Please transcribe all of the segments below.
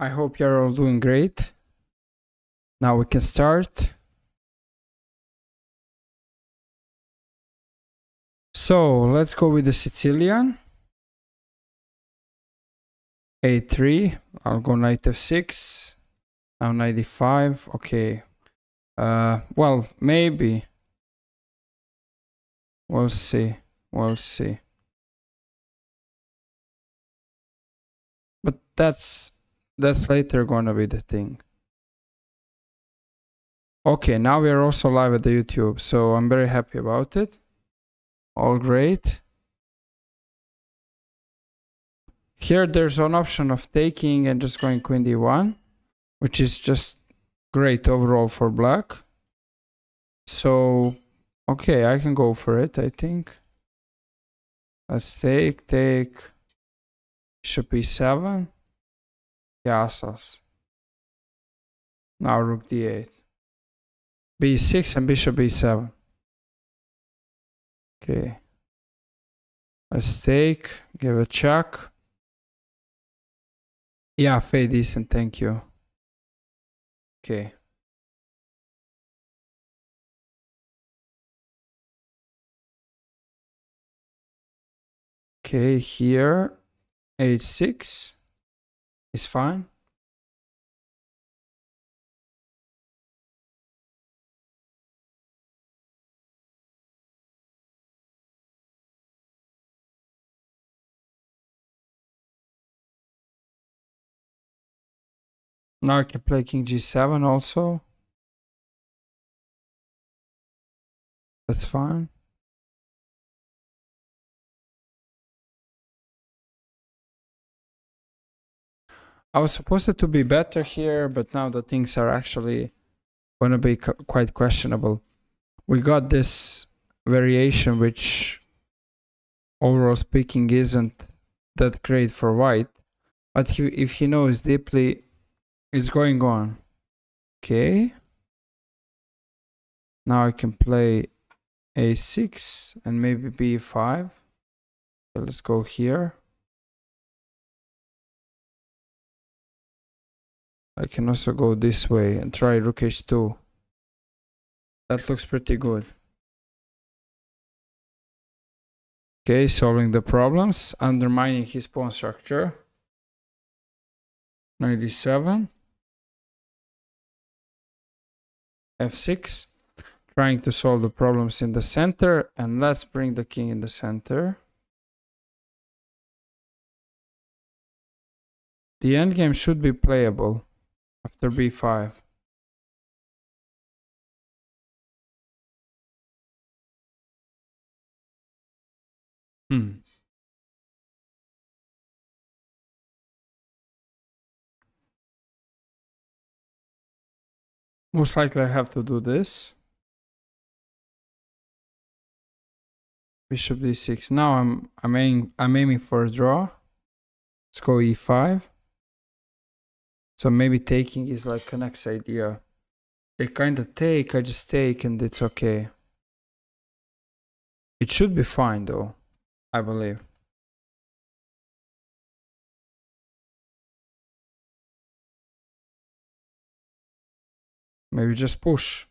I hope you're all doing great. Now we can start. So let's go with the Sicilian. A3. I'll go knight f6. Now knight e5. Okay. Well, maybe. We'll see. We'll see. But that's later gonna be the thing. Okay, now we are also live at the YouTube, so I'm very happy about it. All great. Here there's an option of taking and just going queen d1, which is just great overall for black. So, okay, I can go for it, I think. Let's take, bishop e7. Casas. Now rook d8. b6 and bishop e7. Okay. Let's take, give a check. Yeah, fade decent, thank you. Okay. Okay, here, h6 is fine. Now I can play king g7 also. That's fine. I was supposed to be better here, but now the things are actually going to be quite questionable. We got this variation which, overall speaking, isn't that great for white. But if he knows deeply, it's going on. Okay. Now I can play a6 and maybe b5. So let's go here. I can also go this way and try rook h2. That looks pretty good. Okay, solving the problems, undermining his pawn structure. 97. f6. Trying to solve the problems in the center, and let's bring the king in the center. The endgame should be playable after b5. Most likely I have to do this. Bishop d6. Now I'm aiming for a draw. Let's go e5. So maybe taking is like the next idea. They kind of take, I just take and it's okay. It should be fine though, I believe. Maybe just push.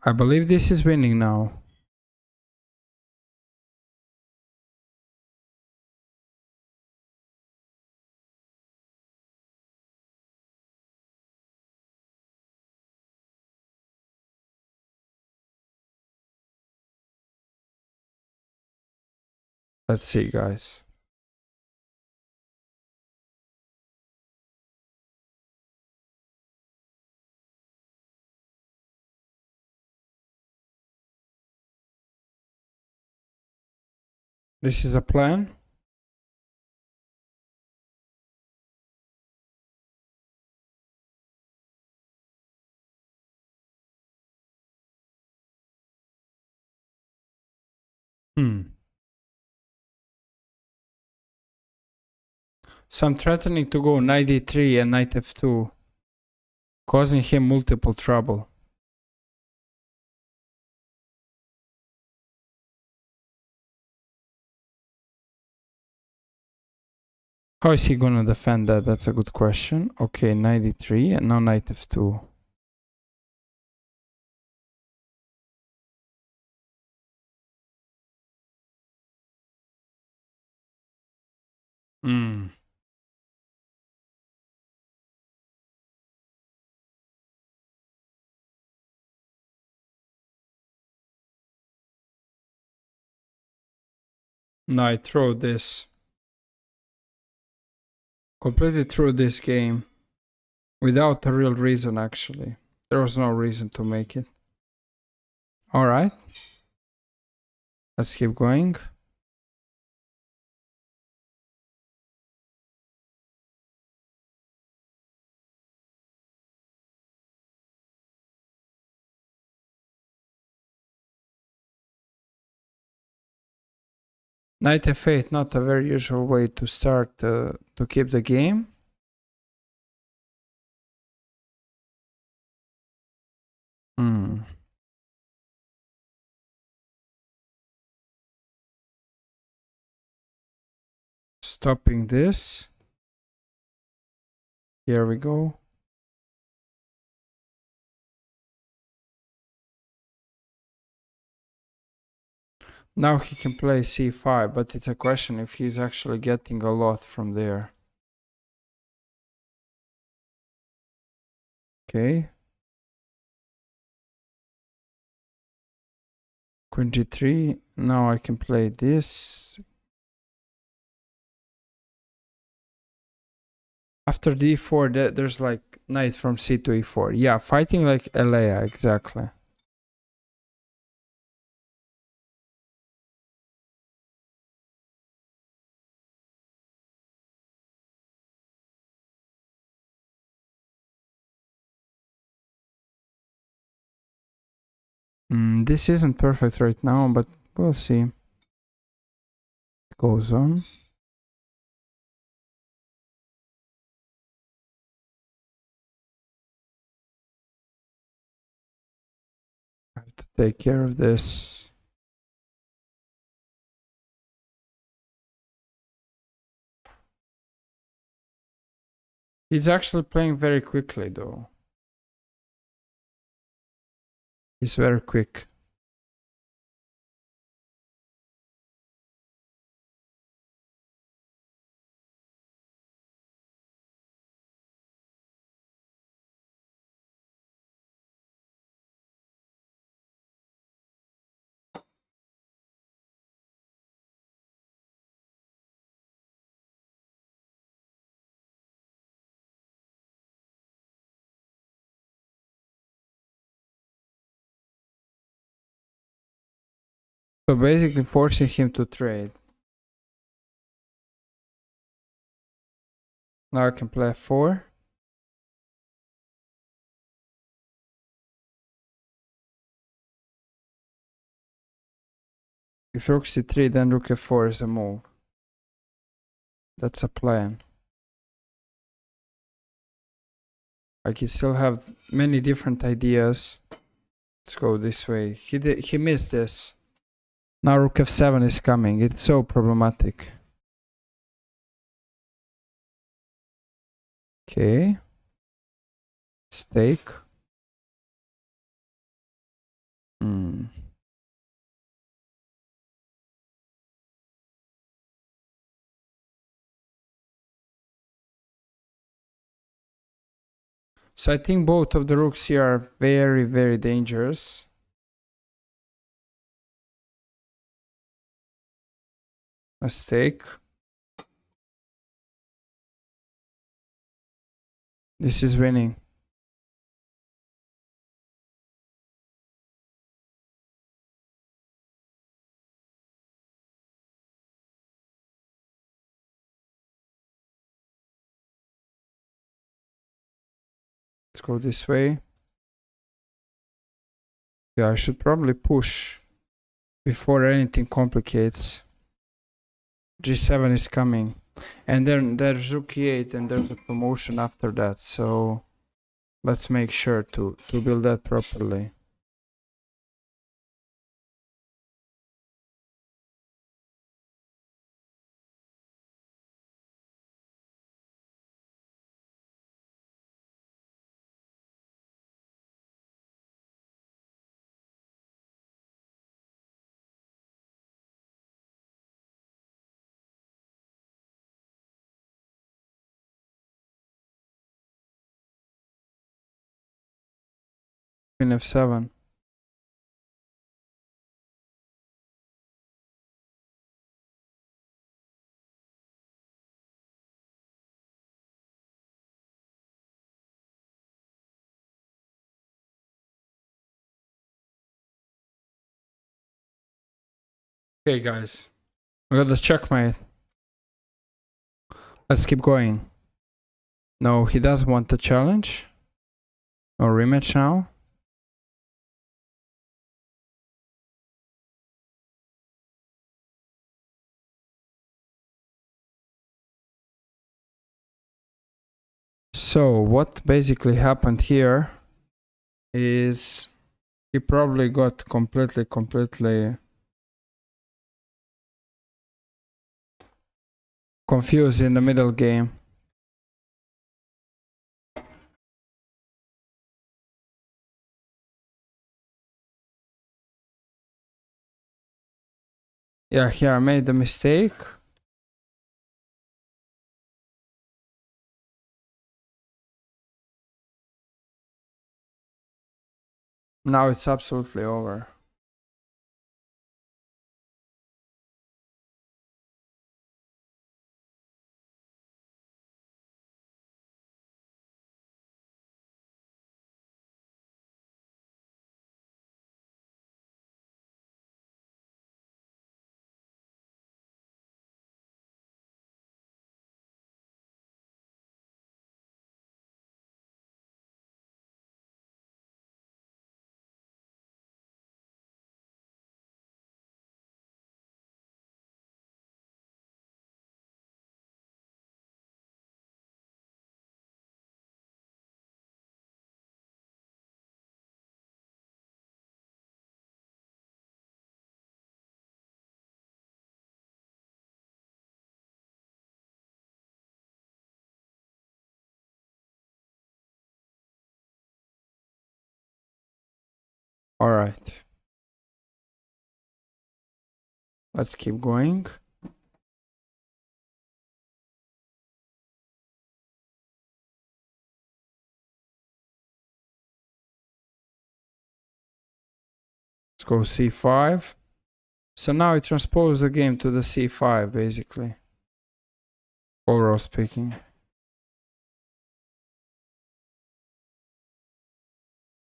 I believe this is winning now. Let's see, guys. This is a plan. So I'm threatening to go knight d3 and knight f2, causing him multiple trouble. How is he gonna defend that? That's a good question. Okay, knight d3 and now knight f2. Hmm. No, I throw this. Completely threw this game. Without a real reason, actually. There was no reason to make it. Alright. Let's keep going. Knight f8, not a very usual way to start to keep the game. Hmm. Stopping this. Here we go. Now he can play c5, but it's a question if he's actually getting a lot from there. Okay. Queen g3. Now I can play this. After d4, there's like knight from c to e4. Yeah, fighting like Alea, exactly. This isn't perfect right now, but we'll see. It goes on. I have to take care of this. He's actually playing very quickly though. He's very quick. So basically forcing him to trade. Now I can play f4. If rook c3, then rook f4 is a move. That's a plan. I can still have many different ideas. Let's go this way. He missed this. Now rook f7 is coming. It's so problematic. Okay. Stake. So I think both of the rooks here are very, very dangerous. Mistake. This is winning. Let's go this way. Yeah, I should probably push before anything complicates. G7 is coming. And then there's rook e8 and there's a promotion after that. So let's make sure to build that properly. Queen f7. Okay, guys. We got the checkmate. Let's keep going. No, he doesn't want the challenge. Or rematch now. So what basically happened here is he probably got completely confused in the middle game. Yeah, here I made the mistake. Now it's absolutely over. All right. Let's keep going. Let's go c5. So now it transposed the game to the c5 basically. Overall speaking.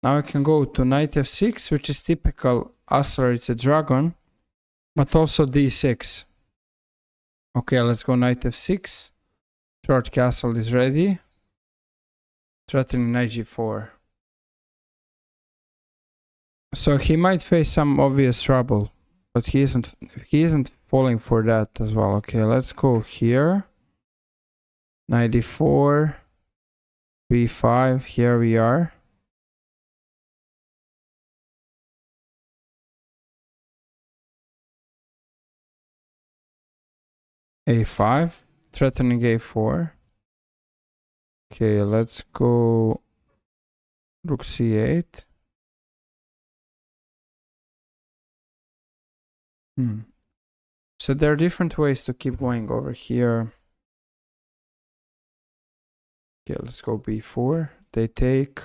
Now I can go to knight f6, which is typical accelerated dragon, but also d6. Okay, let's go knight f6. Short castle is ready. Threatening knight g4. So he might face some obvious trouble, but he isn't falling for that as well. Okay, let's go here. Knight d4, b5. Here we are. a5, threatening a4. Okay, let's go rook c8. So there are different ways to keep going over here. Okay, let's go b4. They take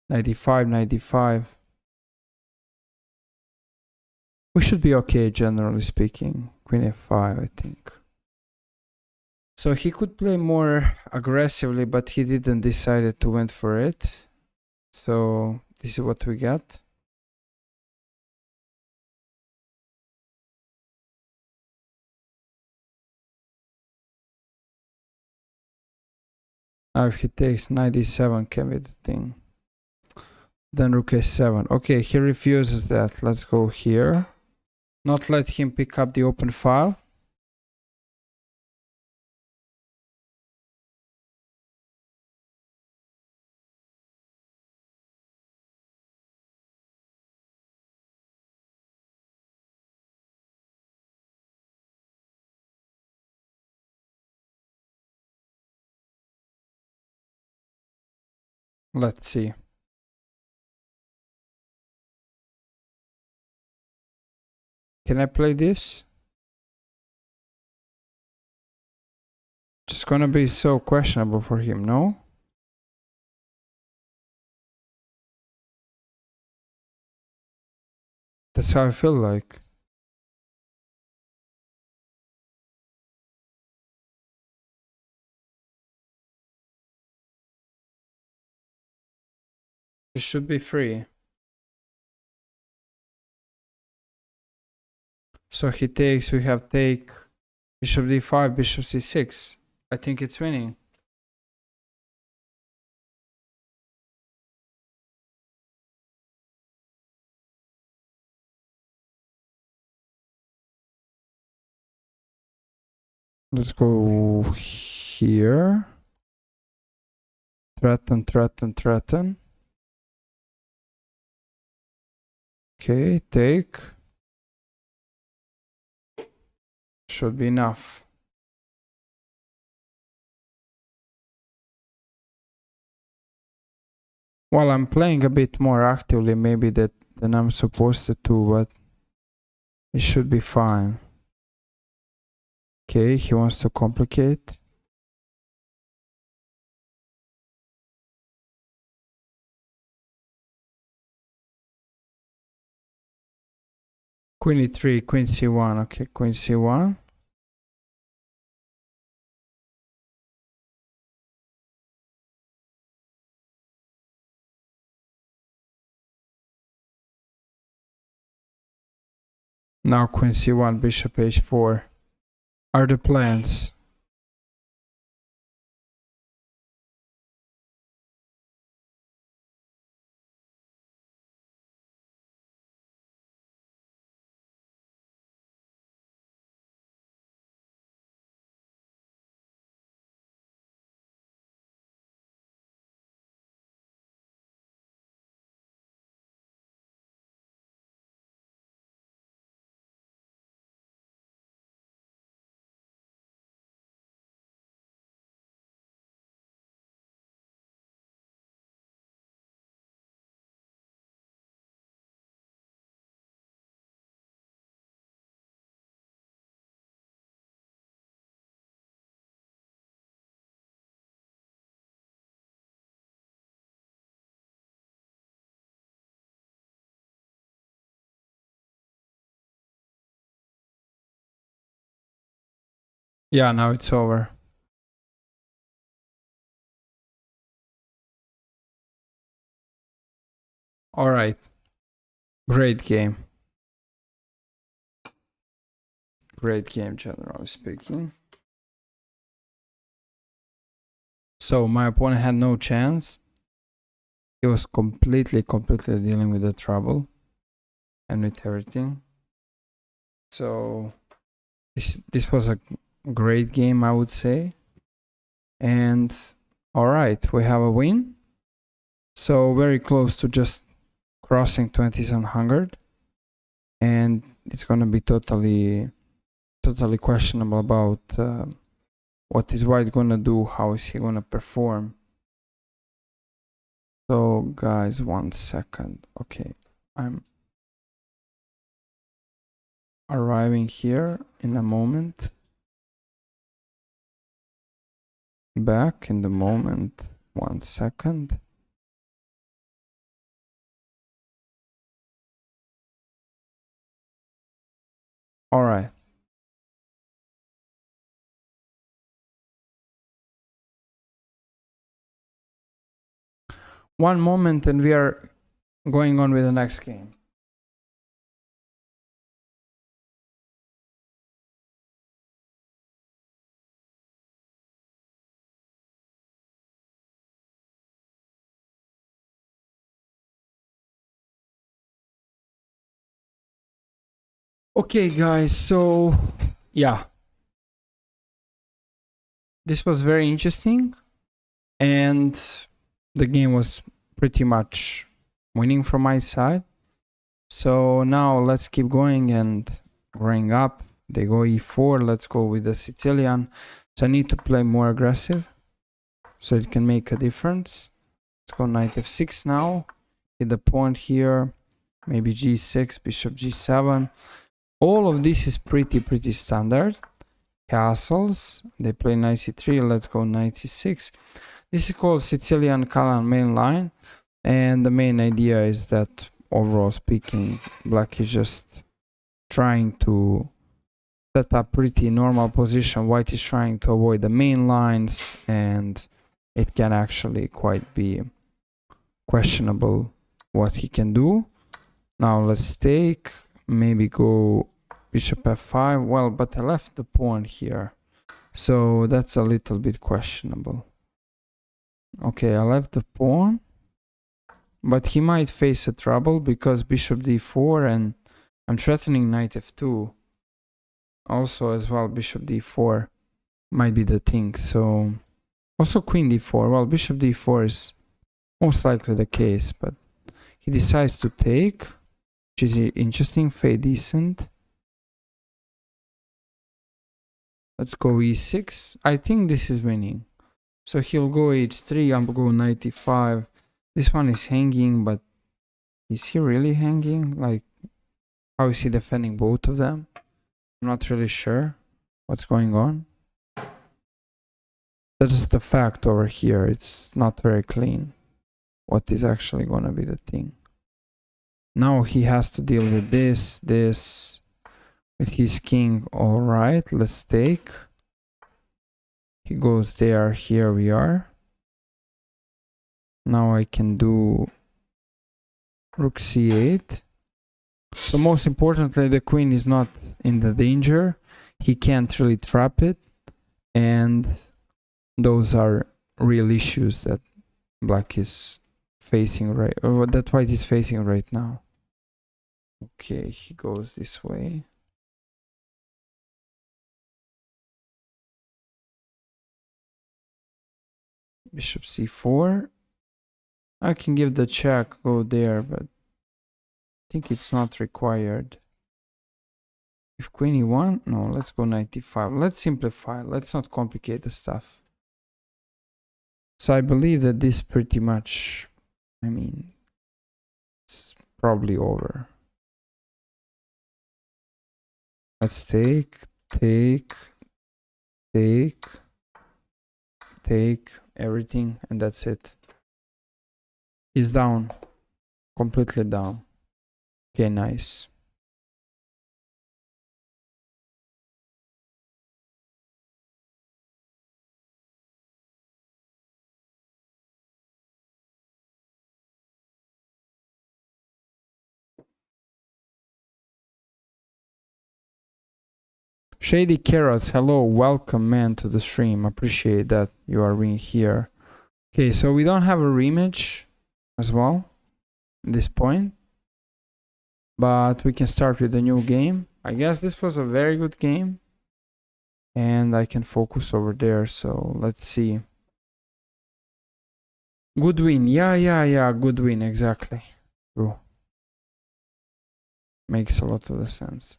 95, 95. We should be okay, generally speaking. Queen f5, I think. So he could play more aggressively, but he didn't decide to went for it. So this is what we got. Now if he takes knight d7 can be the thing. Then rook a7. Okay, he refuses that. Let's go here. Not let him pick up the open file. Let's see. Can I play this? Just gonna be so questionable for him, no? That's how I feel like. It should be free. So he takes, we have take bishop d5, bishop c6. I think it's winning. Let's go here. Threaten, threaten, threaten. Okay, take. Should be enough. Well, I'm playing a bit more actively maybe than I'm supposed to do, but it should be fine. Okay, he wants to complicate. Queen e3, queen c1. Okay, queen c1. Now queen c1, bishop h4 are the plans. Yeah, now it's over. All right. Great game. Great game, generally speaking. So my opponent had no chance. He was completely dealing with the trouble and with everything. So this was a great game, I would say. And all right, we have a win. So very close to just crossing 2700. And it's gonna be totally questionable about what is White gonna do, how is he gonna perform. So guys, 1 second. Okay, I'm arriving here in a moment. Back in the moment. 1 second. All right. One moment and we are going on with the next game. Okay, guys, so yeah, this was very interesting and the game was pretty much winning from my side. So now let's keep going and growing up. They go e4. Let's go with the Sicilian. So I need to play more aggressive so it can make a difference. Let's go knight f6 now. Hit the pawn here. Maybe g6, bishop g7. All of this is pretty standard. Castles. They play knight c3. Let's go knight c6. This is called Sicilian-Calan main line. And the main idea is that, overall speaking, black is just trying to set up pretty normal position. White is trying to avoid the main lines, and it can actually quite be questionable what he can do. Now let's take, maybe go bishop f5. Well, but I left the pawn here, so that's a little bit questionable. Okay, I left the pawn, but he might face a trouble because bishop d4, and I'm threatening knight f2. Also as well, bishop d4 might be the thing. So also queen d4. Well, bishop d4 is most likely the case, but he decides to take, which is interesting. Fade decent. Let's go e6. I think this is winning. So he'll go h3. I'll go knight e5. This one is hanging, but is he really hanging? Like, how is he defending both of them? I'm not really sure what's going on. That's the fact over here. It's not very clean. What is actually going to be the thing? Now he has to deal with this, with his king. All right, let's take. He goes there. Here we are. Now I can do rook c8. So most importantly, the queen is not in the danger. He can't really trap it. And those are real issues that black is facing right, or that white is facing right now. Okay, he goes this way. Bishop c4. I can give the check, go there, but I think it's not required. If queen e1, no, let's go knight e5. Let's simplify, let's not complicate the stuff. So I believe that this pretty much, I mean, it's probably over. Let's take everything, and that's it. He's down, completely down. Okay, nice. Shady Carrots, hello, welcome man to the stream. Appreciate that you are being here. Okay, so we don't have a rematch as well at this point, but we can start with a new game. I guess this was a very good game, and I can focus over there. So let's see. Good win. Yeah, good win, exactly. True. Makes a lot of the sense.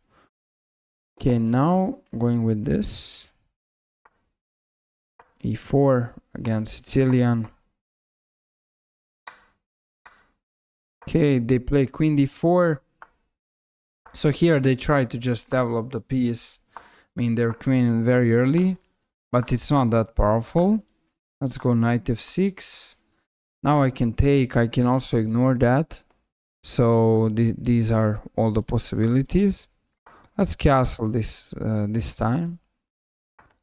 Okay, now going with this. e4 against Sicilian. Okay, they play queen d4. So here they try to just develop the piece. I mean, they're queen very early, but it's not that powerful. Let's go knight f6. Now I can take, I can also ignore that. So these are all the possibilities. Let's castle this this time.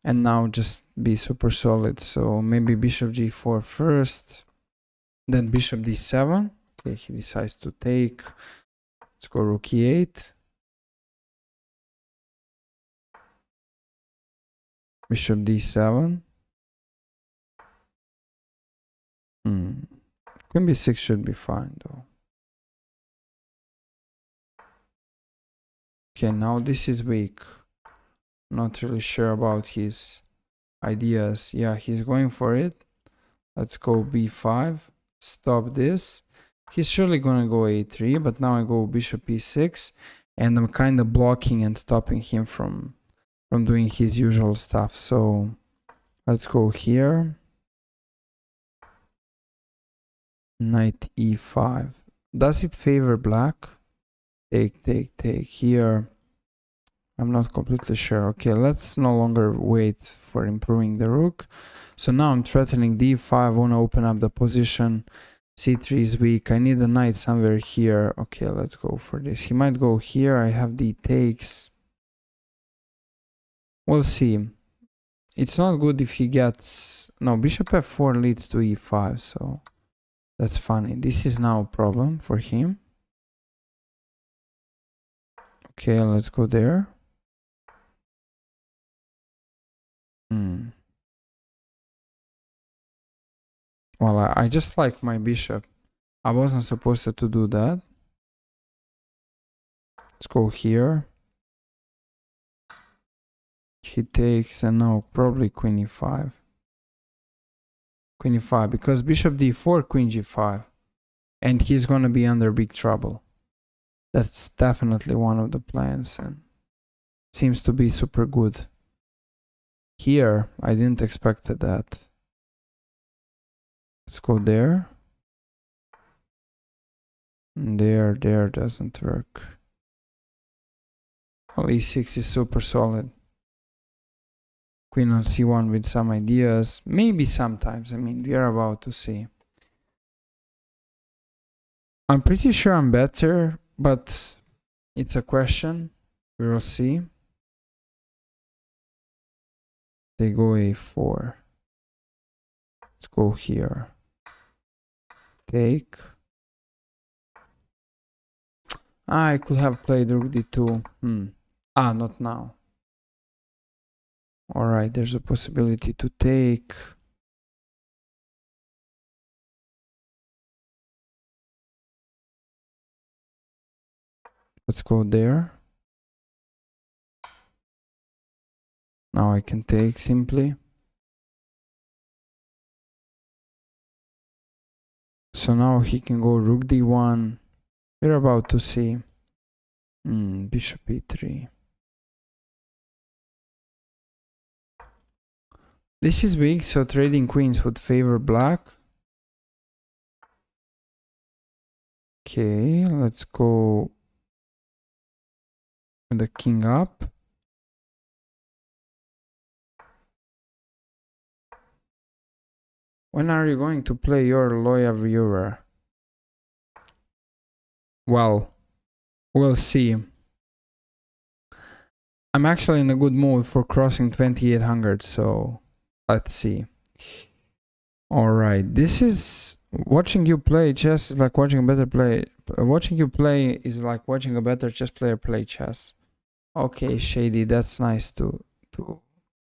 And now just be super solid. So maybe bishop g4 first, then bishop d7. Okay, he decides to take. Let's go rook e8. Bishop d7. Queen b6 should be fine though. Okay, now this is weak. Not really sure about his ideas. Yeah, he's going for it. Let's go b5. Stop this. He's surely gonna go a3, but now I go bishop e6, and I'm kind of blocking and stopping him from doing his usual stuff. So let's go here. Knight e5. Does it favor black? Take, take, take. Here, I'm not completely sure. Okay, let's no longer wait for improving the rook. So now I'm threatening d5. I want to open up the position. c3 is weak. I need a knight somewhere here. Okay, let's go for this. He might go here. I have d takes. We'll see. It's not good if he gets... No, bishop f4 leads to e5, so that's funny. This is now a problem for him. Okay, let's go there. Well, I just like my bishop. I wasn't supposed to do that. Let's go here. He takes, and now probably queen e5. Queen e5, because bishop d4, queen g5. And he's gonna be under big trouble. That's definitely one of the plans, and seems to be super good. Here, I didn't expect that. Let's go there. There doesn't work. Well, e6 is super solid. Queen on c1 with some ideas. Maybe sometimes. I mean, we are about to see. I'm pretty sure I'm better, but it's a question. We will see. They go a4. Let's go here. Take. I could have played rook d2. Not now. Alright, there's a possibility to take. Let's go there. Now I can take simply. So now he can go rook d1. We're about to see. Bishop e3. This is weak, so trading queens would favor black. Okay, let's go with the king up. When are you going to play your loyal viewer? Well, we'll see. I'm actually in a good mood for crossing 2800, so let's see. Alright, this is... Watching you play chess is like watching a better play... Watching you play is like watching a better chess player play chess. Okay, Shady, that's nice to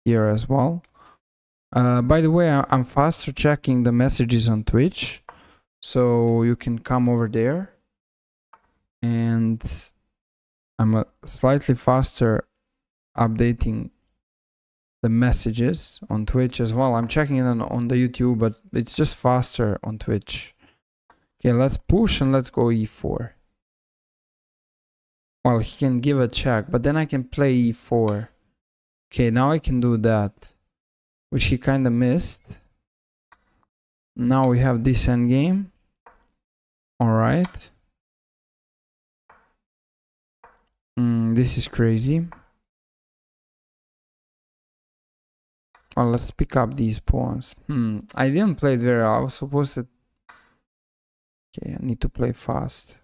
hear as well. By the way, I'm faster checking the messages on Twitch, so you can come over there. And I'm slightly faster updating the messages on Twitch as well. I'm checking it on the YouTube, but it's just faster on Twitch. Okay, let's push and let's go e4. Well, he can give a check, but then I can play e4. Okay, now I can do that, which he kind of missed. Now we have this endgame. Alright. This is crazy. Well, let's pick up these pawns. I didn't play it very well. I was supposed to... Okay, I need to play fast.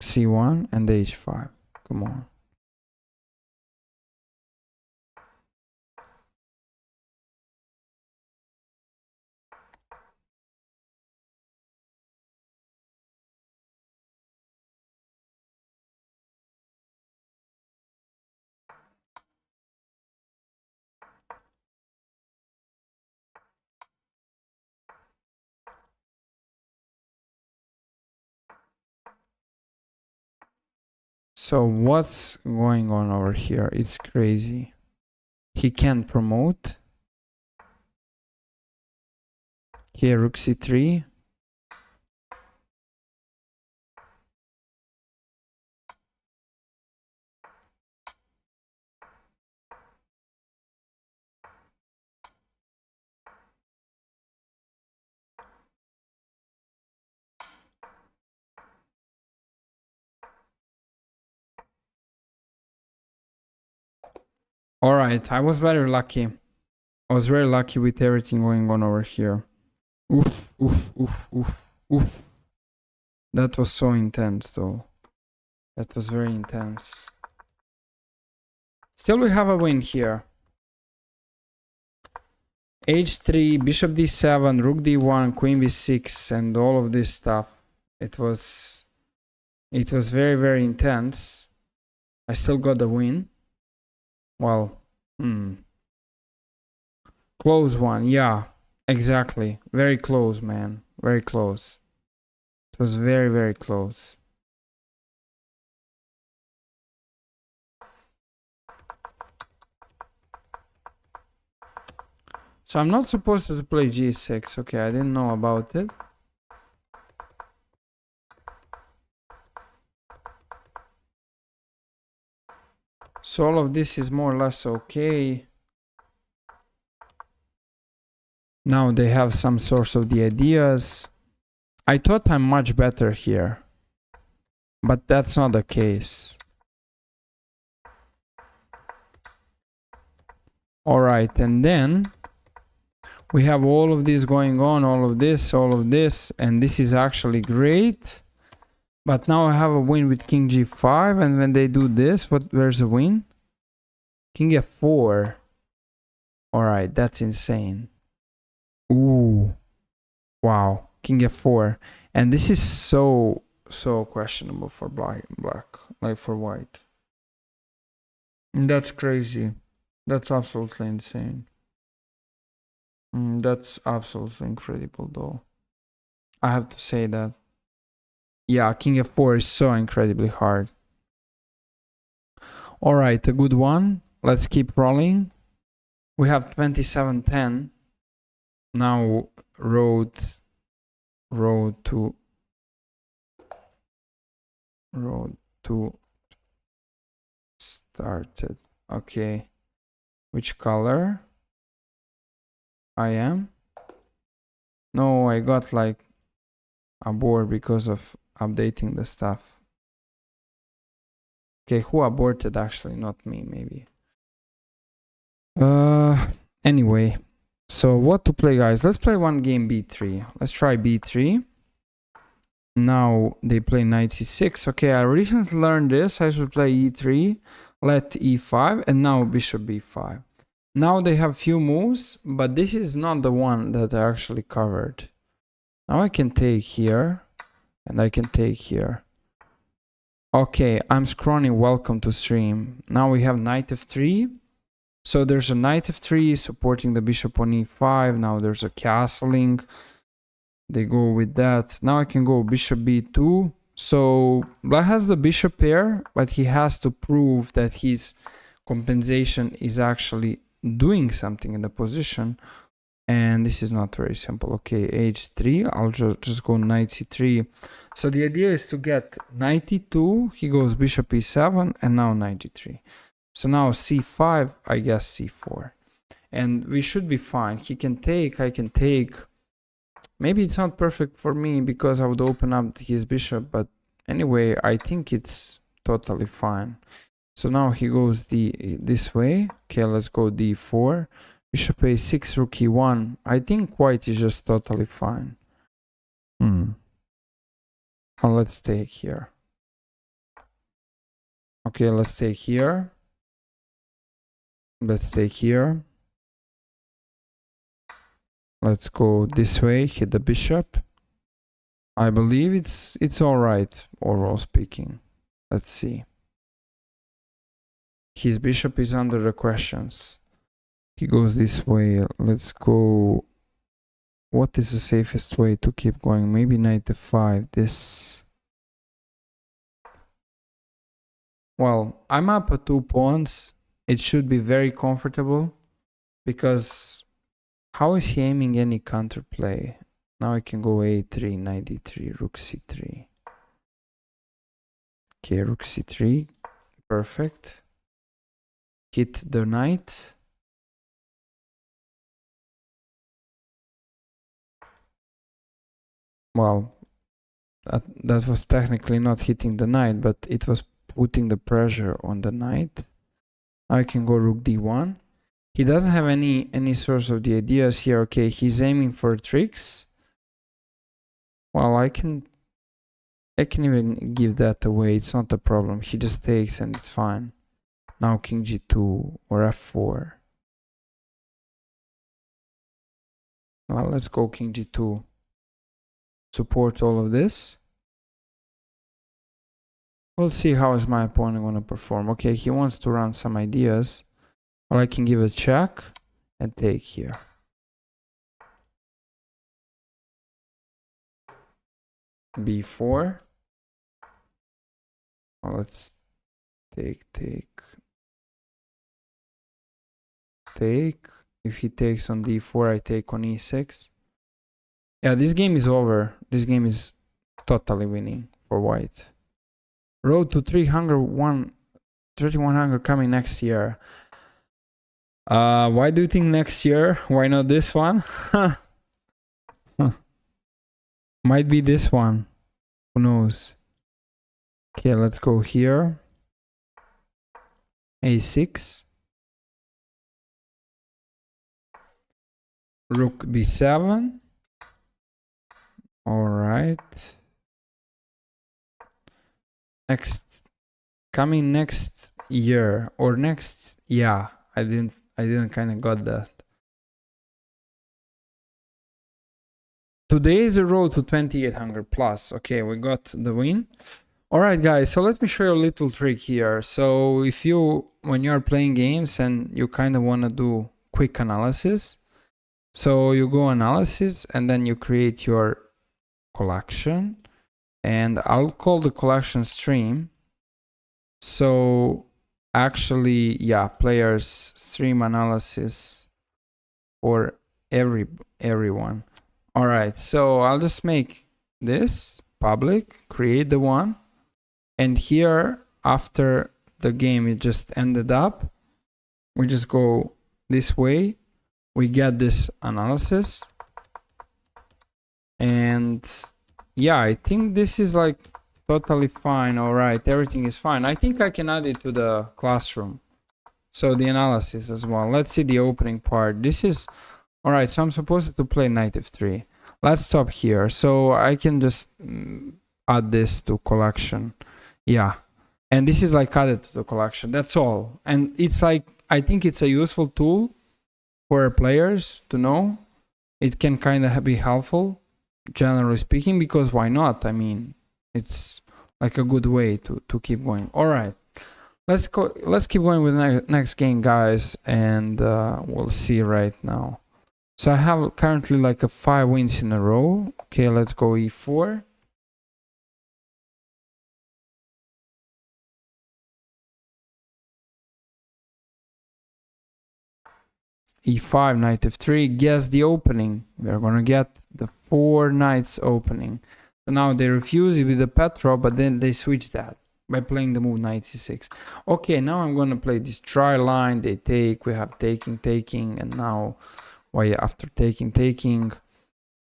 C1 and H5. Come on. So what's going on over here? It's crazy. He can't promote. Here, rook c3. Alright, I was very lucky. I was very lucky with everything going on over here. Oof, oof, oof, oof, oof. That was so intense though. That was very intense. Still we have a win here. H3, bishop d7, rook d1, queen b6, and all of this stuff. It was very, very intense. I still got the win. Well, close one, yeah, exactly. Very close, man. Very close. It was very, very close. So I'm not supposed to play g6. Okay, I didn't know about it. So all of this is more or less okay. Now they have some source of the ideas. I thought I'm much better here, but that's not the case. Alright, and then we have all of this going on, all of this, and this is actually great. But now I have a win with king g5, and when they do this, where's the win? King f4. Alright, that's insane. Ooh. Wow. King f4. And this is so questionable for black, like for white. That's crazy. That's absolutely insane. That's absolutely incredible though. I have to say that. Yeah, king f4 is so incredibly hard. Alright, a good one. Let's keep rolling. We have 27-10. Now road to started. Okay. Which color? I am? No, I got like a board because of updating the stuff. Okay, who aborted actually? Not me, maybe. Anyway. So what to play, guys? Let's play one game b3. Let's try b3. Now they play knight c6. Okay, I recently learned this. I should play e3, let e5, and now bishop b5. Now they have few moves, but this is not the one that I actually covered. Now I can take here, and I can take here. Okay, I'm scrolling. Welcome to stream. Now we have knight f3. So there's a knight f3 supporting the bishop on e5. Now there's a castling. They go with that. Now I can go bishop b2. So black has the bishop pair, but he has to prove that his compensation is actually doing something in the position. And this is not very simple. Okay, h3. I'll just go knight c3. So the idea is to get knight e2. He goes bishop e7 and now knight g3. So now c5, I guess c4. And we should be fine. He can take, I can take. Maybe it's not perfect for me because I would open up his bishop. But anyway, I think it's totally fine. So now he goes this way. Okay, let's go d4. Bishop a6, rook e1. I think white is just totally fine. Now let's take here. Okay, let's take here. Let's take here. Let's go this way, hit the bishop. I believe it's all right, overall speaking. Let's see. His bishop is under the questions. He goes this way. Let's go. What is the safest way to keep going? Maybe knight f5. This. Well, I'm up at 2 pawns. It should be very comfortable because how is he aiming any counterplay? Now I can go a3, knight d3, rook c3. Okay, rook c3. Perfect. Hit the knight. Well, that was technically not hitting the knight, but it was putting the pressure on the knight. I can go rook d1. He doesn't have any source of the ideas here. Okay, he's aiming for tricks. Well, I can even give that away. It's not a problem. He just takes and it's fine. Now king g2 or f4. Well, let's go king g2. Support all of this. We'll see how is my opponent going to perform. Okay, he wants to run some ideas. Or I can give a check and take here. b4. Well, let's take. If he takes on d4, I take on e6. Yeah, this game is over. This game is totally winning for white. Road to 3100 coming next year. Why do you think next year? Why not this one? Might be this one. Who knows? Okay, let's go here. a6. Rook b7. All right. Coming next year or next, yeah. I didn't kind of got that. Today is a road to 2800 plus. Okay, we got the win. All right, guys. So let me show you a little trick here. So if when you're playing games and you kind of want to do quick analysis, so you go analysis and then you create your collection, and I'll call the collection stream. So actually, yeah, players stream analysis for everyone. All right, so I'll just make this public, create the one, and here after the game it just ended up, we just go this way, we get this analysis, and yeah, I think this is like totally fine. All right, everything is fine. I think I can add it to the classroom, so the analysis as well. Let's see the opening part. This is all right. So I'm supposed to play knight f3. Let's stop here. So I can just add this to collection. Yeah, and this is like added to the collection. That's all. And it's like, I think it's a useful tool for players to know. It can kind of be helpful, generally speaking, because why not? I mean, it's like a good way to keep going. All right, let's keep going with the next game, guys, and we'll see right now. So I have currently like 5 wins in a row. Okay, let's go e4. e5, knight f3. Guess the opening. We're gonna get the 4 knights opening. So now they refuse it with the Petro, but then they switch that by playing the move knight c6. Okay, now I'm gonna play this try line. They take. We have taking, and now, why after taking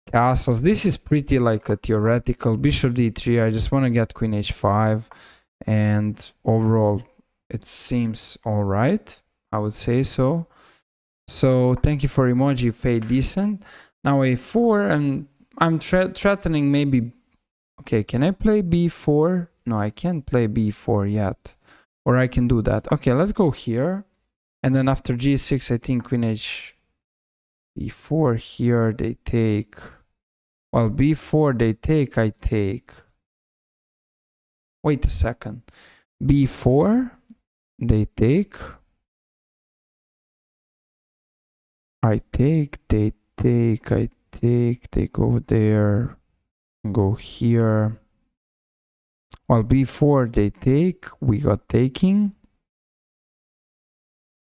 castles. This is pretty like a theoretical. Bishop d3. I just want to get queen h5, and overall it seems all right. I would say so. So thank you for emoji, fade decent. Now a4, and I'm threatening maybe. Okay, can I play b4? No, I can't play b4 yet, or I can do that. Okay, let's go here, and then after g6, I think queen h b4 here. They take. Well, b4 they take. I take. Wait a second. b4 they take. I take, they take, I take, they go there, go here. Well, b4 they take, we got taking,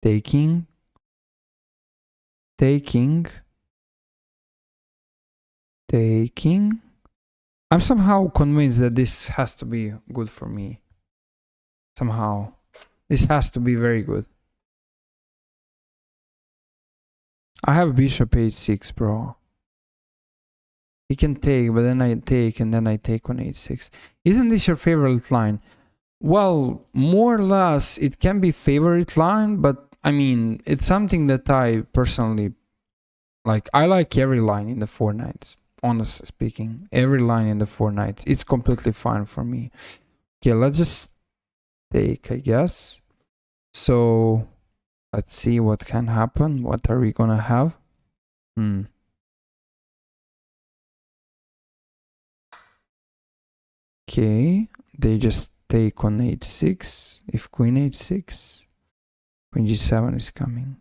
taking, taking, taking. I'm somehow convinced that this has to be good for me. Somehow. This has to be very good. I have bishop h6, bro. He can take, but then I take, and then I take on h6. Isn't this your favorite line? Well, more or less, it can be favorite line, but I mean, it's something that I personally like. I like every line in the four knights. Honestly speaking, every line in the four knights, it's completely fine for me. Okay, let's just take, I guess. So let's see what can happen. What are we gonna have? Okay, they just take on h6. If queen h6, queen g7 is coming.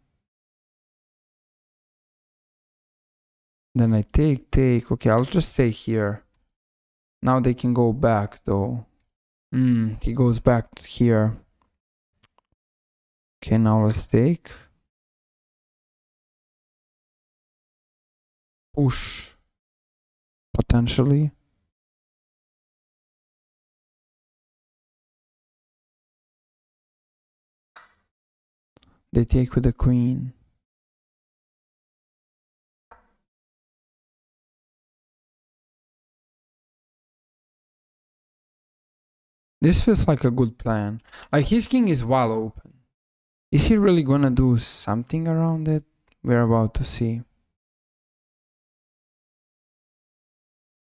Then I take. Okay, I'll just stay here. Now they can go back though. He goes back to here. Okay, now let's take. Push. Potentially. They take with the queen. This feels like a good plan. Like his king is wide open. Is he really gonna do something around it? We're about to see.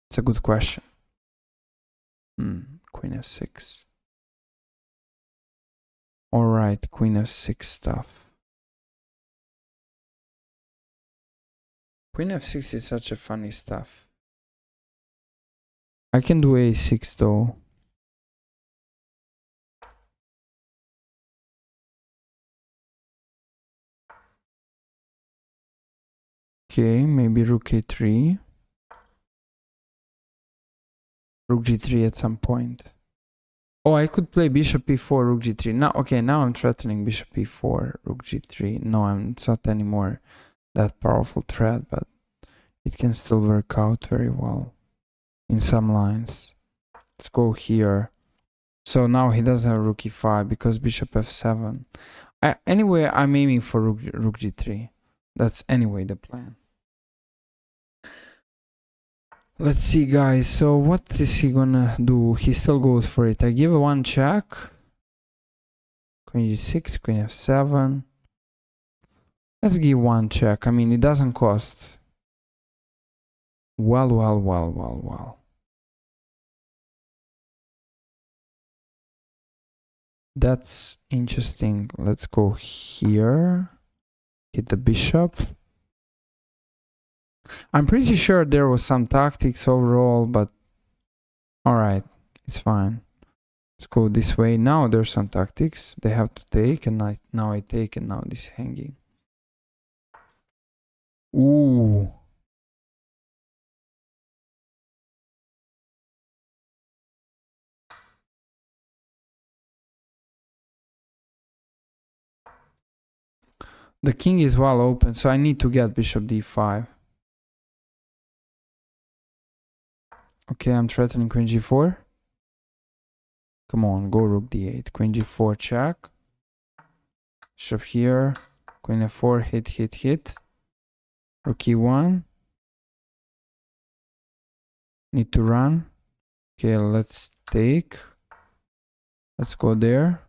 It's a good question. Queen f6. Alright, queen f6 stuff. Queen f6 is such a funny stuff. I can do a6 though. Okay, maybe rook a3. Rook g3 at some point. Oh, I could play bishop e4, rook g3. Now, okay, now I'm threatening bishop e4, rook g3. No, it's not anymore that powerful threat, but it can still work out very well in some lines. Let's go here. So now he doesn't have rook e5 because bishop f7. Anyway, I'm aiming for rook g3. That's anyway the plan. Let's see, guys. So what is he gonna do? He still goes for it. I give one check. Queen g6, queen f7. Let's give one check. I mean, it doesn't cost. Well. That's interesting. Let's go here. Hit the bishop. I'm pretty sure there was some tactics overall, but alright, it's fine. Let's go this way. Now there's some tactics. They have to take, and now I take, and now this hanging. Ooh. The king is well open, so I need to get bishop d5. Okay, I'm threatening queen g4. Come on, go rook d8. Queen g4 check. Bishop here. Queen f4, hit. Rook e1. Need to run. Okay, let's take. Let's go there.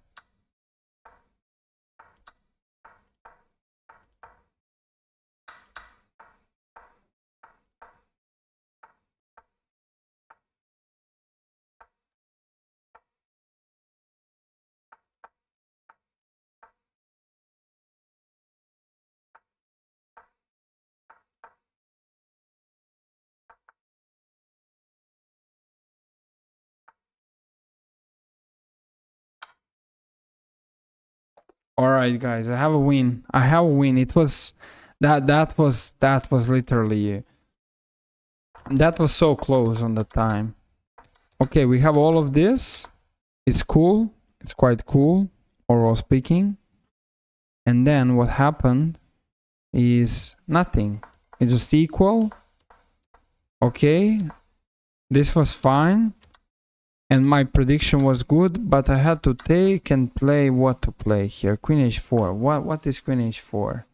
All right, guys, I have a win. It was that was literally that was so close on the time. Okay, we have all of this. It's cool. It's quite cool, overall speaking. And then what happened is nothing. It's just equal. Okay, this was fine. And my prediction was good, but I had to take and play what to play here. Queen h4. What is queen h4?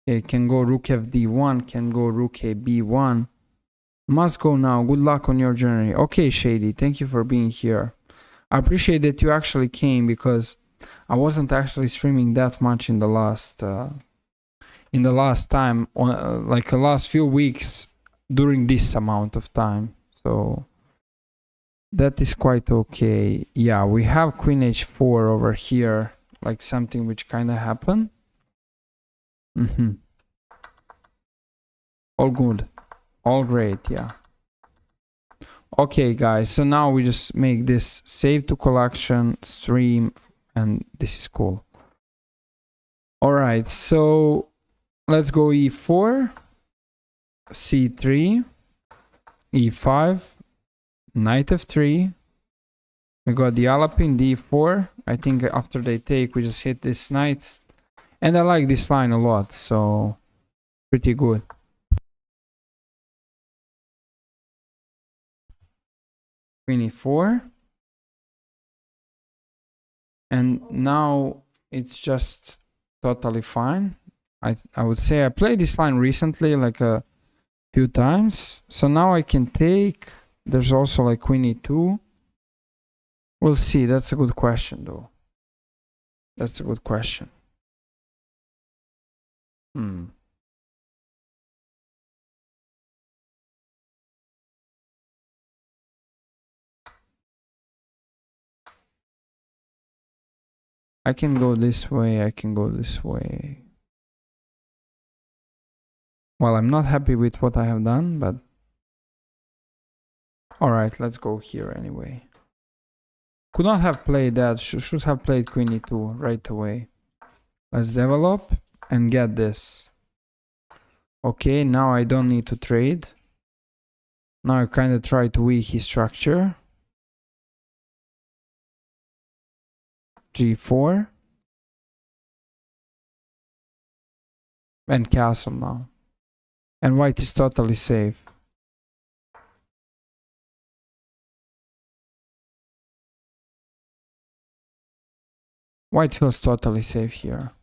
It can go rook fd1, can go rook ab1. Must go now. Good luck on your journey. Okay, Shady, thank you for being here. I appreciate that you actually came, because I wasn't actually streaming that much in the last time, on like the last few weeks during this amount of time. So that is quite okay. Yeah, we have Queen H4 over here, like something which kind of happened. All good. All great, yeah. Okay, guys, so now we just make this save to collection, stream, and this is cool. Alright, so let's go E4, C3, E5, Knight F3. We got the Alapin D4. I think after they take, we just hit this knight. And I like this line a lot, so pretty good. Queen E4. And now it's just totally fine. I would say I played this line recently, like a few times. So now I can take. There's also like Queen E2. We'll see. That's a good question, though. That's a good question. I can go this way. I can go this way. Well, I'm not happy with what I have done, but alright, let's go here anyway. Could not have played that. Should have played Queen E2 right away. Let's develop and get this. Okay, now I don't need to trade. Now I kind of try to weak his structure. G4. And castle now. And white is totally safe. White feels totally safe here.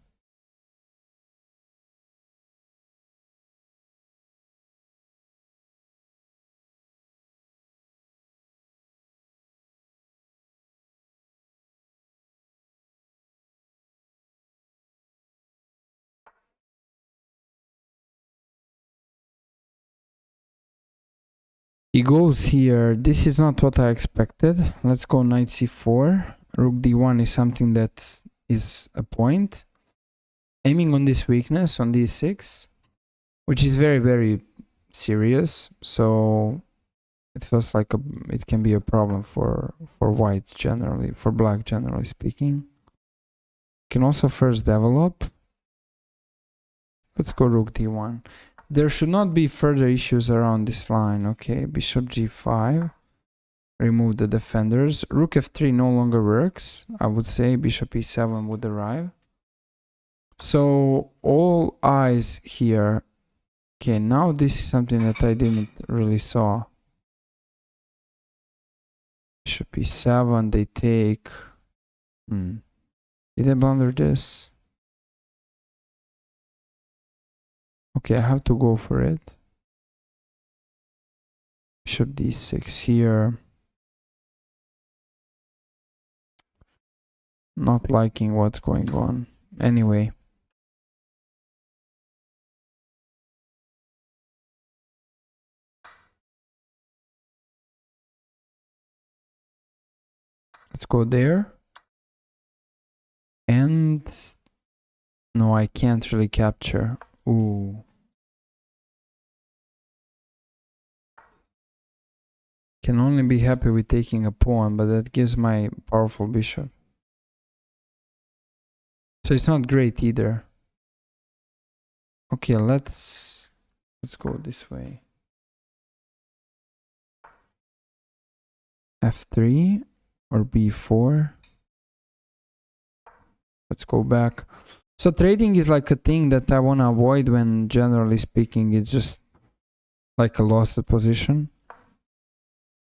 He goes here. This is not what I expected. Let's go knight c4. Rook d1 is something that is a point. Aiming on this weakness on d6, which is very, very serious. So it feels like it can be a problem for white generally, for black generally speaking. Can also first develop. Let's go rook d1. There should not be further issues around this line. Okay, bishop g5. Remove the defenders. Rook f3 no longer works. I would say bishop e7 would arrive. So all eyes here. Okay, now this is something that I didn't really saw. Bishop e7, they take. Did I blunder this? Okay, I have to go for it. Bishop d6 here. Not liking what's going on. Anyway. Let's go there. And no, I can't really capture. Ooh. Can only be happy with taking a pawn, but that gives my powerful bishop. So it's not great either. Okay, let's go this way. F3 or B4. Let's go back. So trading is like a thing that I want to avoid when generally speaking it's just like a lost position.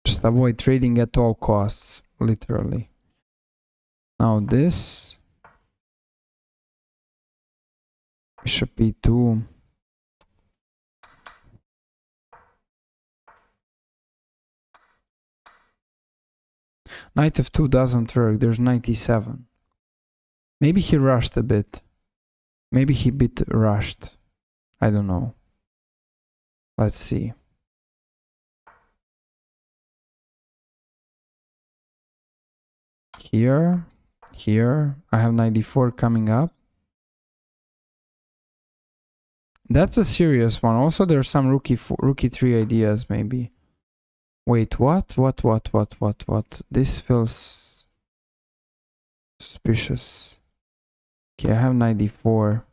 Just avoid trading at all costs, literally. Now this. Bishop e2. Knight f2 doesn't work. There's 97. Maybe he rushed a bit. Maybe he bit rushed. I don't know. Let's see. Here. I have 94 coming up. That's a serious one. Also, there's some rookie 3 ideas, maybe. Wait, what? This feels suspicious. Okay, I have 94.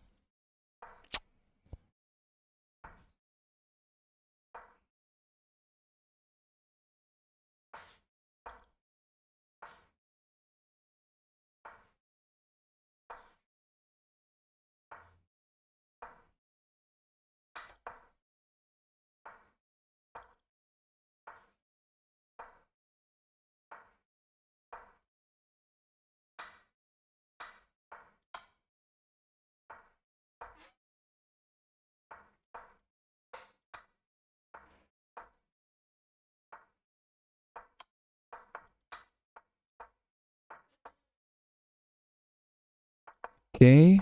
Okay.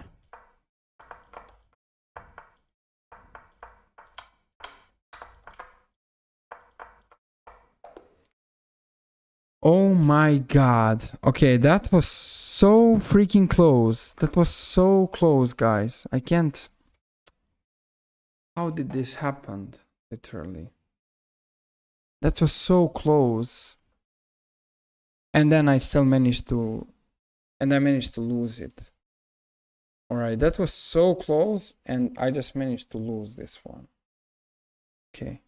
Oh my god. Okay, that was so freaking close. That was so close, guys. I can't... How did this happen? Literally. That was so close. And then I still managed to... And I managed to lose it. Alright, that was so close, and I just managed to lose this one. Okay.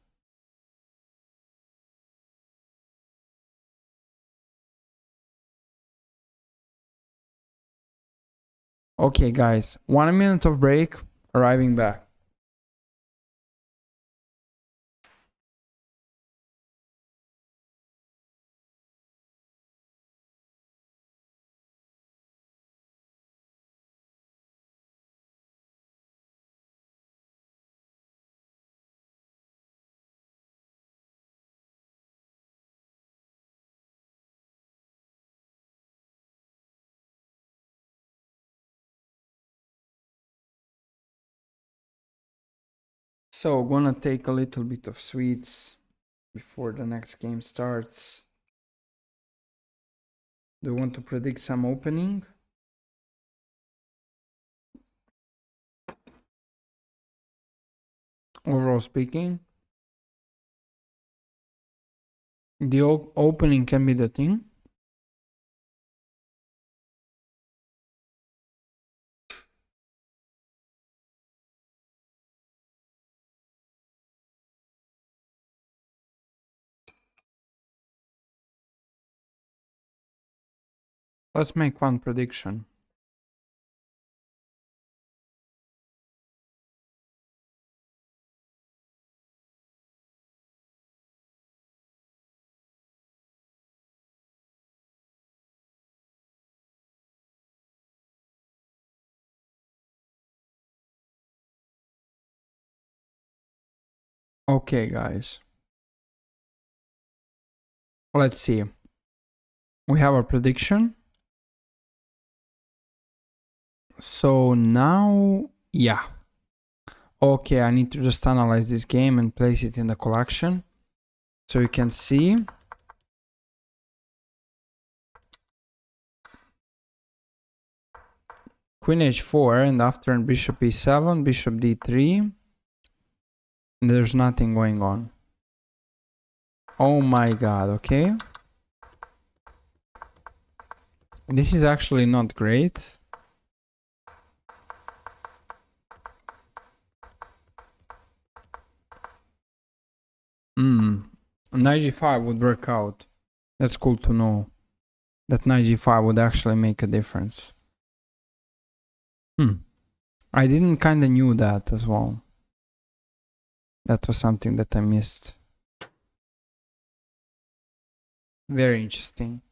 Okay, guys. 1 minute of break. Arriving back. So, gonna take a little bit of sweets before the next game starts. Do you want to predict some opening? Overall speaking, the opening can be the thing. Let's make one prediction. Okay, guys. Let's see. We have our prediction. So now, yeah. Okay, I need to just analyze this game and place it in the collection. So you can see. Queen h4 and after bishop e7, bishop d3. And there's nothing going on. Oh my god, okay. This is actually not great. Knight g5 would work out. That's cool to know. That knight g5 would actually make a difference. I didn't kinda knew that as well. That was something that I missed. Very interesting.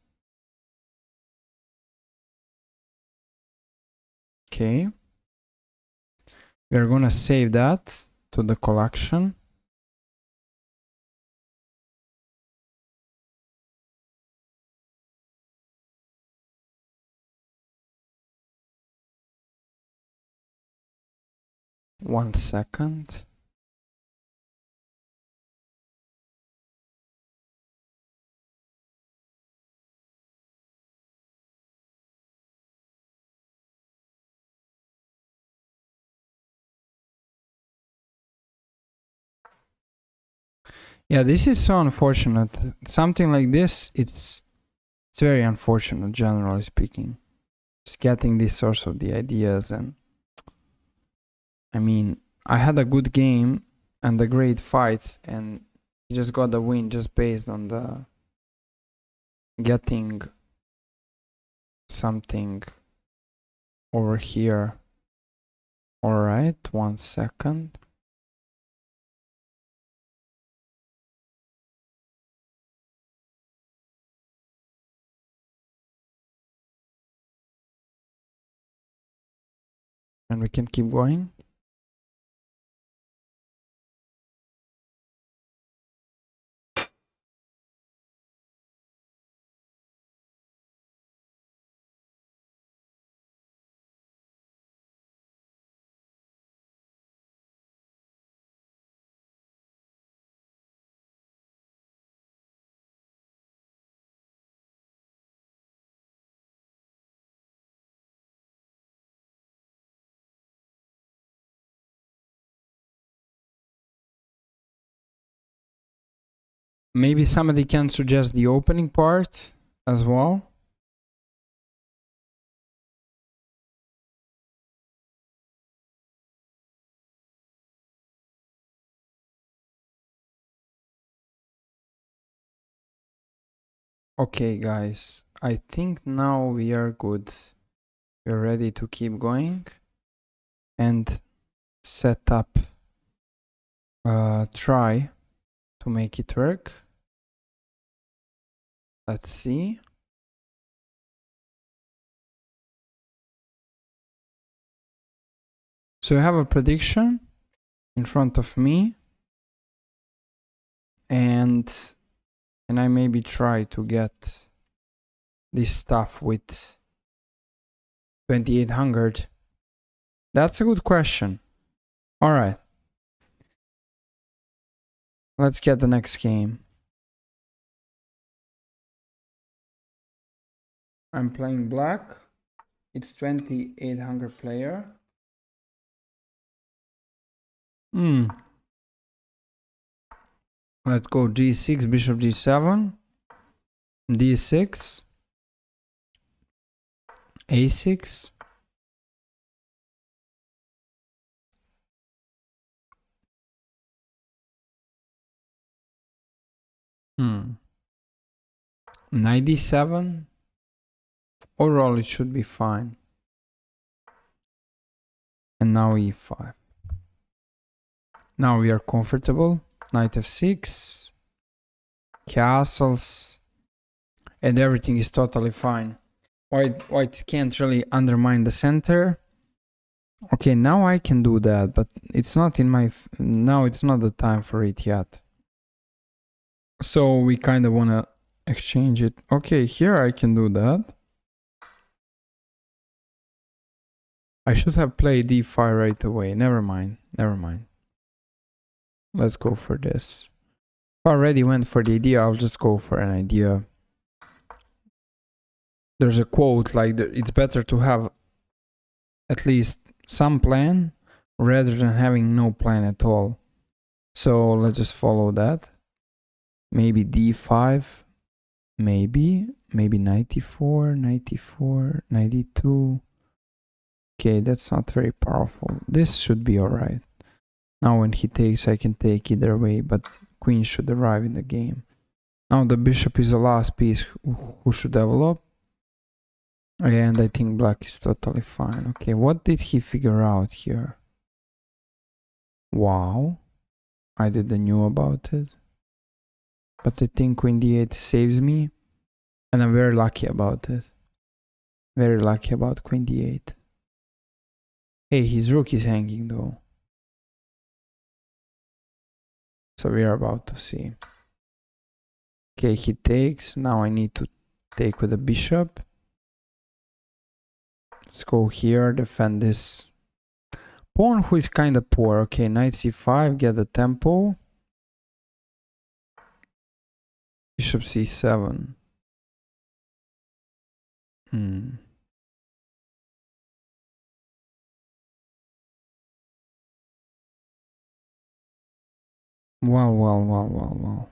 Okay. We're gonna save that to the collection. 1 second. Yeah, this is so unfortunate. Something like this, it's very unfortunate, generally speaking. Just getting this source of the ideas, and I mean, I had a good game and a great fight, and he just got the win just based on the getting something over here. All right, 1 second. And we can keep going. Maybe somebody can suggest the opening part as well. Okay, guys, I think now we are good. We're ready to keep going and set up try to make it work. Let's see. So I have a prediction in front of me, and I maybe try to get this stuff with 2800. That's a good question. All right. Let's get the next game. I'm playing black. It's 2800 player. Let's go g6, bishop g7, d6, a6. Knight d7. Overall, it should be fine. And now e5. Now we are comfortable. Knight f6. Castles. And everything is totally fine. White can't really undermine the center. Okay, now I can do that, but it's not in my... now it's not the time for it yet. So we kind of want to exchange it. Okay, here I can do that. I should have played d5 right away. Never mind. Never mind. Let's go for this. If I already went for the idea, I'll just go for an idea. There's a quote like, it's better to have at least some plan rather than having no plan at all. So let's just follow that. Maybe d5. Maybe 94, 94, 92. Okay, that's not very powerful. This should be alright. Now when he takes, I can take either way, but queen should arrive in the game. Now the bishop is the last piece who should develop. And I think black is totally fine. Okay, what did he figure out here? Wow. I didn't know about it. But I think queen d8 saves me. And I'm very lucky about it. Very lucky about queen d8. Hey, his rook is hanging though. So we are about to see. Okay, he takes. Now I need to take with the bishop. Let's go here, defend this Pawn who is kind of poor. Okay, knight c5, get the tempo. Bishop c7. Well.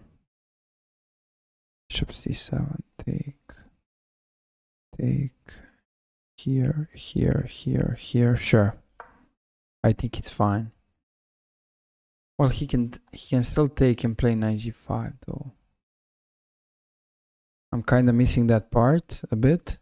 Bishop c7, take. Here. Sure. I think it's fine. Well, he can still take and play knight g5 though. I'm kind of missing that part a bit.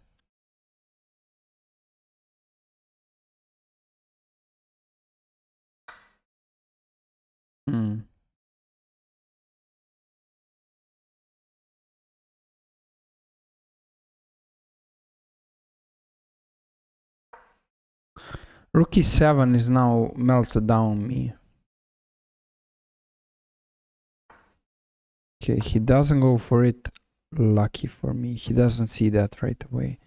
Rook e7 is now melted down me. Okay, he doesn't go for it. Lucky for me. He doesn't see that right away.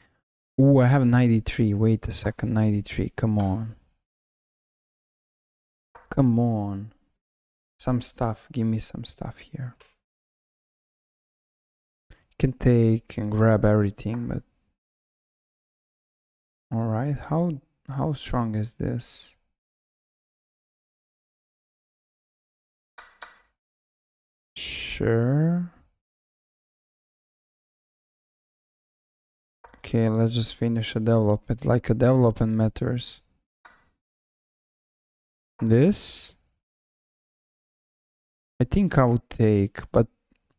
Ooh, I have 93. Wait a second. 93. Come on. Come on. Some stuff. Give me some stuff here. Can take and grab everything, but all right. How strong is this? Sure. Okay, let's just finish a development. Like a development matters. This? I think I would take, but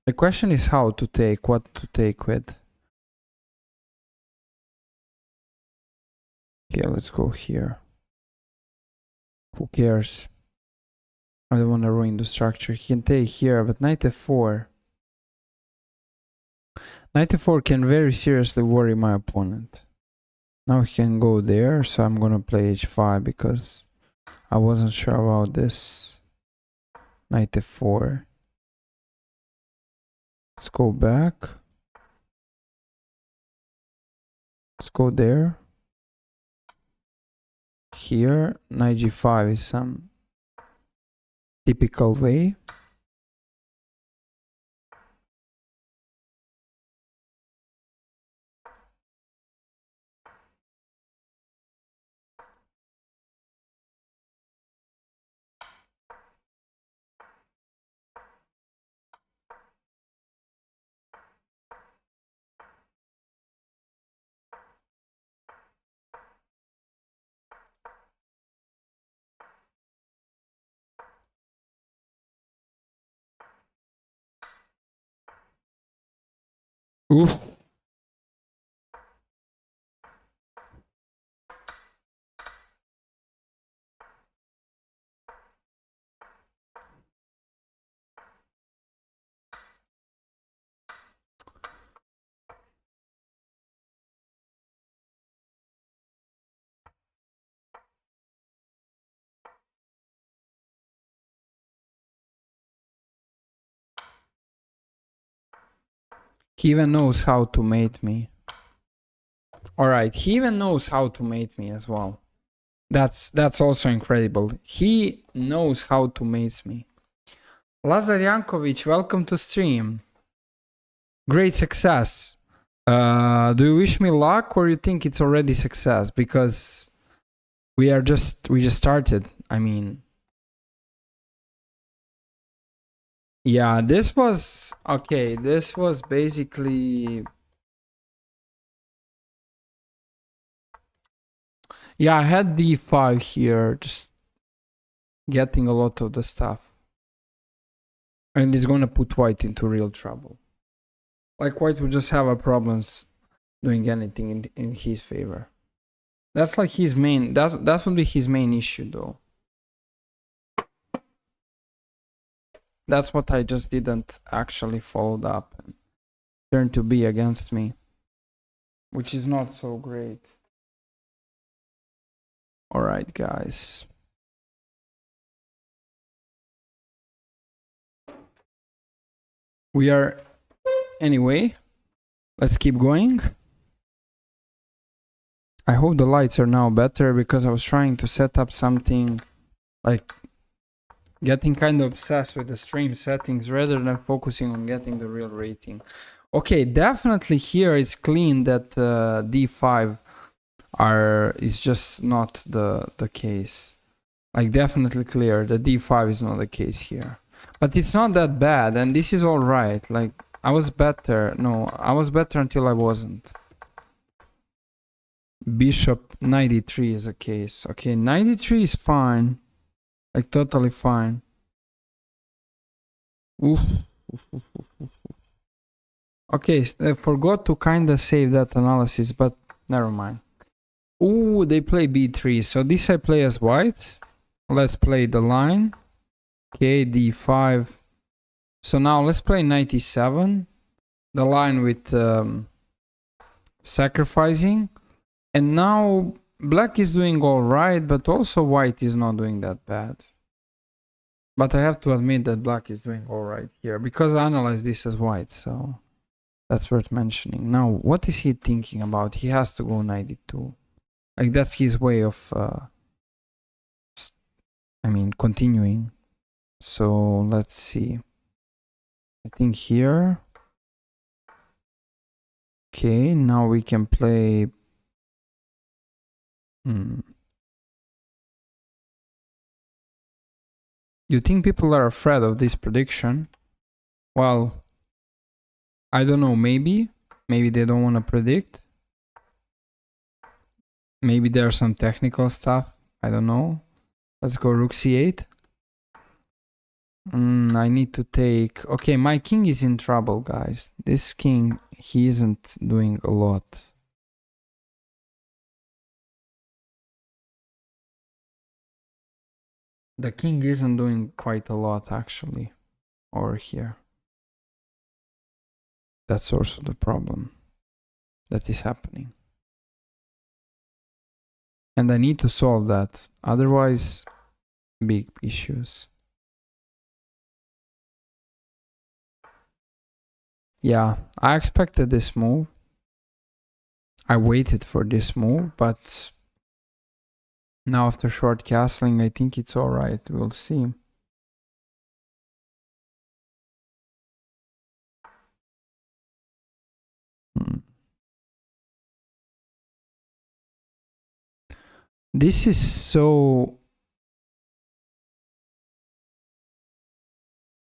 the question is how to take, what to take with. Okay, let's go here. Who cares? I don't want to ruin the structure. He can take here, but knight f4. Knight f4 can very seriously worry my opponent. Now he can go there, so I'm gonna play h5 because I wasn't sure about this. Knight f4. Let's go back. Let's go there. Here, knight g5 is some typical way. Oof. He even knows how to mate me. Alright, he even knows how to mate me as well. That's also incredible. He knows how to mate me. Lazar Yankovic, welcome to stream. Great success. Do you wish me luck or you think it's already success? Because we just started. I mean, yeah, this was okay. This was basically, yeah, I had d5 here, just getting a lot of the stuff. And it's gonna put white into real trouble. Like white would just have a problems doing anything in his favor. That's like his main, that would be his main issue though. That's what I just didn't actually followed up and turned to be against me, which is not so great. All right, guys. We are, anyway, let's keep going. I hope the lights are now better, because I was trying to set up something, like getting kind of obsessed with the stream settings rather than focusing on getting the real rating. Okay, definitely here it's clean that D5 is just not the case. Like definitely clear that D5 is not the case here. But it's not that bad, and this is all right. Like I was better. No, I was better until I wasn't. Bishop 93 is a case. Okay, 93 is fine. Like totally fine. Oof. Okay, I forgot to kinda save that analysis, but never mind. Ooh, they play B3. So this I play as white. Let's play the line. Okay, D5. So now let's play 97. The line with sacrificing. And now black is doing alright, but also white is not doing that bad. But I have to admit that black is doing alright here, because I analyzed this as white, so that's worth mentioning. Now, what is he thinking about? He has to go 92. Like, that's his way of, continuing. So, let's see. I think here. Okay, now we can play... You think people are afraid of this prediction? Well, I don't know, maybe. Maybe they don't want to predict. Maybe there's some technical stuff. I don't know. Let's go rook c8. I need to take... Okay, my king is in trouble, guys. This king, he isn't doing a lot. The king isn't doing quite a lot, actually, over here. That's also the problem that is happening. And I need to solve that. Otherwise, big issues. Yeah, I expected this move. I waited for this move, but now after short castling, I think it's alright. We'll see. This is so...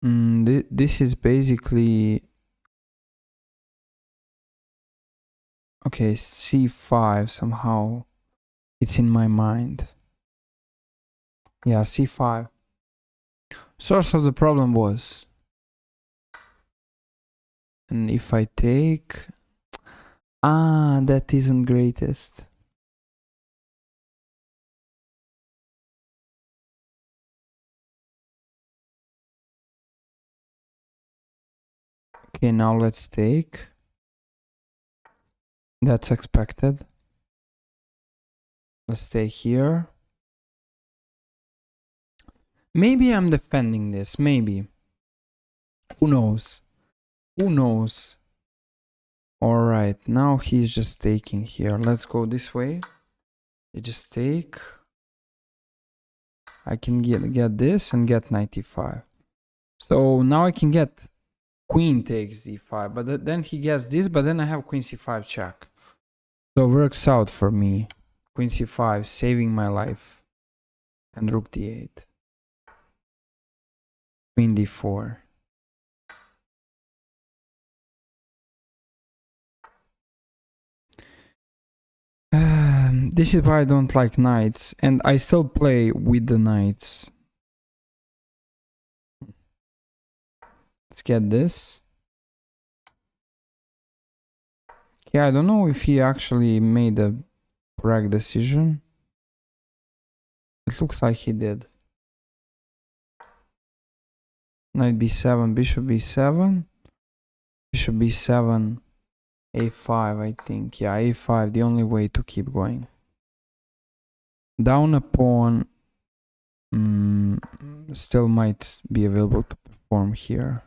this is basically... Okay, c5 somehow. It's in my mind. Yeah, c5. Source of the problem was... And if I take... that isn't greatest. Okay, now let's take. That's expected. Let's stay here. Maybe I'm defending this, maybe. Who knows? Who knows? Alright, now he's just taking here. Let's go this way. You just take. I can get this and get 95. So now I can get queen takes d5, but then he gets this, but then I have queen c5 check. So it works out for me. Queen c5 saving my life. And rook d8. Queen d4. This is why I don't like knights, and I still play with the knights. Let's get this. Yeah, I don't know if he actually made a correct decision. It looks like he did. Knight b7, bishop b7, bishop b7, a5, I think. Yeah, a5, the only way to keep going. Down a pawn still might be available to perform here.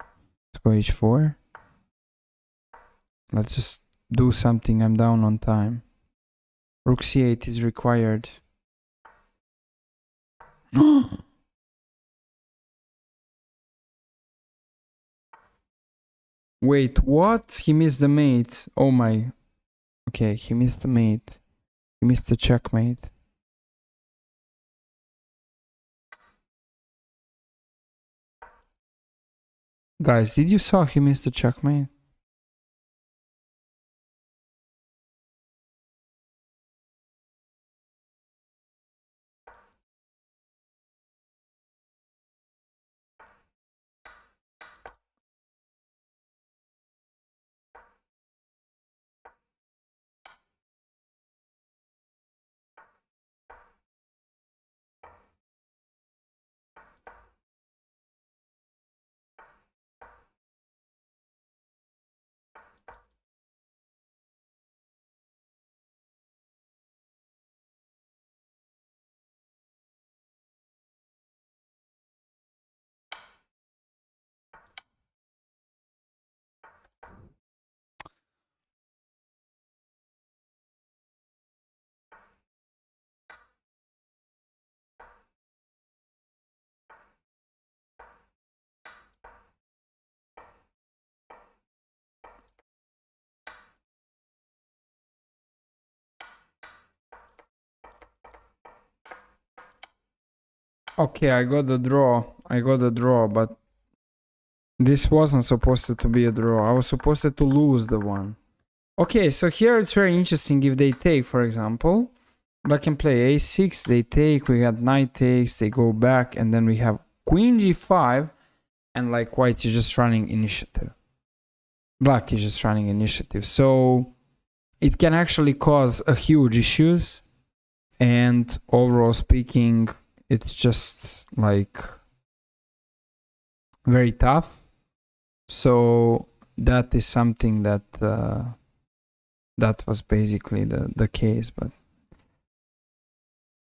Let's go h4. Let's just do something. I'm down on time. Rook c8 is required. Wait, what? He missed the mate. Oh my. Okay, he missed the mate. He missed the checkmate. Guys, did you saw he missed the checkmate? Okay, I got the draw, but this wasn't supposed to be a draw. I was supposed to lose the one. Okay, so here it's very interesting if they take, for example. Black can play a6, they take, we got knight takes, they go back, and then we have queen g5, and like white is just running initiative. Black is just running initiative. So it can actually cause a huge issues, and overall speaking, it's just like very tough. So that is something that that was basically the case. But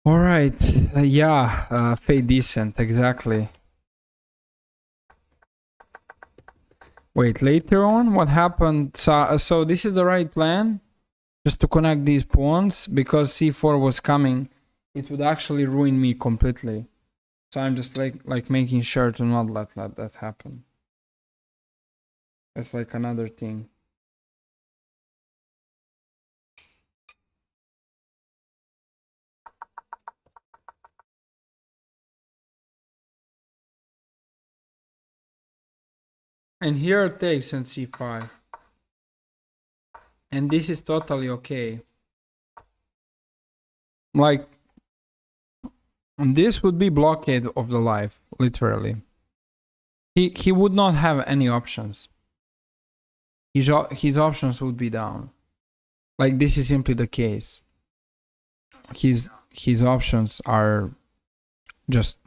all right, yeah, fade decent, exactly. Wait, later on, what happened? So this is the right plan, just to connect these pawns, because c4 was coming. It would actually ruin me completely. So I'm just like making sure to not let that happen. It's like another thing. And here it takes and c5. And this is totally okay. Like, this would be blockade of the life, literally. He would not have any options. His options would be down. Like, this is simply the case. His options are just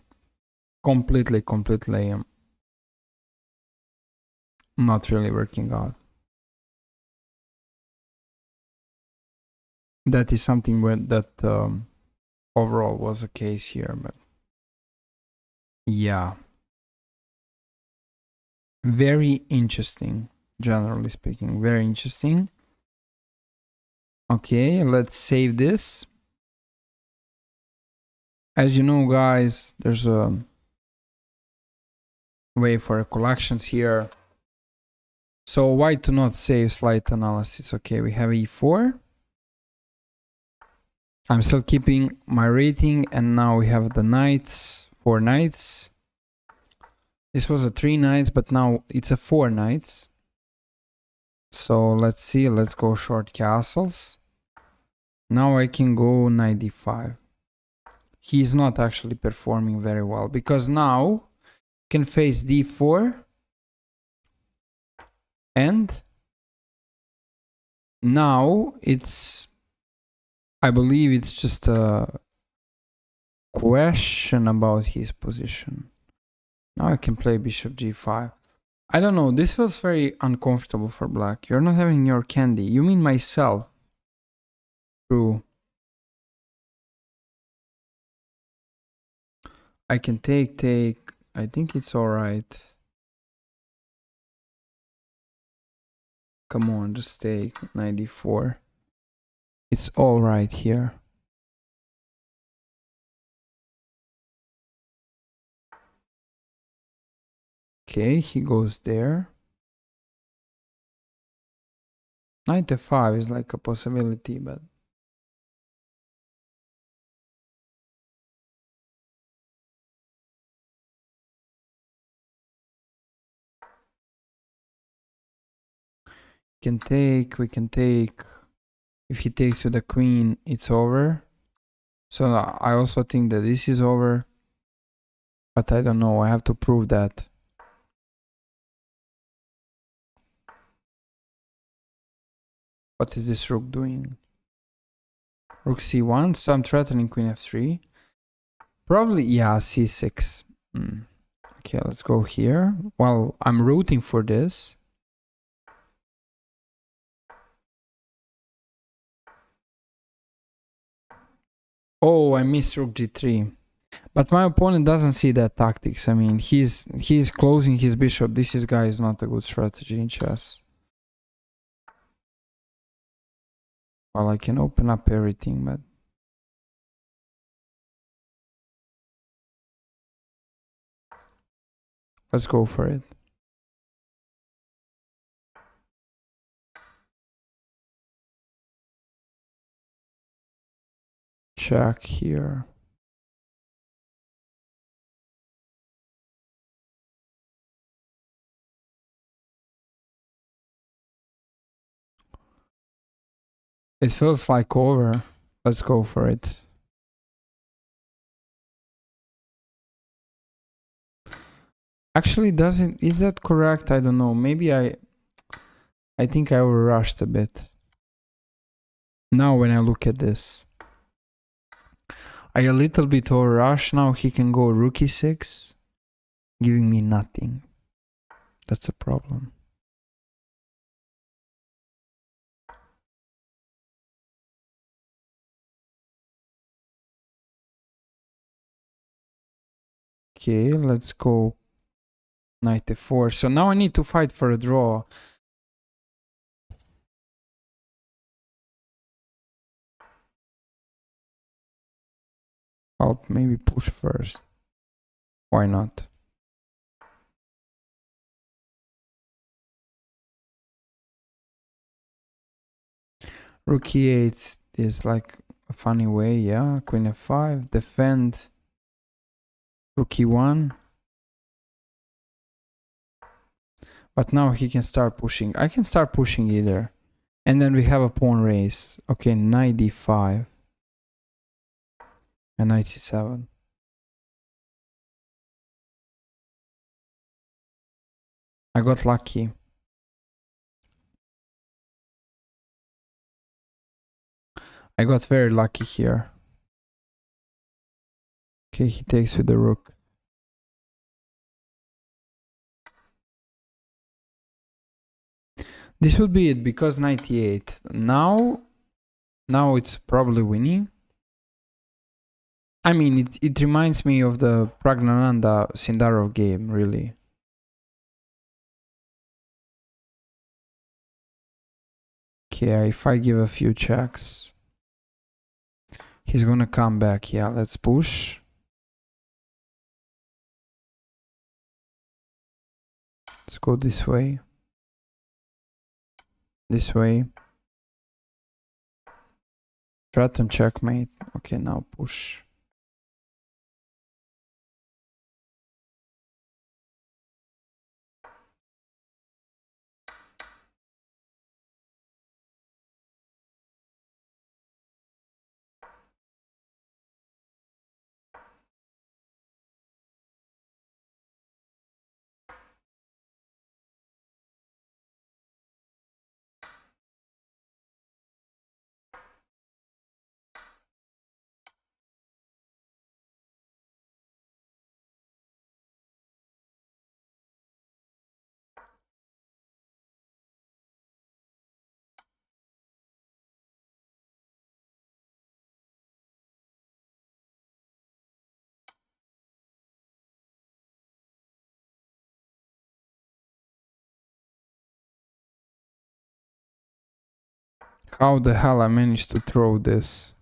completely not really working out. That is something that overall was the case here, but yeah, very interesting, generally speaking, very interesting. Okay, let's save this. As you know, guys, there's a way for collections here. So why to not save slight analysis? Okay, we have e4. I'm still keeping my rating, and now we have the knights, 4 knights. This was a 3 knights, but now it's a 4 knights. So let's see, let's go short castles. Now I can go knight d5. He's not actually performing very well, because now can face d4, and now it's, I believe it's just a question about his position. Now I can play bishop g5. I don't know, this feels very uncomfortable for black. You're not having your candy. You mean myself? True. I can take. I think it's alright. Come on, just take 94. It's all right here. Okay, he goes there. Knight f5 is like a possibility, but we can take. If he takes with the queen, it's over. So I also think that this is over. But I don't know, I have to prove that. What is this rook doing? Rook c1, so I'm threatening queen f3. Probably, yeah, c6. Okay, let's go here. Well, I'm rooting for this. Oh, I missed rook g3. But my opponent doesn't see that tactics. I mean, he's closing his bishop. This guy is not a good strategy in chess. Well, I can open up everything, but let's go for it. Check here. It feels like over. Let's go for it. Actually, is that correct? I don't know. Maybe I think I overrushed a bit. Now when I look at this, I a little bit overrushed. Now he can go rook e6, giving me nothing. That's a problem. Okay, let's go knight f4. So now I need to fight for a draw. I'll maybe push first. Why not? Rook e8 is like a funny way, yeah. Queen f5, defend. Rook e1. But now he can start pushing. I can start pushing either. And then we have a pawn race. Okay, knight d5. And knight c7. I got lucky. I got very lucky here. Okay, he takes with the rook. This would be it because 98. Now it's probably winning. I mean, it reminds me of the Pragnananda Sindarov game, really. Okay, if I give a few checks, he's gonna come back. Yeah, let's push. Let's go this way. This way. Threaten checkmate. Okay, now push. How the hell I managed to throw this?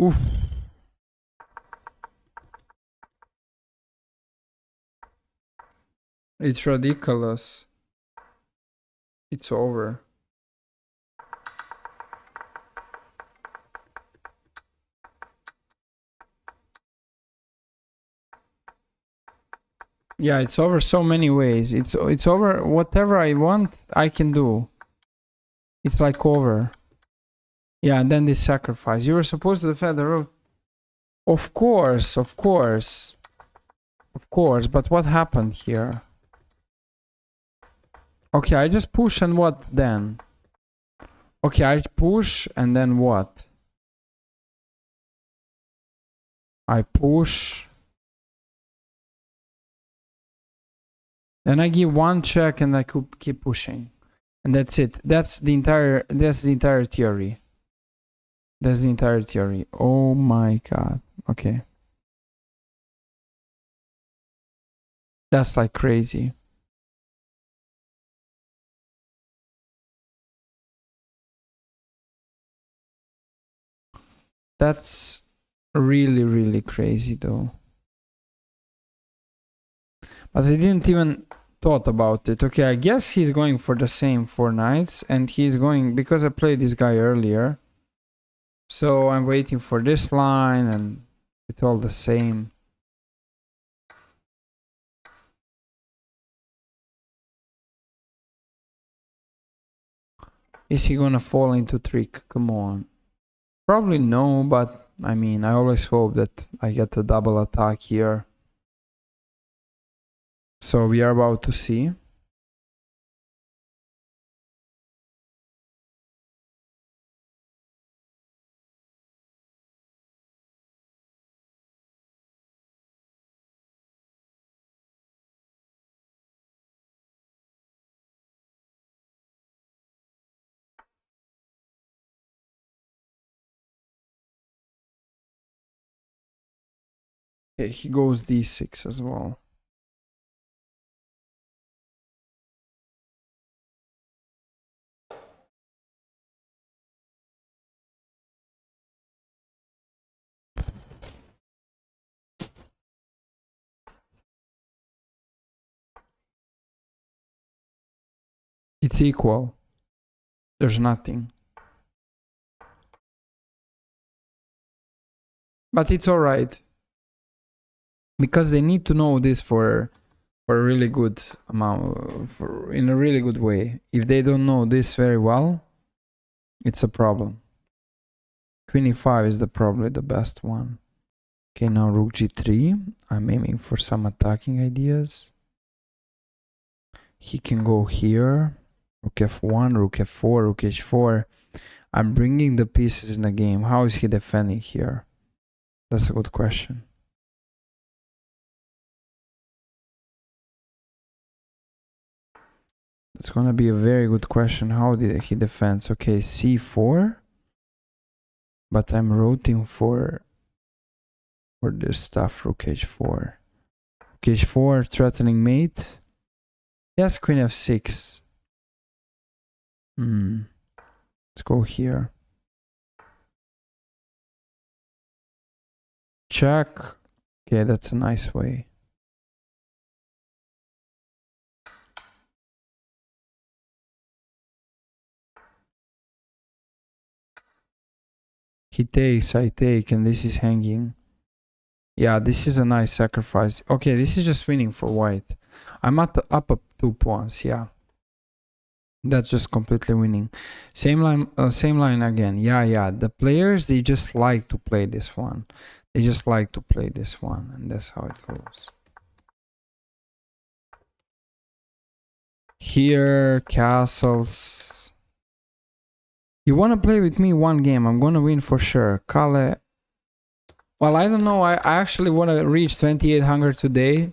Oof. It's ridiculous. It's over. Yeah, it's over so many ways. It's over. Whatever I want, I can do. It's like over. Yeah, and then this sacrifice. You were supposed to defend the road. Of course, of course. Of course, but what happened here? Okay, I just push and what then? Okay, I push and then what? I push. Then I give one check and I could keep pushing. And that's it. That's the entire theory. That's the entire theory. Oh my god. Okay. That's like crazy. That's really, really crazy though. But I didn't even thought about it. Okay, I guess he's going for the same 4 knights. And he's going, because I played this guy earlier. So I'm waiting for this line and it's all the same. Is he gonna fall into trick? Come on. Probably no, but I mean, I always hope that I get a double attack here. So we are about to see. Okay, he goes d6 as well. It's equal. There's nothing. But it's alright. Because they need to know this for a really good amount, in a really good way. If they don't know this very well, it's a problem. Queen e5 is probably the best one. Okay, now rook g3. I'm aiming for some attacking ideas. He can go here. Rook f1, rook f4, rook h4. I'm bringing the pieces in the game. How is he defending here? That's a good question. It's gonna be a very good question. How did he defend? Okay, c4. But I'm rooting for this stuff. Rook h4. Rook h4, threatening mate. Yes, queen f6. Let's go here. Check. Okay, that's a nice way. He takes, I take, and this is hanging. Yeah, this is a nice sacrifice. Okay, this is just winning for white. I'm up 2 pawns, yeah. That's just completely winning. Same line again. Yeah. The players, they just like to play this one. They just like to play this one, and that's how it goes. Here, castles. You want to play with me one game? I'm gonna win for sure. Kale. Well, I don't know. I actually want to reach 2800 today.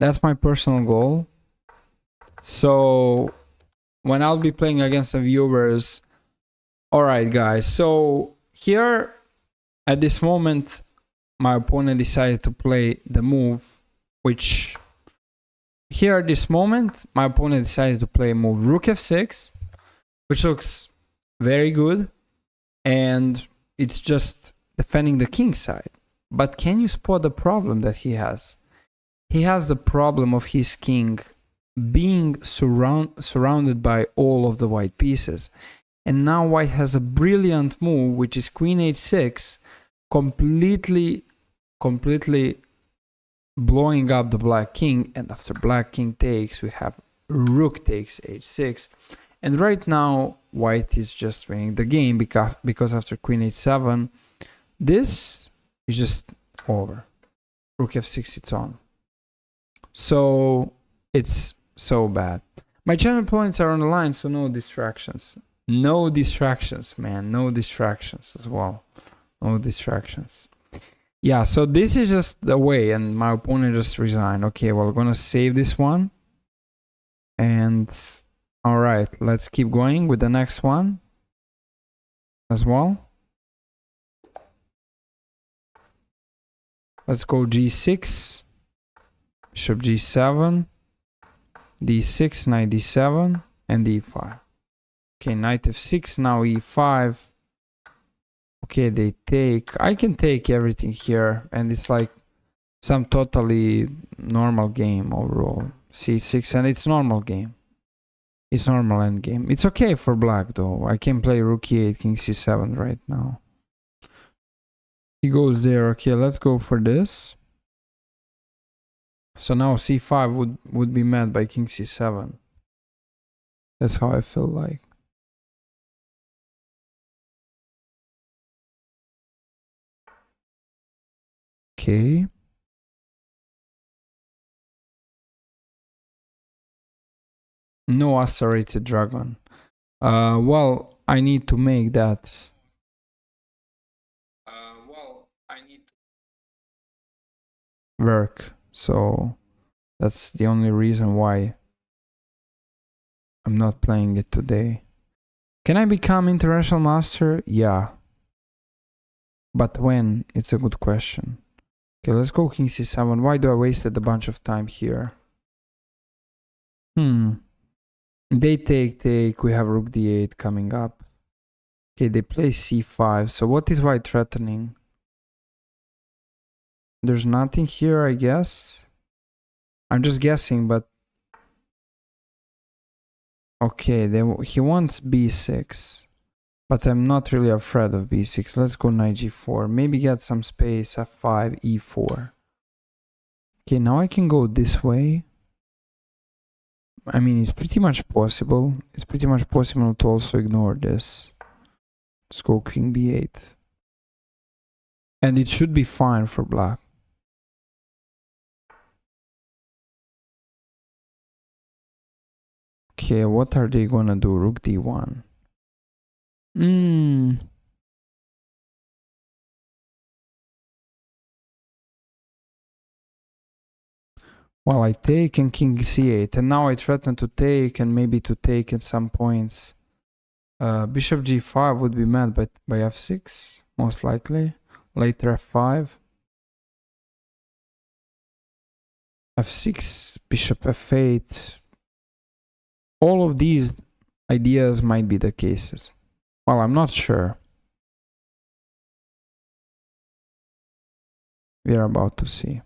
That's my personal goal. So when I'll be playing against the viewers, all right, guys. So here at this moment, my opponent decided to play the move, which here at this moment, my opponent decided to play a move Rook f6, which looks very good, and it's just defending the king side. But can you spot the problem that he has? He has the problem of his king being surrounded by all of the white pieces. And now white has a brilliant move, which is queen h6, completely blowing up the black king. And after black king takes, we have rook takes h6. And right now, white is just winning the game because after queen h7, this is just over. Rook f6, it's on. So it's so bad. My channel points are on the line, so no distractions. No distractions, man. No distractions as well. No distractions. Yeah, so this is just the way, and my opponent just resigned. Okay, well, we're gonna save this one. And all right, let's keep going with the next one as well. Let's go g6, bishop g7, d6, knight d7, and d5. Okay, knight f6, now e5. Okay, they take. I can take everything here, and it's like some totally normal game overall. c6, and it's normal game. It's normal endgame. It's okay for black though. I can play rook e8, king c7 right now. He goes there. Okay, let's go for this. So now c5 would be met by king c7. That's how I feel like. Okay. No accelerated dragon. Well, I need to make that. Work. So that's the only reason why I'm not playing it today. Can I become international master? Yeah. But when? It's a good question. Okay, let's go king c7. Why do I wasted a bunch of time here? They take. We have rook d8 coming up. Okay, they play c5. So what is white threatening? There's nothing here, I guess. I'm just guessing, but... Okay, he wants b6. But I'm not really afraid of b6. Let's go knight g4. Maybe get some space, f5, e4. Okay, now I can go this way. I mean, it's pretty much possible. It's pretty much possible to also ignore this. Let's go king b8. And it should be fine for black. Okay, what are they gonna do? Rook d1. Well, I take and king c8, and now I threaten to take and maybe to take at some points. Bishop g5 would be met by f6, most likely. Later f5. f6, bishop f8. All of these ideas might be the cases. Well, I'm not sure. We are about to see.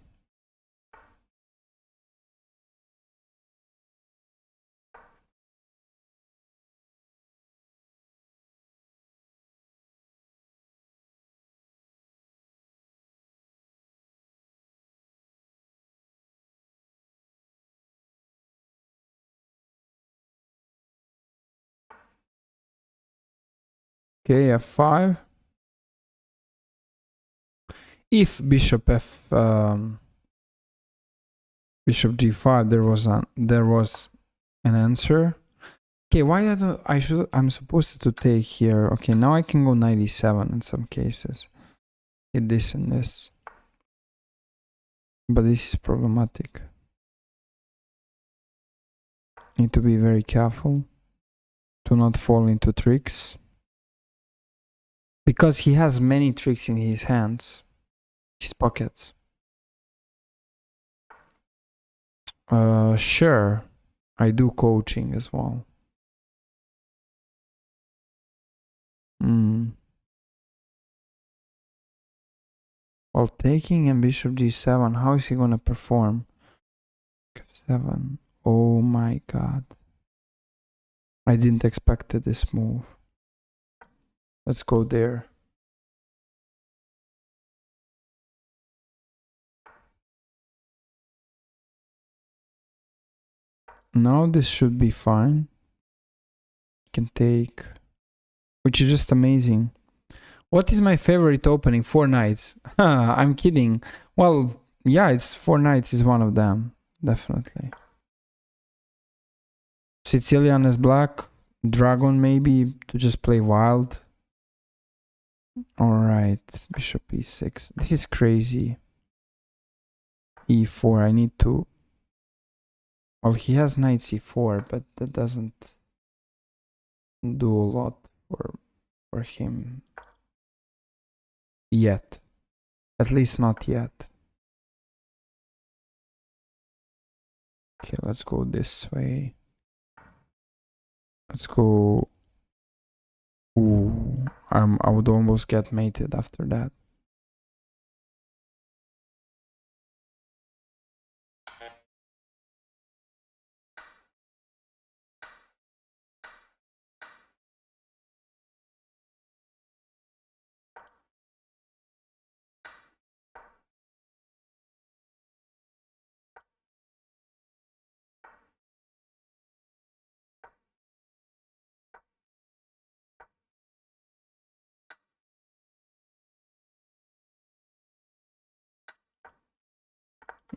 Okay, f5. If bishop bishop g5, there was an answer. Okay, why I'm supposed to take here. Okay, now I can go knight e7 in some cases. Hit this and this. But this is problematic. Need to be very careful to not fall into tricks. Because he has many tricks in his hands. His pockets. Sure. I do coaching as well. While taking and bishop g7, how is he gonna perform? F7. Oh my god. I didn't expect this move. Let's go there. Now this should be fine. Can take, which is just amazing. What is my favorite opening? 4 knights. I'm kidding. Well, yeah, it's 4 knights is one of them, definitely. Sicilian is black. Dragon maybe to just play wild. Alright, bishop e6. This is crazy. e4, I need to... Well, he has knight c4, but that doesn't do a lot for him. Yet. At least not yet. Okay, let's go this way. Let's go... Ooh, I would almost get mated after that.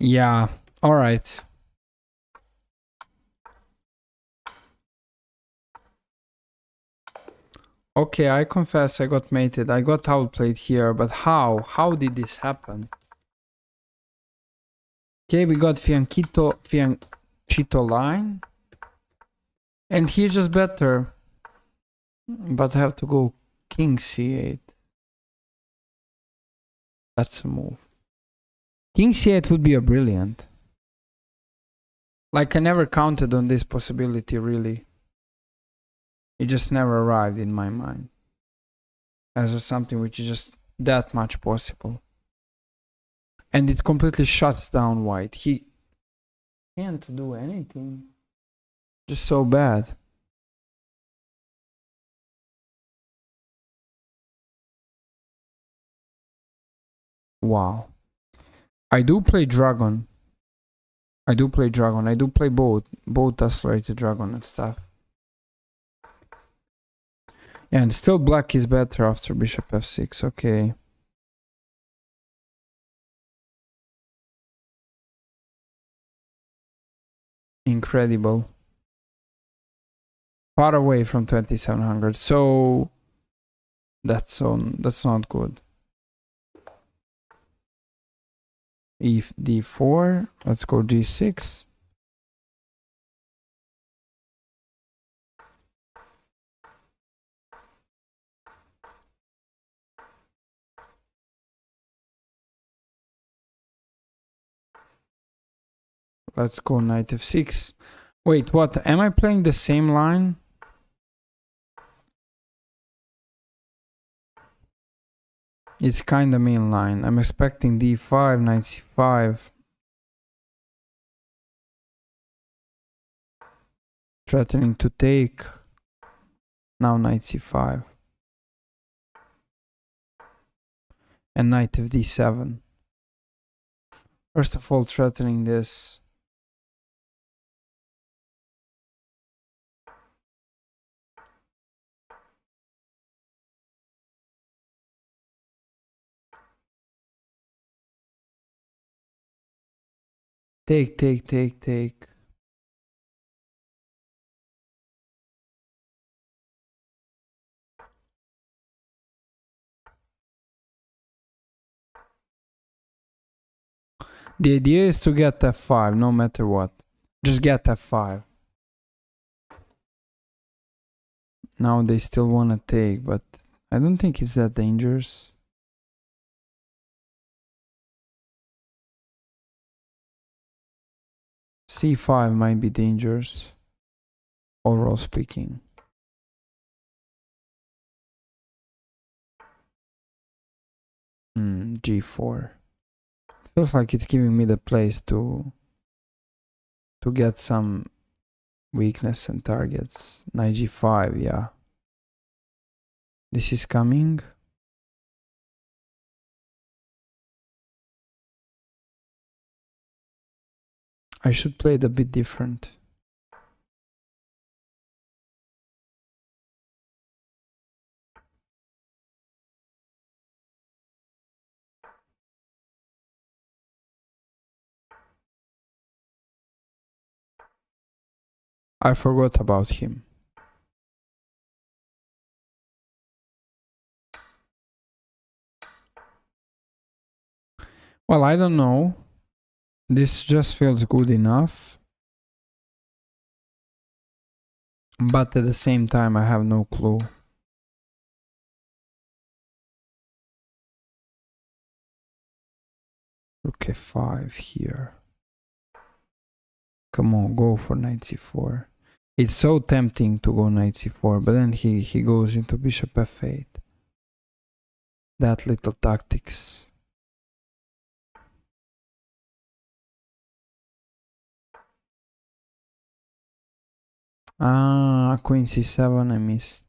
Yeah, alright. Okay, I confess I got mated. I got outplayed here, but how? How did this happen? Okay, we got Fiancito line. And he's just better. But I have to go King c8. That's a move. King c8 would be a brilliant. Like, I never counted on this possibility, really. It just never arrived in my mind. As something which is just that much possible. And it completely shuts down white. He can't do anything. Just so bad. Wow. I do play dragon. I do play both accelerated dragon and stuff. Yeah, and still black is better after bishop f6. Okay. Incredible. Far away from 2700. So that's not good. If d4, let's go g6. Let's go knight f6. Wait, what? Am I playing the same line? It's kind of mean line. I'm expecting d5, knight c5. Threatening to take. Now knight c5. And knight fd7. First of all, threatening this. Take. The idea is to get f5 no matter what. Just get f5. Now they still want to take, but I don't think it's that dangerous. C5 might be dangerous, overall speaking. G4. Feels like it's giving me the place to get some weakness and targets. Knight G5, yeah. This is coming. I should play it a bit different. I forgot about him. Well, I don't know. This just feels good enough. But at the same time, I have no clue. Rook F5 here. Come on, go for Knight C4. It's so tempting to go Knight C4, but then he goes into Bishop F8. That little tactics. Ah, Queen C7 I missed.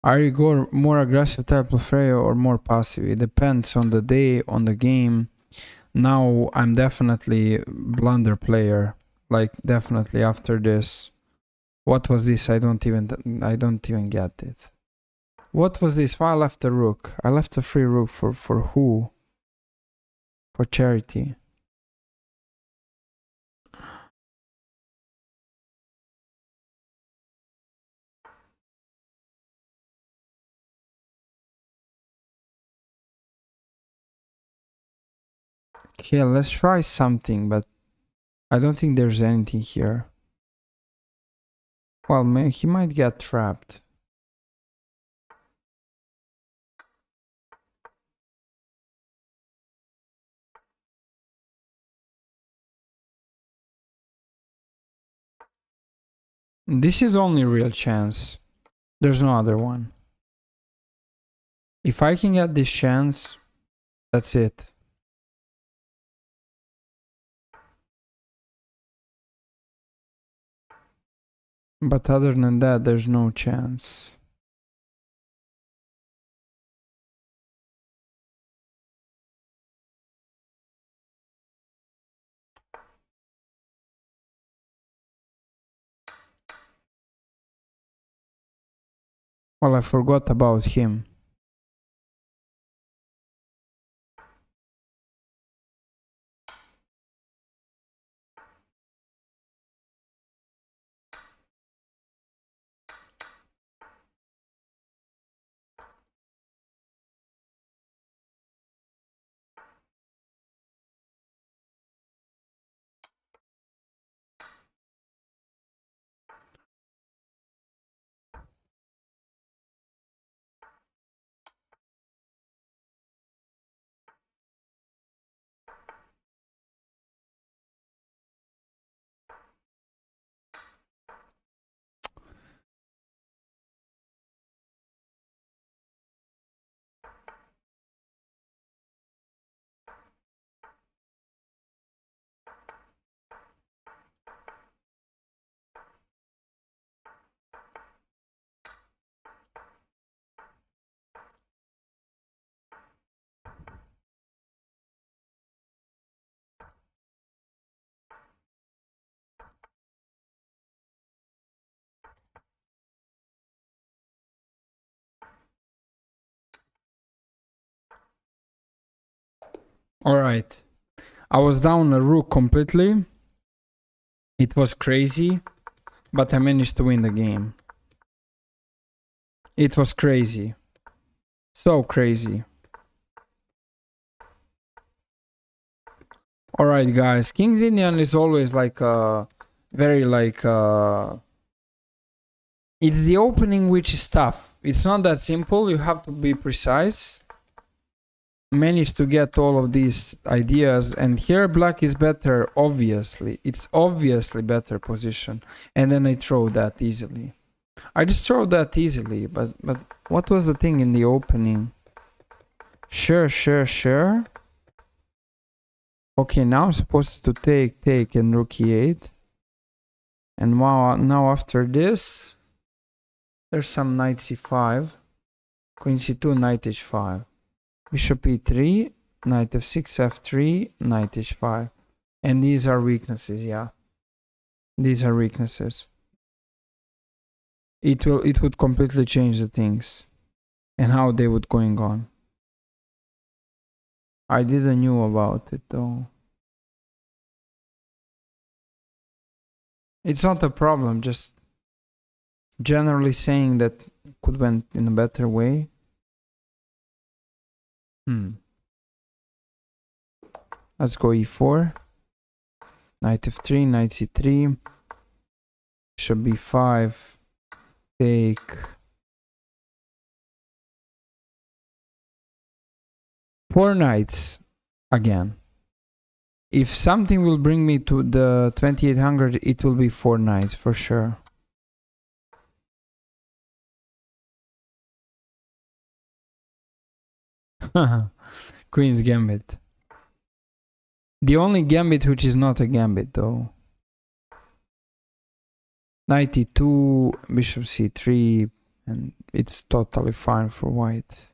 Are you go more aggressive type of player or more passive? It depends on the day, on the game. Now I'm definitely blunder player. Like definitely after this. What was this? I don't even get it. What was this? Why I left the rook? I left a free rook for who? For charity. Okay, let's try something, but I don't think there's anything here. Well, man, he might get trapped. This is only real chance. There's no other one. If I can get this chance, that's it. But other than that, there's no chance. Well, I forgot about him. Alright. I was down a rook completely. It was crazy, but I managed to win the game. It was crazy. So crazy. All right, guys. King's Indian is always like very like it's the opening which is tough. It's not that simple. You have to be precise. Manage to get all of these ideas, and here black is better. Obviously, it's obviously better position, and then I throw that easily. I just throw that easily, but what was the thing in the opening? Sure. Okay, now I'm supposed to take and rook e8. And now after this, there's some knight c5, queen c2, knight h5, bishop e3, knight f6, f3, knight h5. And these are weaknesses, yeah. These are weaknesses. It would completely change the things and how they would going on. I didn't knew about it though. It's not a problem, just generally saying that could went in a better way. Let's go e4, knight f3, knight c3, bishop b5, take. Four knights again. If something will bring me to the 2800, it will be 4 knights for sure. Queen's Gambit. The only gambit which is not a gambit though. Knight e2, bishop c3, and it's totally fine for white.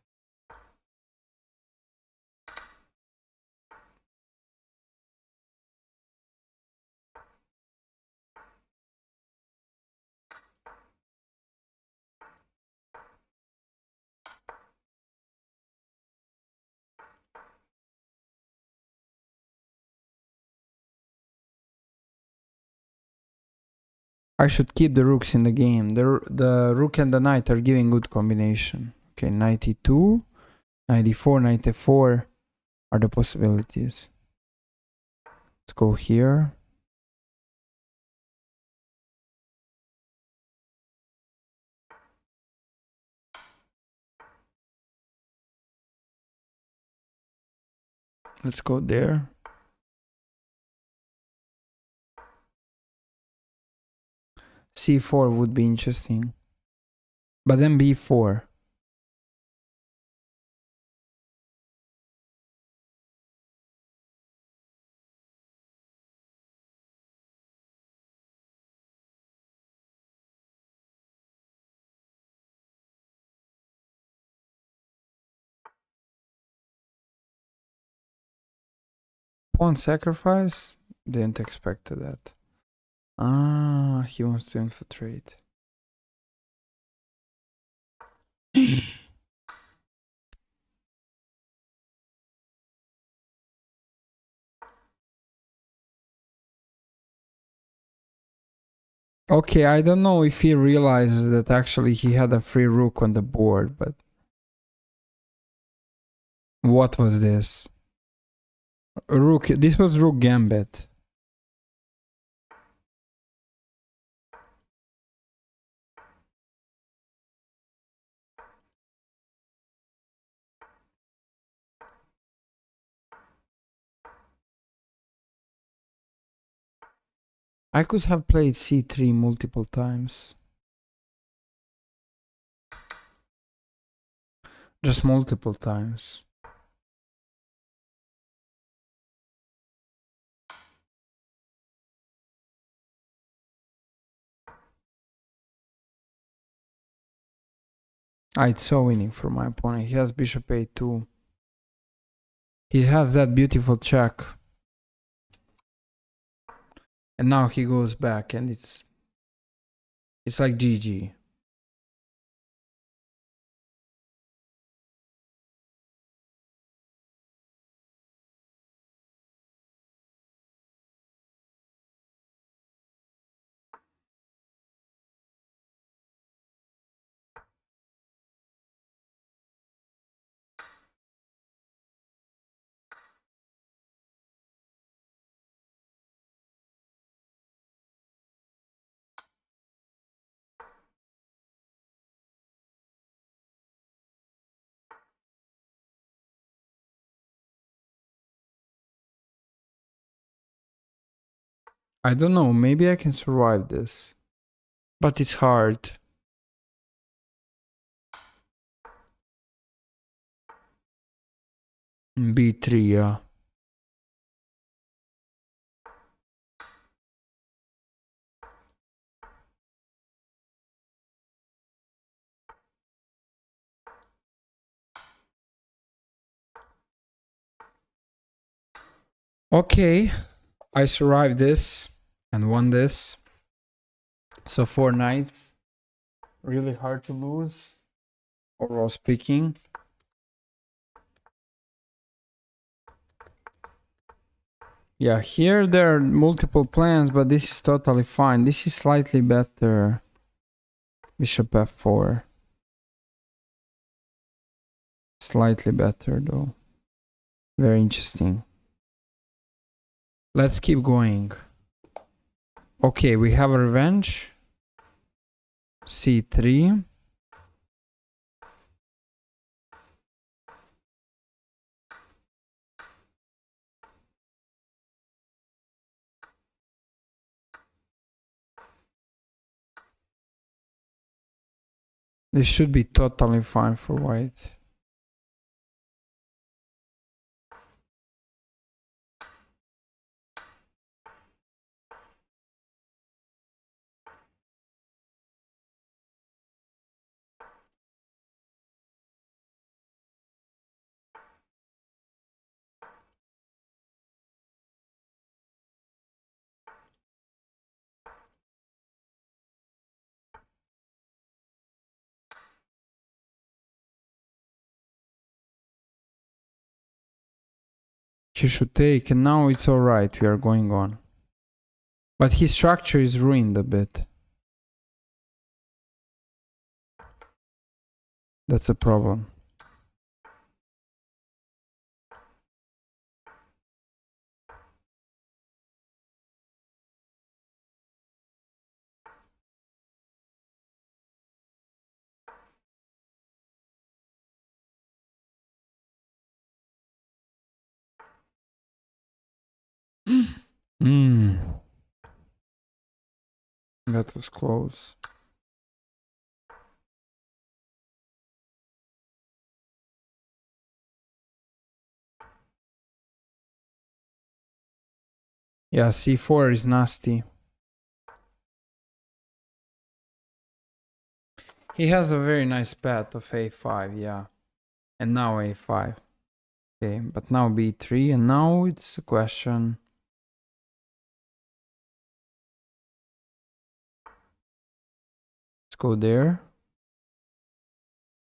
I should keep the rooks in the game. The rook and the knight are giving good combination. Okay, knight e2, knight e4, knight f4 are the possibilities. Let's go here. Let's go there. c4 would be interesting. But then b4. Pawn sacrifice? Didn't expect that. Ah, he wants to infiltrate. Okay, I don't know if he realizes that actually he had a free rook on the board, but what was this? Rook, this was rook gambit. I could have played c3 multiple times. Just multiple times. It's so winning for my opponent. He has bishop a2. He has that beautiful check. And now he goes back and it's like GG. I don't know, maybe I can survive this. But it's hard. B3, yeah. Okay, I survived this and won this. So 4 knights. Really hard to lose, overall speaking. Yeah, here there are multiple plans, but this is totally fine. This is slightly better. Bishop f4. Slightly better though. Very interesting. Let's keep going. Okay, we have a revenge. C3. This should be totally fine for white. He should take, and now it's alright, we are going on. But his structure is ruined a bit. That's a problem. That was close. Yeah, c4 is nasty. He has a very nice path of a5, yeah. And now a5. Okay, but now b3, and now it's a question. Let's go there.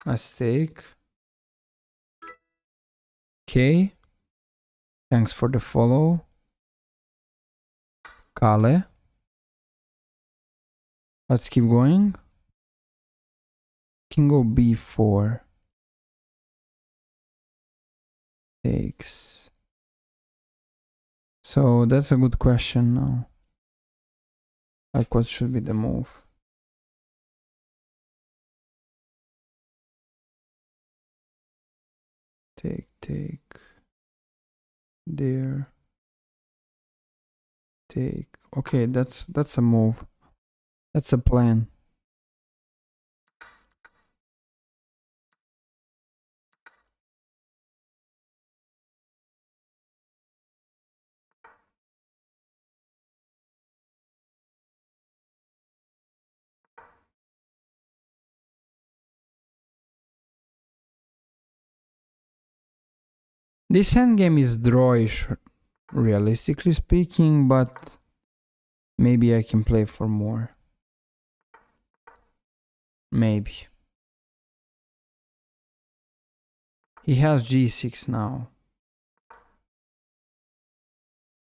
Let's take. Okay. Thanks for the follow. Kale. Let's keep going. Can go b4. Takes. So that's a good question now. Like, what should be the move? Take. There. Take. Okay, that's a move. That's a plan. This endgame is drawish, realistically speaking, but maybe I can play for more. Maybe. He has g6 now.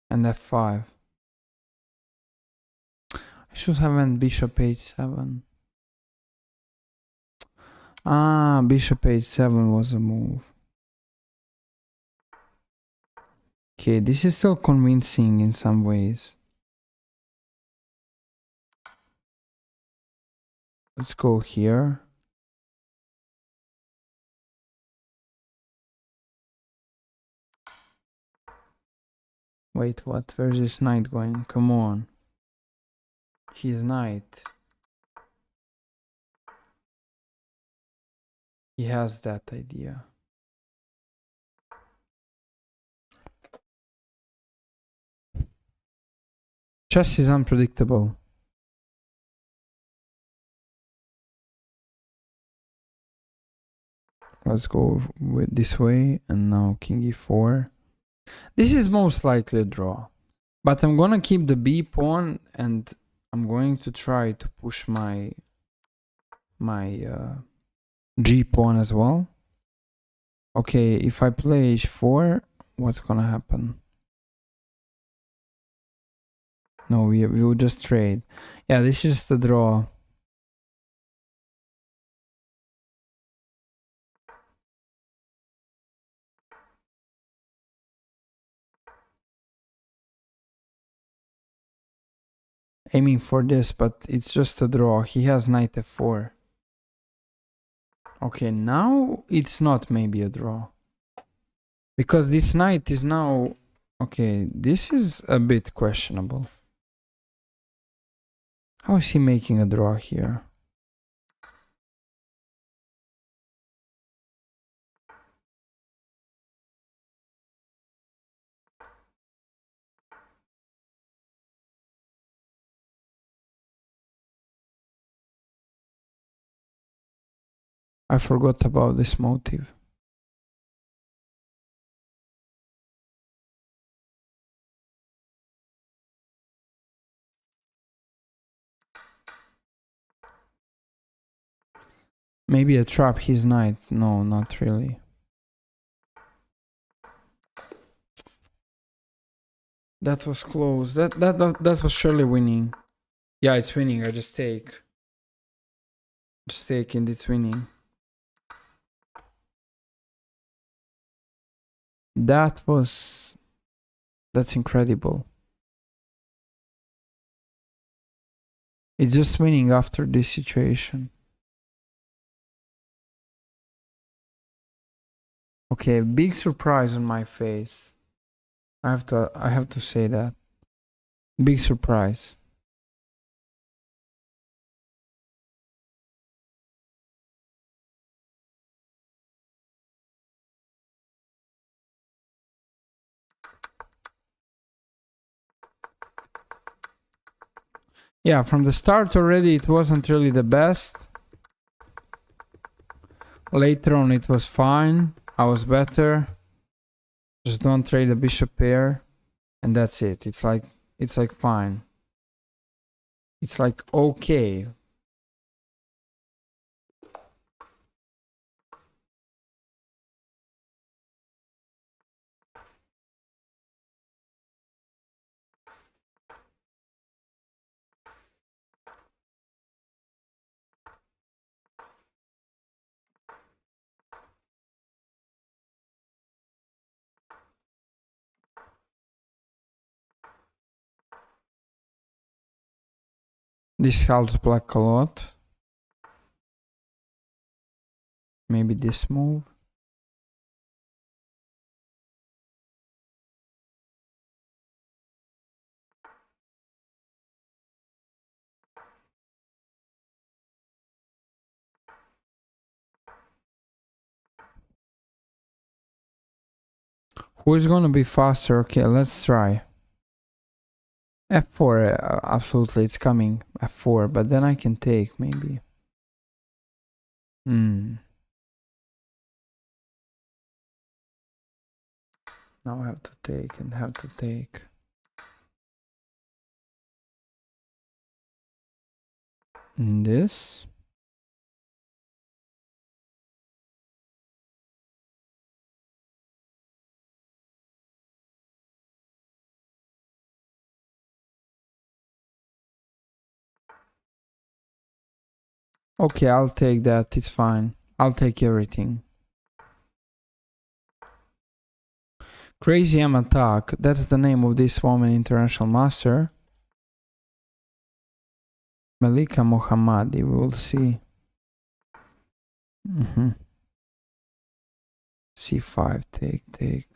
And f5. I should have went bishop h7. Ah, bishop h7 was a move. Okay, this is still convincing in some ways. Let's go here. Wait, what? Where's this knight going? Come on. He's knight. He has that idea. Chess is unpredictable. Let's go with this way, and now king e4. This is most likely a draw, but I'm gonna keep the b pawn, and I'm going to try to push my g pawn as well. Okay, if I play h4, what's gonna happen? No, we will just trade. Yeah, this is the draw. Aiming for this, but it's just a draw. He has knight f4. Okay, now it's not maybe a draw. Because this knight is now... Okay, this is a bit questionable. How is he making a draw here? I forgot about this motive. Maybe a trap his knight. No, not really. That was close. That was surely winning. Yeah, it's winning. I just take. Just take and it's winning. That's incredible. It's just winning after this situation. Okay, big surprise on my face. I have to say that. Big surprise. Yeah, from the start already it wasn't really the best. Later on it was fine. I was better. Just don't trade the bishop pair. And that's it. It's like fine. It's like okay. This helps black a lot. Maybe this move. Who is gonna be faster? Okay, let's try. F4, absolutely, it's coming. F4, but then I can take, maybe. Now I have to take and have to take. And this. Okay, I'll take that. It's fine. I'll take everything. Crazy M Attack. That's the name of this woman international master. Malika Mohammadi. We will see. C5. Take.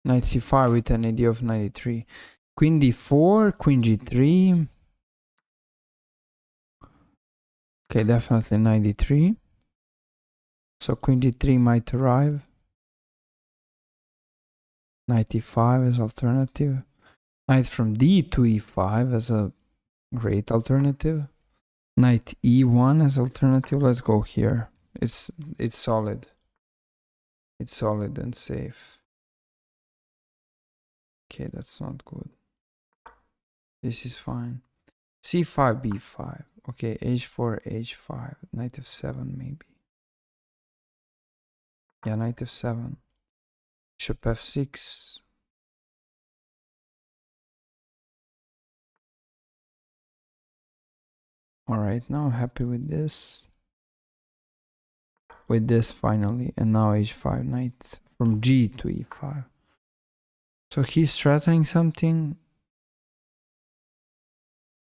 Knight c5 with an idea of 93. Queen d4, queen g3. Okay, definitely 93. So queen d3 might arrive. Knight e5 as alternative. Knight from d to e5 as a great alternative. Knight e1 as alternative. Let's go here. It's solid. It's solid and safe. Okay, that's not good. This is fine. c5, b5. Okay, h4, h5. Knight f7 maybe. Yeah, knight f7. Bishop f6. Alright, now I'm happy with this. With this finally. And now h5, knight from g to e5. So he's threatening something.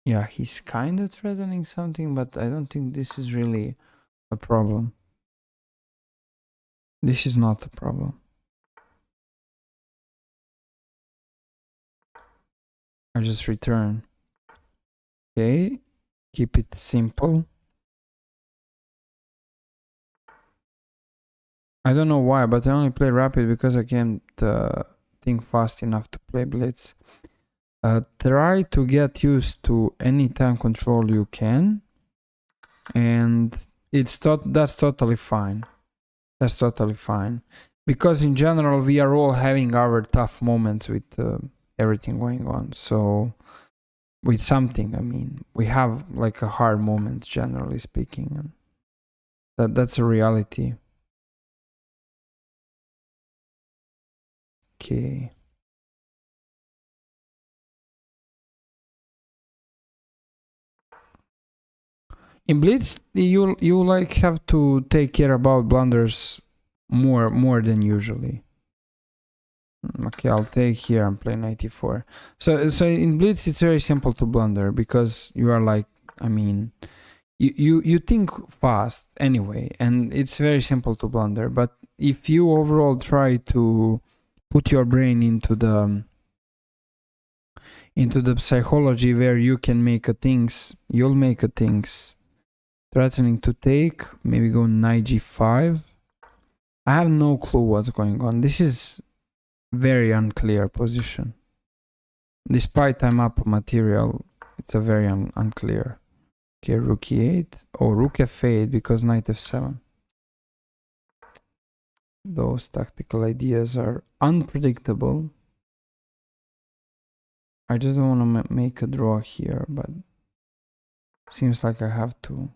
Yeah, he's kind of threatening something, but I don't think this is really a problem. This is not a problem. I just return. Okay, keep it simple. I don't know why, but I only play rapid because I can't think fast enough to play Blitz. Try to get used to any time control you can, and that's totally fine. That's totally fine, because in general we are all having our tough moments with everything going on. So with something, I mean, we have like a hard moments generally speaking, and that's a reality. Okay. In Blitz, you like have to take care about blunders more than usually. Okay, I'll take here and play 94. So in Blitz it's very simple to blunder because you are like, I mean, you think fast anyway, and it's very simple to blunder. But if you overall try to put your brain into the psychology where you can make a things, you'll make a things. Threatening to take, maybe go knight g5. I have no clue what's going on. This is very unclear position. Despite I'm up material, it's a very unclear. Okay, rook e8. Oh, rook f8 because knight f7. Those tactical ideas are unpredictable. I just don't want to make a draw here, but seems like I have to.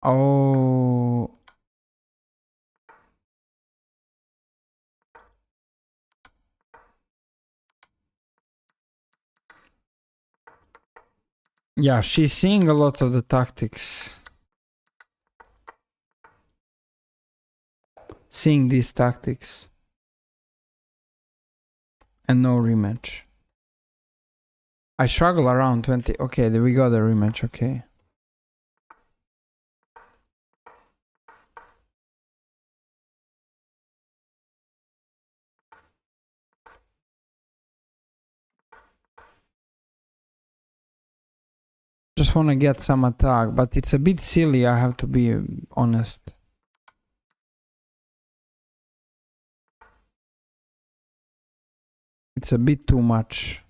Oh. Yeah, she's seeing a lot of the tactics. Seeing these tactics. And no rematch. I struggle around 20. Okay, there we go, the rematch, okay. Just want to get some attack, but it's a bit silly, I have to be honest. It's a bit too much.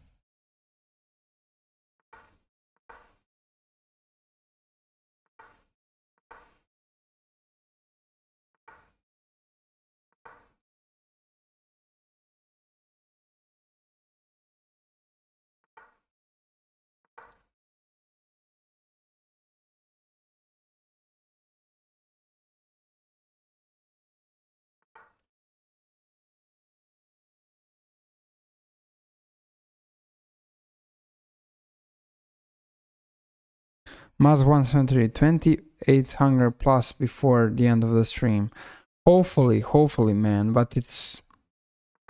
Maz 173, 28 hunger plus before the end of the stream. Hopefully, man, but it's,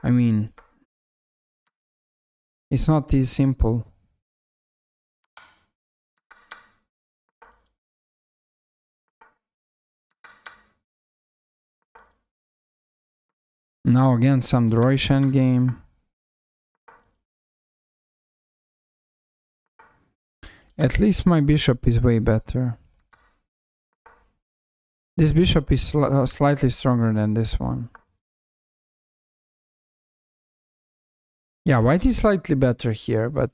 I mean, it's not this simple. Now again, some Droish endgame. At least my bishop is way better. This bishop is slightly stronger than this one. Yeah, white is slightly better here, but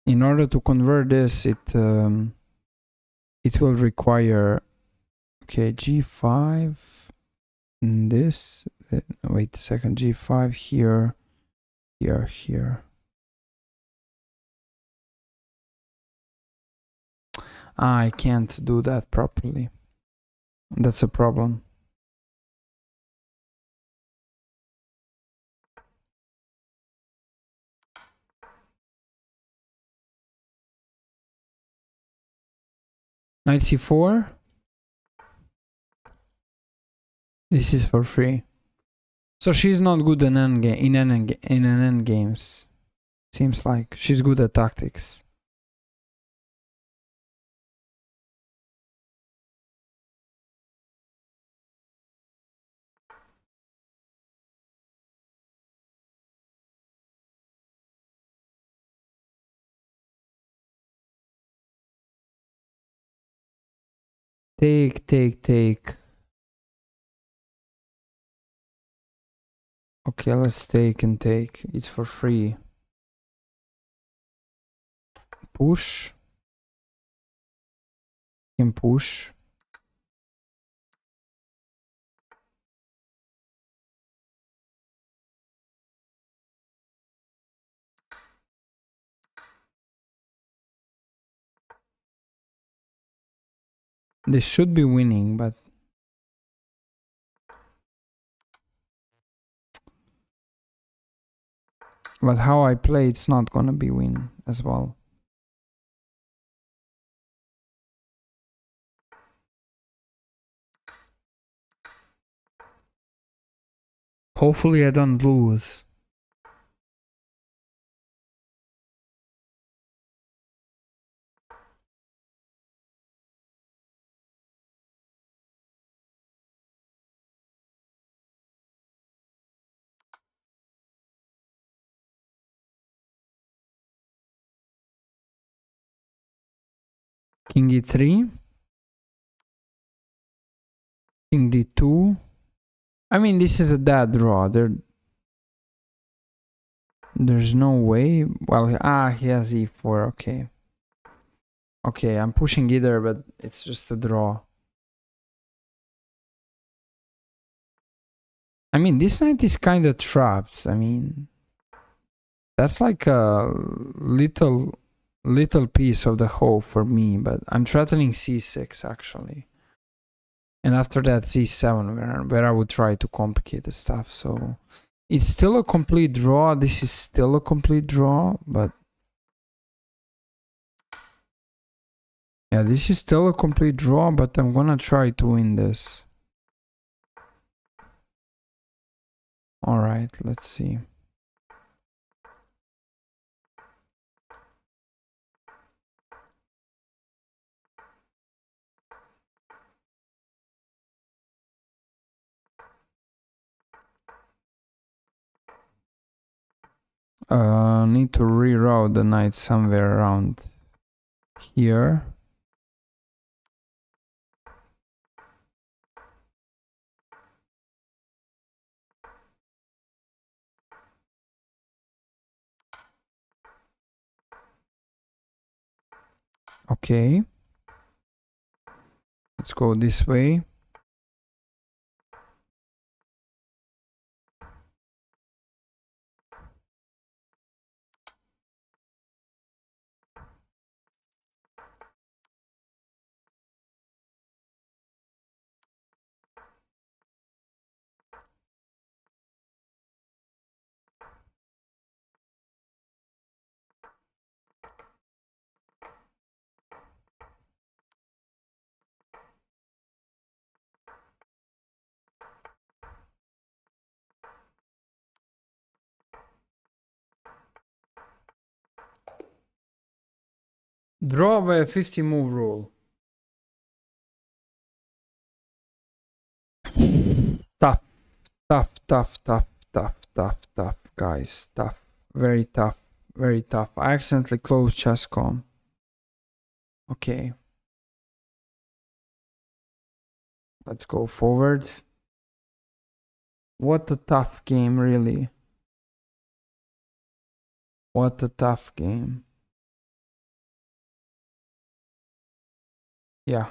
in order to convert this, it will require, okay, g5, this, wait a second, g5 here, here. I can't do that properly. That's a problem. Knight c4. This is for free. So she's not good in end games. Seems like she's good at tactics. Take. Okay, let's take and take. It's for free. Push. Can push. This should be winning, but how I play, it's not gonna be win as well. Hopefully I don't lose. King e3. King d2. I mean, this is a dead draw. There's no way. Well, he has e4. Okay. Okay, I'm pushing either, but it's just a draw. I mean, this knight is kind of trapped. I mean, that's like a little piece of the whole for me, but I'm threatening c6 actually. And after that c7 where I would try to complicate the stuff. So it's still a complete draw. This is still a complete draw, but yeah, this is still a complete draw, but I'm gonna try to win this. Alright, let's see. Need to reroute the knight somewhere around here. Okay. Let's go this way. Draw by a 50 move rule. Tough, tough, tough, tough, tough, tough, tough, guys. Tough. Very tough. Very tough. I accidentally closed chesscom. Okay. Let's go forward. What a tough game, really. What a tough game. Yeah.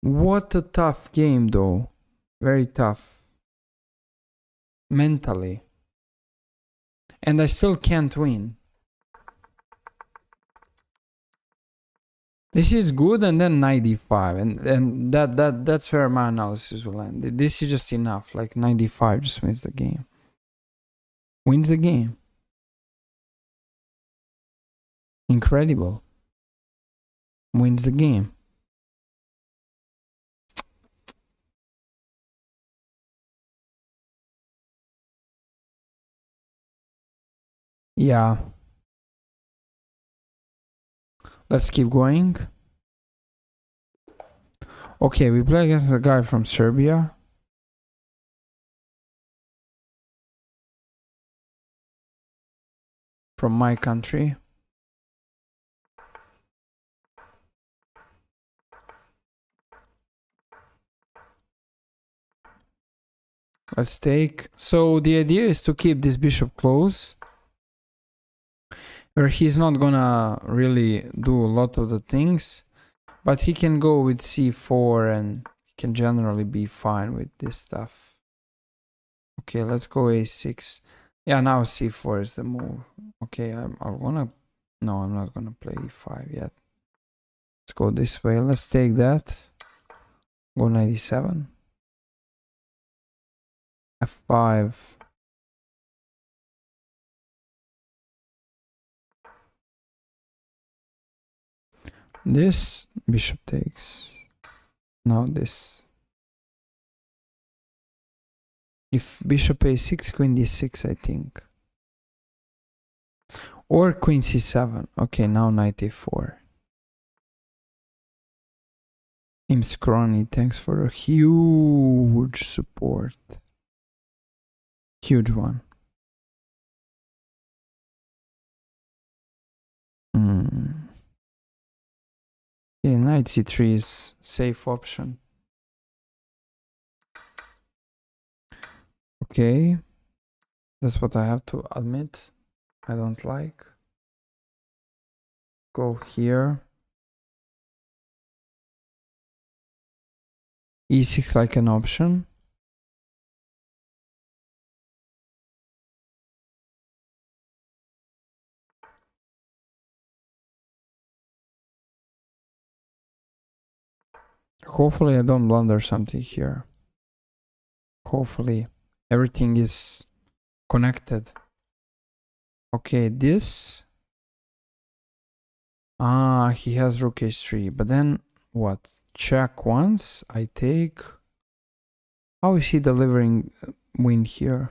What a tough game, though. Very tough. Mentally. And I still can't win. This is good, and then 95, and that's where my analysis will end. This is just enough. Like 95 just wins the game. Wins the game. Incredible. Wins the game. Yeah. Let's keep going. Okay, we play against a guy from Serbia. From my country. Let's take. So the idea is to keep this bishop close, where he's not gonna really do a lot of the things, but he can go with c4 and he can generally be fine with this stuff. Okay, let's go a6. Yeah, now c4 is the move. Okay, I'm gonna. No, I'm not gonna play e5 yet. Let's go this way. Let's take that. Go 97. f5. This bishop takes. Now this. If bishop a6, queen d6, I think. Or queen c7. Okay, now knight a4. Imscrony, thanks for a huge support. Huge one. Okay, knight c3 is safe option. Okay. That's what I have to admit. I don't like. Go here. e6 like an option. Hopefully I don't blunder something here. Hopefully everything is connected. Okay, this. Ah, he has rook h3, but then what? Check once, I take. How is he delivering win here?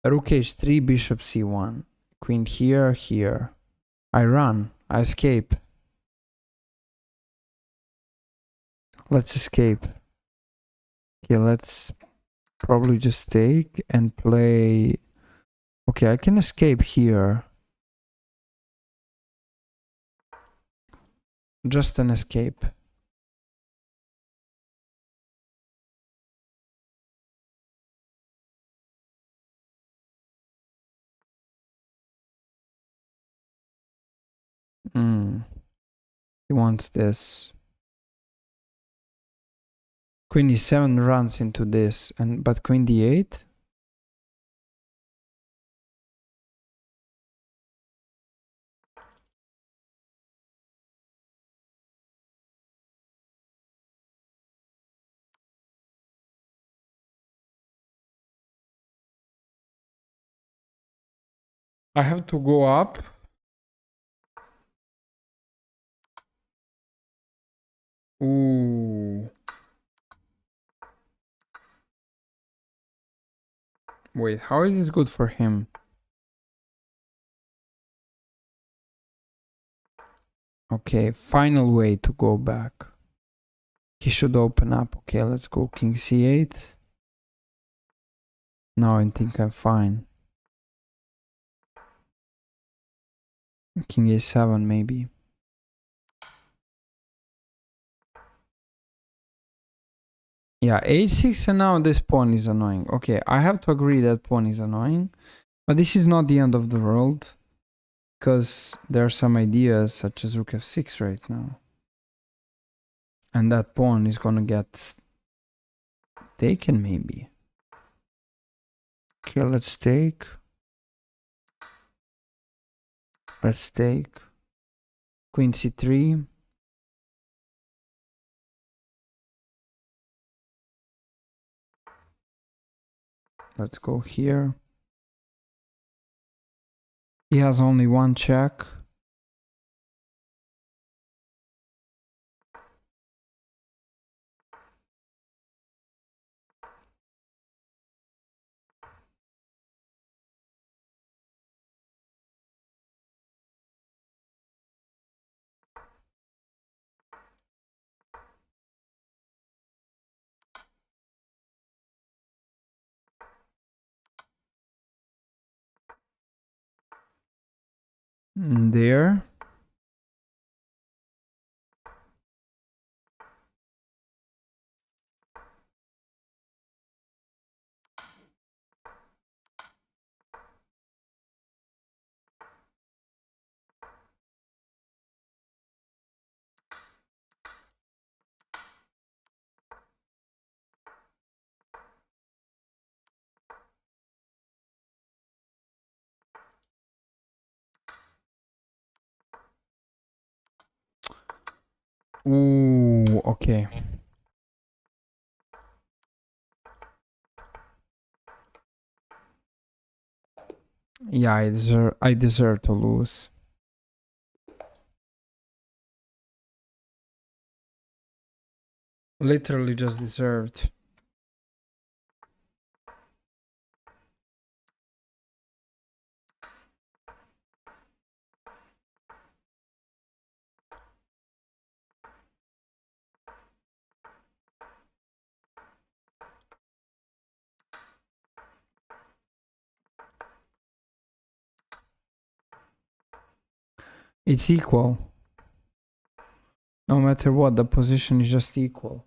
Rook h3, bishop c1. Queen here, here. I run. I escape. Let's escape. Okay, let's probably just take and play. Okay, I can escape here. Just an escape. He wants this. Queen e7 runs into this, but queen d8. I have to go up. Ooh. Wait, how is this good for him? Okay, final way to go back. He should open up. Okay, let's go king c8. Now I think I'm fine. King a7 maybe. Yeah, h6 and now this pawn is annoying. Okay, I have to agree that pawn is annoying. But this is not the end of the world. Because there are some ideas such as rook f6 right now. And that pawn is gonna get taken maybe. Okay, let's take. Let's take. Queen c3. Let's go here. He has only one check. There. Ooh, okay. Yeah, I deserve to lose. Literally just deserved. It's equal. No matter what, the position is just equal.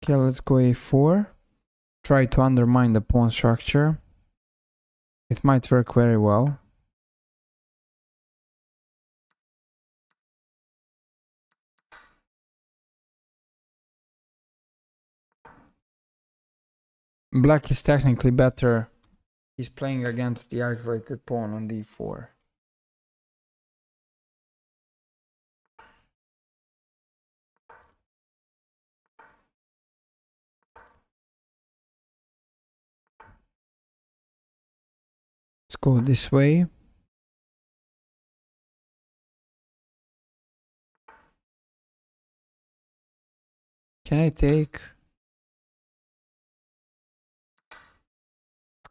Okay, let's go a4. Try to undermine the pawn structure. It might work very well. Black is technically better. He's playing against the isolated pawn on d4. Let's go this way. Can I take?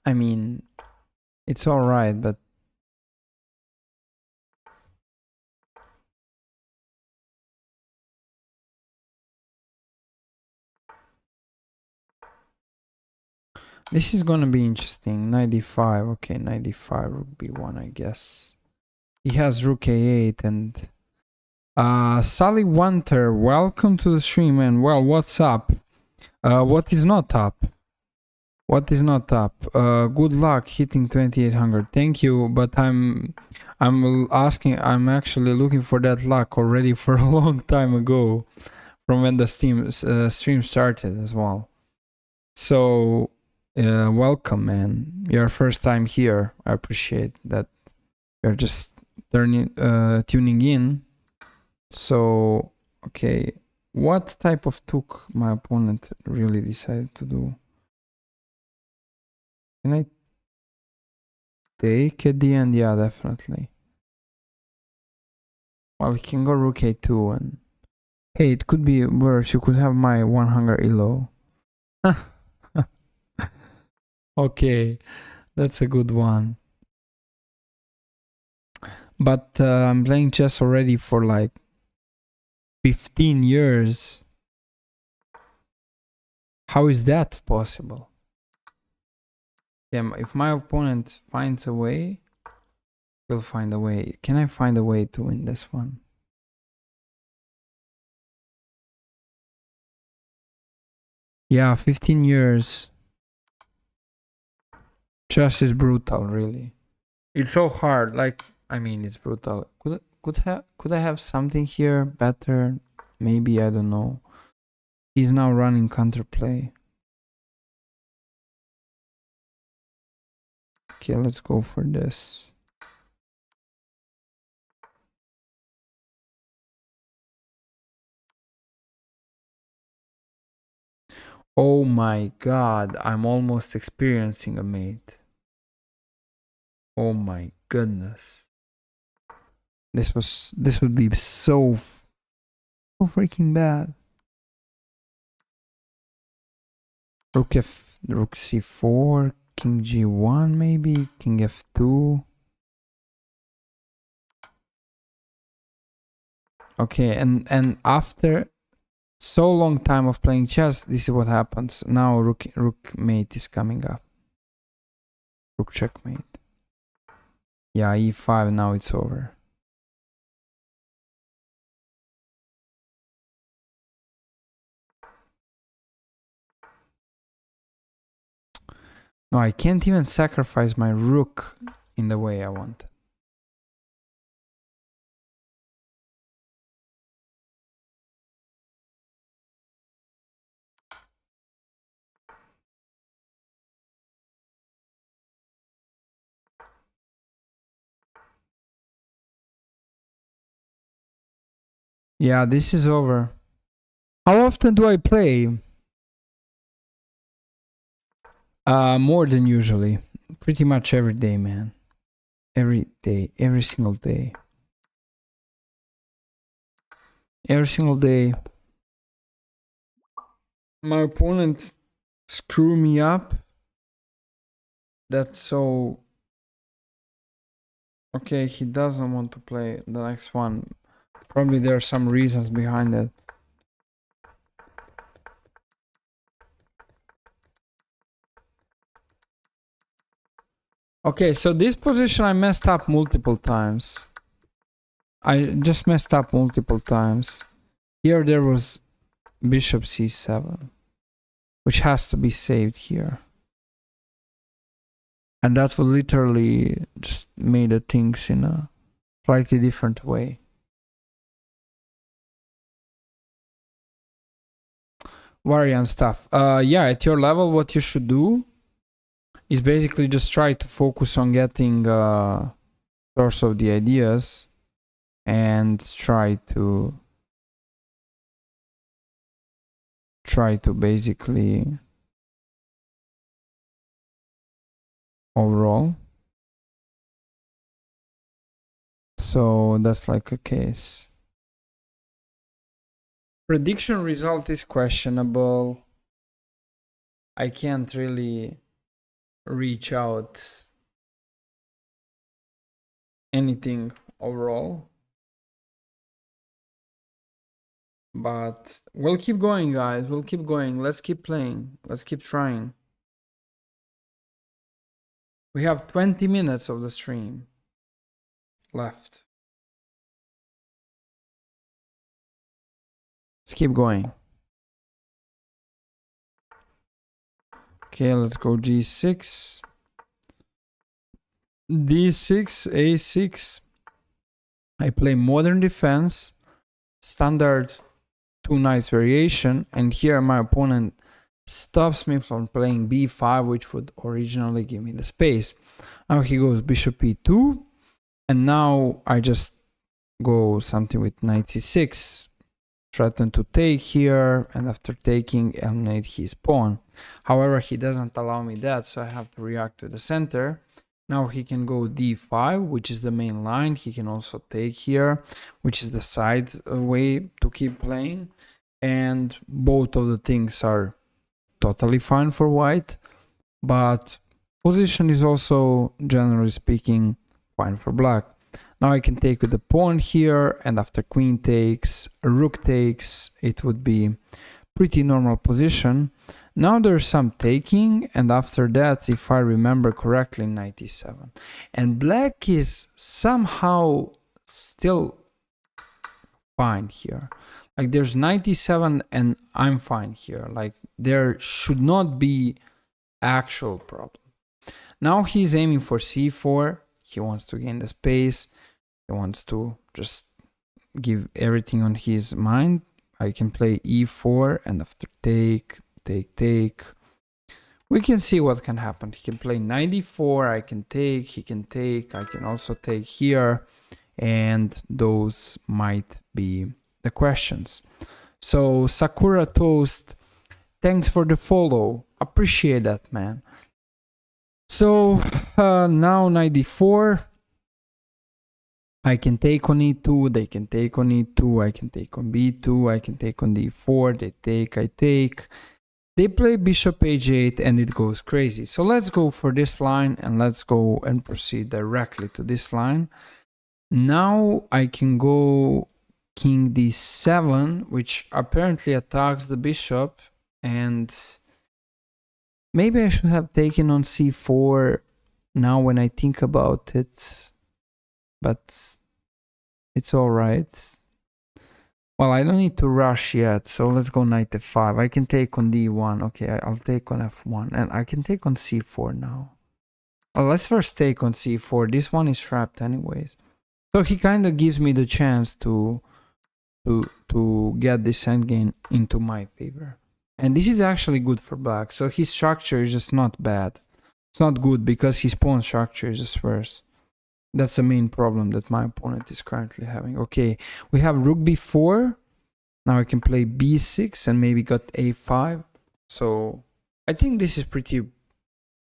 I mean, it's alright, but this is gonna be interesting. 95, okay, 95, rook b1, I guess. He has rook a8 and Sally Wanter, welcome to the stream, and well, what's up? What is not up? What is not up? Good luck hitting 2800. Thank you, but I'm actually looking for that luck already for a long time ago, from when the stream started as well. So, welcome, man. Your first time here. I appreciate that you're just tuning in. So, okay, what type of took my opponent really decided to do? Can I take at the end? Yeah, definitely. Well, we can go rook a2 and... Hey, it could be worse. You could have my 1 hunger elo. Okay, that's a good one. But I'm playing chess already for like 15 years. How is that possible? Yeah, if my opponent finds a way, we'll find a way. Can I find a way to win this one? Yeah, 15 years. Chess is brutal, really. It's so hard. Like, I mean, it's brutal. Could I have something here better? Maybe, I don't know. He's now running counterplay. Okay, let's go for this. Oh my god, I'm almost experiencing a mate. Oh my goodness. This would be so freaking bad. Rook c4, king g1 maybe, king f2. Okay, and after so long time of playing chess, this is what happens. Now rook mate is coming up. Rook checkmate. Yeah, e5, now it's over. No, I can't even sacrifice my rook in the way I want. Yeah, this is over. How often do I play? More than usually. Pretty much every day, man. Every day, every single day. Every single day. My opponent screw me up. That's so... Okay, he doesn't want to play the next one. Probably there are some reasons behind it. Okay, so this position I messed up multiple times. I just messed up multiple times. Here there was bishop c7, which has to be saved here. And that will literally just made the things in a slightly different way. Variant stuff. Yeah, at your level, what you should do is basically just try to focus on getting source of the ideas and try to basically overall. So that's like a case. Prediction result is questionable. I can't really reach out anything overall. But we'll keep going, guys. We'll keep going. Let's keep playing. Let's keep trying. We have 20 minutes of the stream left. Let's keep going. Okay, let's go g6. d6, a6. I play modern defense, standard 2 knights variation, and here my opponent stops me from playing b5, which would originally give me the space. Now he goes bishop e2, and now I just go something with knight c6, threaten to take here, and after taking, eliminate his pawn. However, he doesn't allow me that, so I have to react to the center. Now he can go d5, which is the main line. He can also take here, which is the side way to keep playing. And both of the things are totally fine for white, but position is also, generally speaking, fine for black. Now I can take with the pawn here, and after queen takes, rook takes, it would be pretty normal position. Now there's some taking, and after that, if I remember correctly, 97. And black is somehow still fine here. Like there's 97 and I'm fine here. Like there should not be actual problem. Now he's aiming for c4. He wants to gain the space. He wants to just give everything on his mind. I can play e4, and after take, we can see what can happen. He can play 94, I can take, he can take, I can also take here, and those might be the questions. So Sakura Toast, thanks for the follow. Appreciate that, man. So now 94. I can take on e2, they can take on e2, I can take on b2, I can take on d4, they take, I take. They play bishop h8 and it goes crazy. So let's go for this line and let's go and proceed directly to this line. Now I can go king d7, which apparently attacks the bishop, and maybe I should have taken on c4 now when I think about it, but it's all right. Well, I don't need to rush yet, so let's go knight f5. I can take on d1. Okay, I'll take on f1, and I can take on c4 now. Well, let's first take on c4. This one is trapped anyways. So he kind of gives me the chance to get this endgame into my favor. And this is actually good for black. So his structure is just not bad. It's not good because his pawn structure is just worse. That's the main problem that my opponent is currently having. Okay, we have rook b4. Now I can play b6 and maybe got a5. So I think this is pretty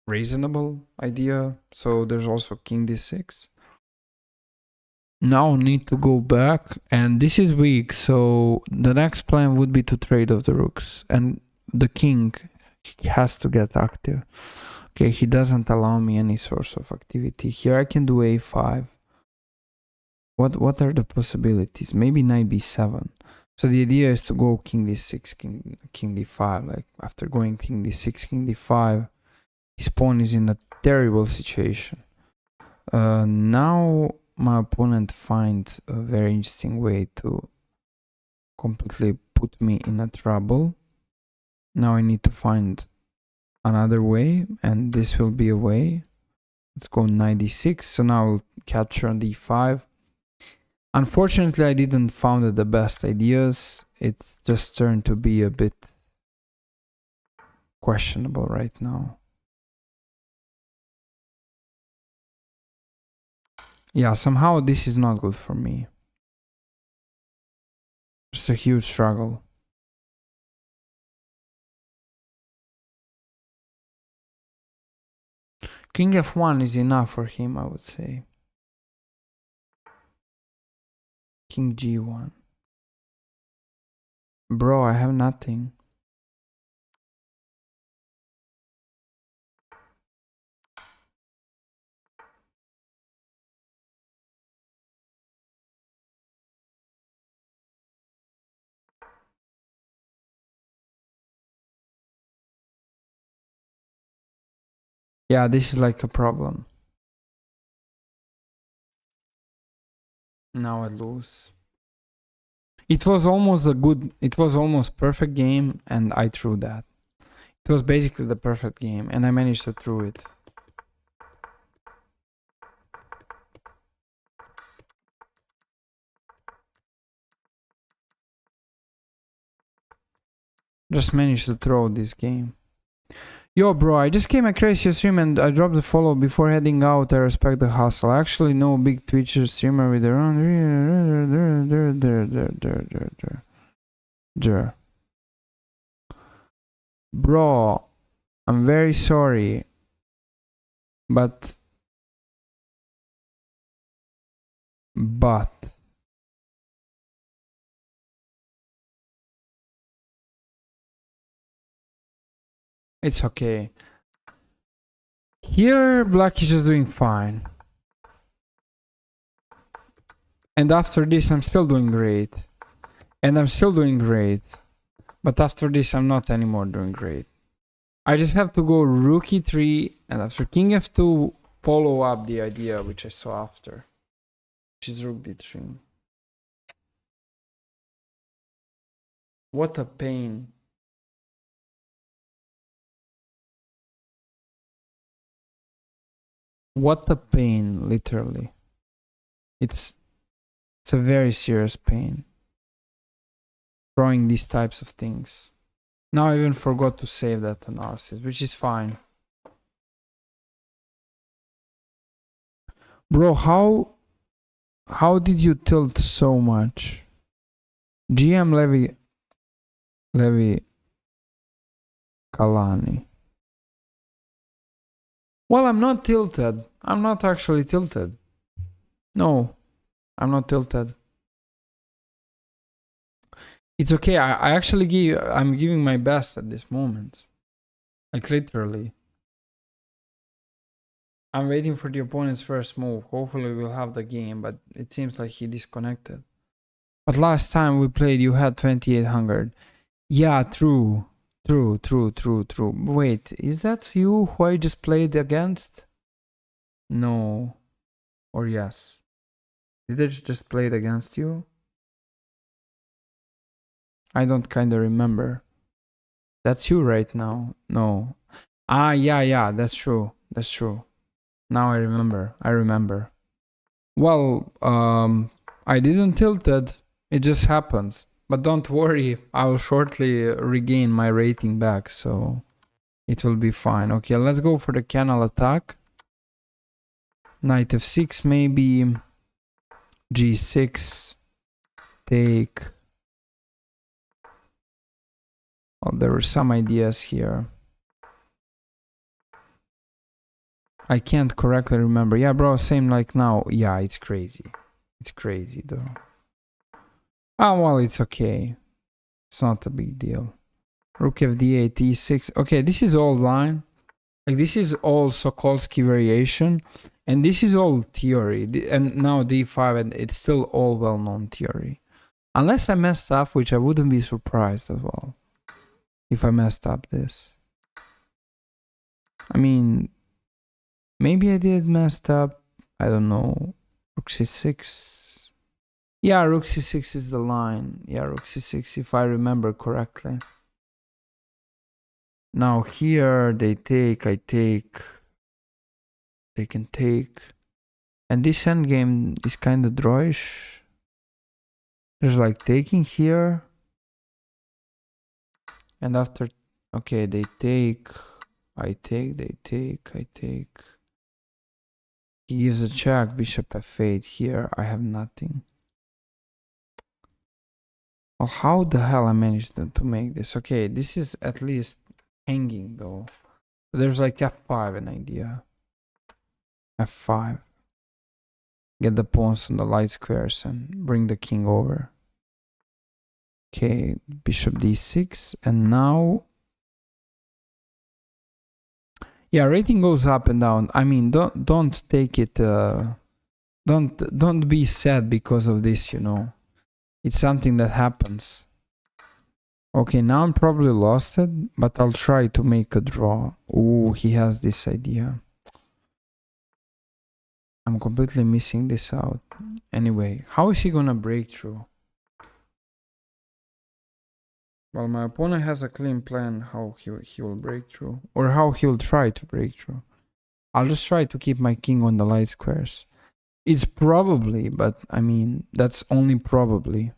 reasonable idea. So there's also king d6. Now I need to go back, and this is weak. So the next plan would be to trade off the rooks, and the king has to get active. Okay, he doesn't allow me any source of activity. Here I can do a5. What are the possibilities? Maybe knight b7. So the idea is to go king d6, king d5. Like after going king d6, king d5, his pawn is in a terrible situation. Now my opponent finds a very interesting way to completely put me in a trouble. Now I need to find another way, and this will be a way. Let's go knight d6. So now I'll capture on d5. Unfortunately, I didn't find the best ideas. It's just turned to be a bit questionable right now. Yeah, somehow this is not good for me. It's a huge struggle. King f1 is enough for him, I would say. King g1. Bro, I have nothing. Yeah, this is like a problem. Now I lose. It was almost perfect game, and I threw that. It was basically the perfect game, and I managed to throw it. Just managed to throw this game. Yo, bro, I just came across your stream and I dropped the follow before heading out. I respect the hustle. I actually know a big Twitch streamer with their own. Jer. Bro, I'm very sorry, but it's okay. Here, black is just doing fine. And after this, I'm still doing great. And I'm still doing great. But after this, I'm not anymore doing great. I just have to go rook e3, and after king f2, follow up the idea which I saw after, which is rook d3. What a pain. What a pain, literally. It's a very serious pain. Drawing these types of things. Now I even forgot to save that analysis, which is fine. Bro, how did you tilt so much? GM Levi Kalani. Well, I'm not tilted. I'm not actually tilted. No, I'm not tilted. It's okay. I'm giving my best at this moment. Like literally. I'm waiting for the opponent's first move. Hopefully we'll have the game, but it seems like he disconnected. But last time we played, you had 2800. Yeah, true. True. Wait, is that you who I just played against? No. Or yes. Did I just play it against you? I don't kinda remember. That's you right now. No. Ah, yeah, that's true. That's true. Now I remember. Well, I didn't tilt it. It just happens. But don't worry, I will shortly regain my rating back, so it will be fine. Okay, let's go for the canal attack. Knight f6 maybe. g6. Take. Oh, there were some ideas here. I can't correctly remember. Yeah, bro, same like now. Yeah, it's crazy. It's crazy, though. Oh, well, it's okay. It's not a big deal. Rook fd8, e6. Okay, this is all line. Like, this is all Sokolsky variation. And this is all theory. And now d5, and it's still all well-known theory. Unless I messed up, which I wouldn't be surprised as well. If I messed up this. I mean, maybe I did messed up. I don't know. Rook c6. Yeah, rook c6 is the line. Yeah, rook c6 if I remember correctly. Now here they take, I take. They can take. And this endgame is kind of drawish. There's like taking here. And after, okay, they take. I take, they take, I take. He gives a check, bishop f8 here. I have nothing. Well, how the hell I managed to make this? Okay, this is at least hanging though. There's like f5 an idea. f5. Get the pawns on the light squares and bring the king over. Okay, bishop d6, and now, yeah, rating goes up and down. I mean, don't take it. Don't be sad because of this. You know, it's something that happens. Okay, now I'm probably lost it, but I'll try to make a draw. Ooh, he has this idea. I'm completely missing this out. Anyway, how is he gonna break through? Well, my opponent has a clean plan how he will break through. Or how he will try to break through. I'll just try to keep my king on the light squares. It's probably, but I mean, that's only probably.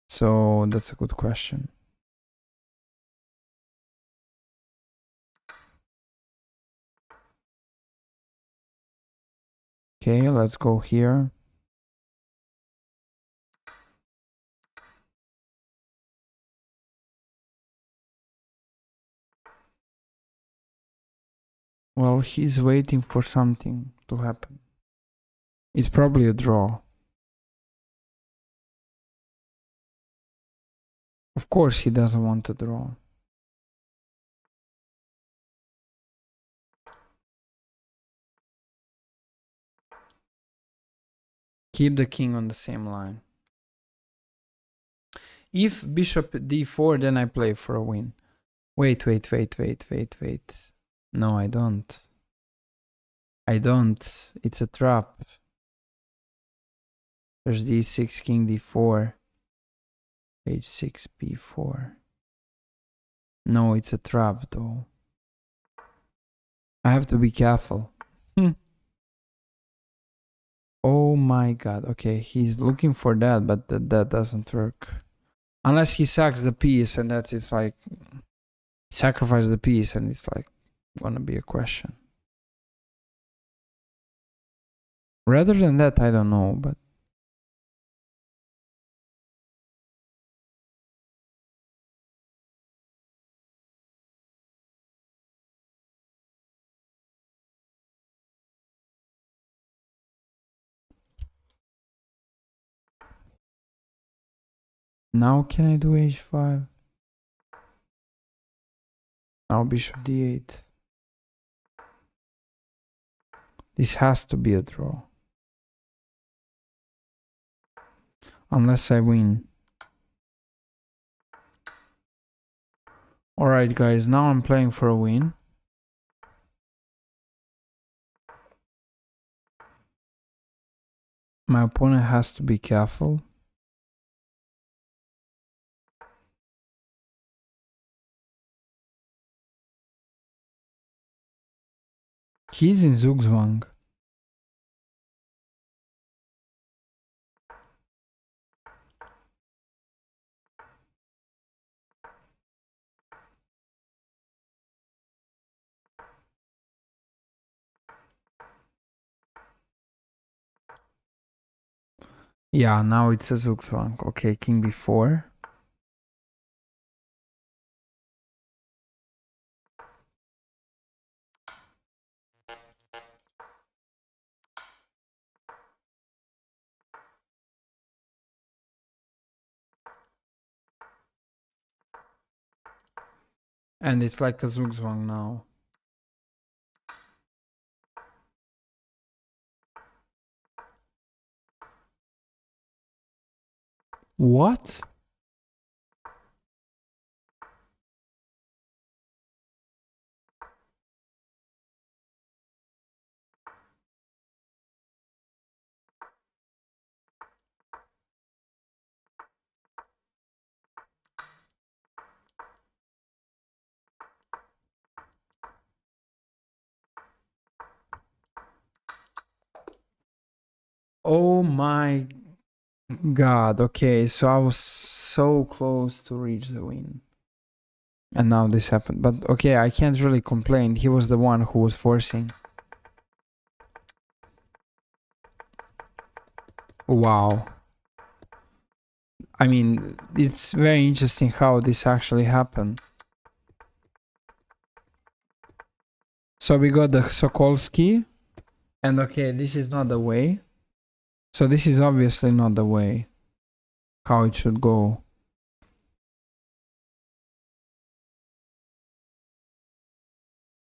So that's a good question. Okay, let's go here. Well, he's waiting for something to happen. It's probably a draw. Of course he doesn't want to draw. Keep the king on the same line. If bishop d4, then I play for a win. Wait. No, I don't. It's a trap. There's d6, king d4. h6, b4. No, it's a trap though. I have to be careful. Oh my god. Okay, he's looking for that, but that doesn't work. Unless he sacks the piece and that's it's like sacrifice the piece and it's like gonna be a question. Rather than that, I don't know, but now can I do h5? Now bishop d8. This has to be a draw. Unless I win. Alright guys, now I'm playing for a win. My opponent has to be careful. He's in Zugzwang. Yeah, now it's a Zugzwang. Okay, king b4. And it's like a Zugzwang now. What? Oh my god. Okay, so I was so close to reach the win. And now this happened. But okay, I can't really complain. He was the one who was forcing. Wow. I mean, it's very interesting how this actually happened. So we got the Sokolsky. And okay, this is not the way. So this is obviously not the way. How it should go.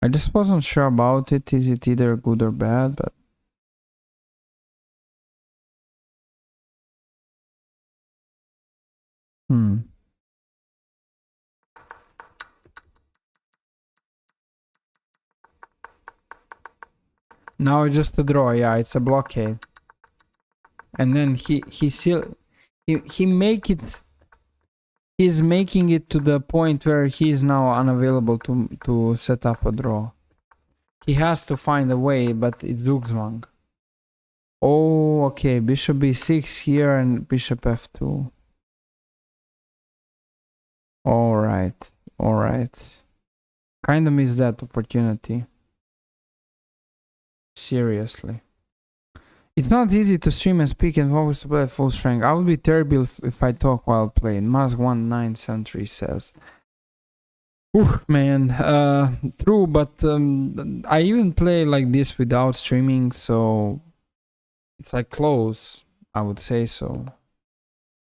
I just wasn't sure about it. Is it either good or bad? But now it's just a draw. Yeah, it's a blockade. And then he make it. He's making it to the point where he is now unavailable to set up a draw. He has to find a way, but it's Zugzwang. Oh, okay. Bishop b6 here and bishop f2. Alright. Alright. Kinda missed that opportunity. Seriously. It's not easy to stream and speak and focus to play at full strength. I would be terrible if I talk while playing. Mask 1973 says. Man, true, but I even play like this without streaming, so it's like close, I would say so.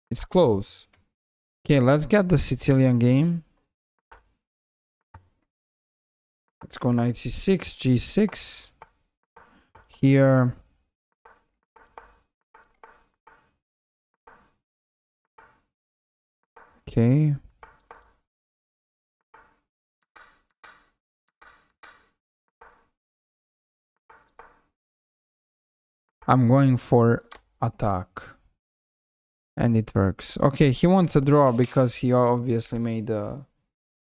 It's close. Okay, let's get the Sicilian game. Let's go knight c6, g6. Here. Okay. I'm going for attack. And it works. Okay, he wants a draw because he obviously made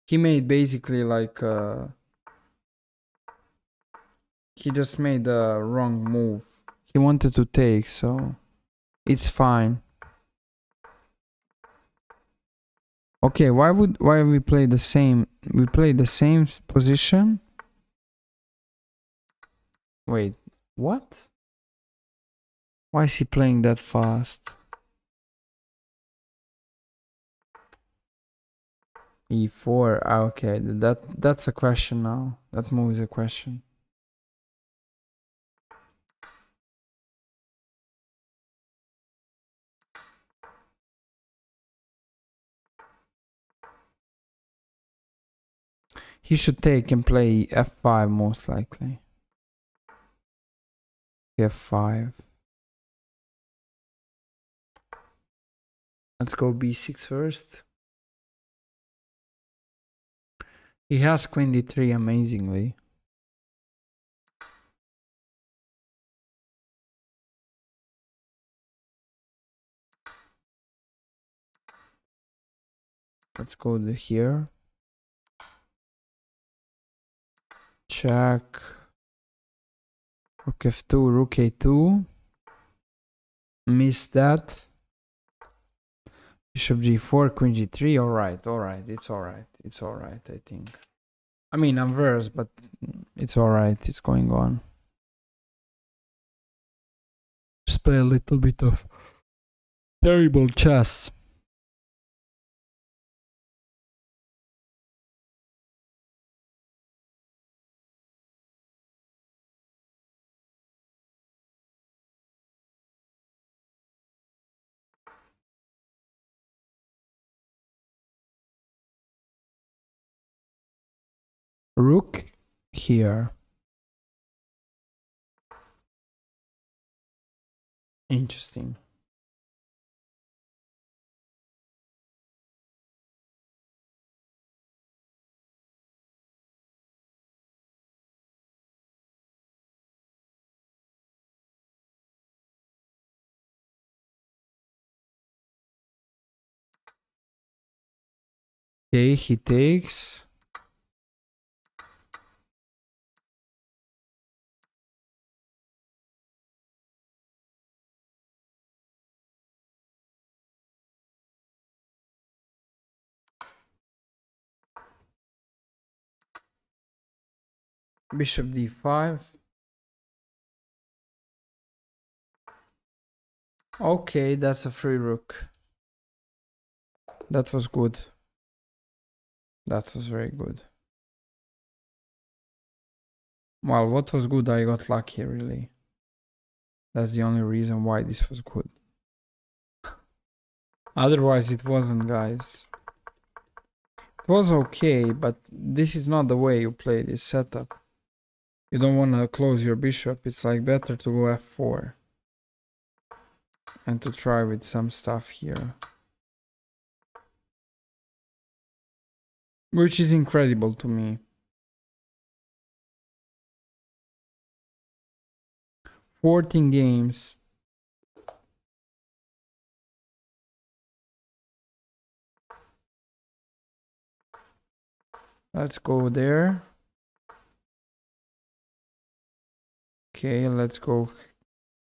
he made basically like he just made the wrong move. He wanted to take, so it's fine. Okay, why we play the same? We play the same position. Wait, what? Why is he playing that fast? E4. Okay, that's a question now. That move is a question. He should take and play f5 most likely. f5. Let's go b6 first. He has queen d3 amazingly. Let's go to here. Check. Rook f2, rook a2. Missed that. Bishop g4, queen g3. Alright, alright. It's alright. It's alright, I think. I mean, I'm verse, but it's alright. It's going on. Just play a little bit of terrible chess. Rook here. Interesting. Okay, he takes. Bishop d5. Okay, that's a free rook. That was good. That was very good. Well, what was good, I got lucky, really. That's the only reason why this was good. Otherwise, it wasn't, guys. It was okay, but this is not the way you play this setup. You don't want to close your bishop. It's like better to go f4. And to try with some stuff here. Which is incredible to me. 14 games. Let's go there. Okay, let's go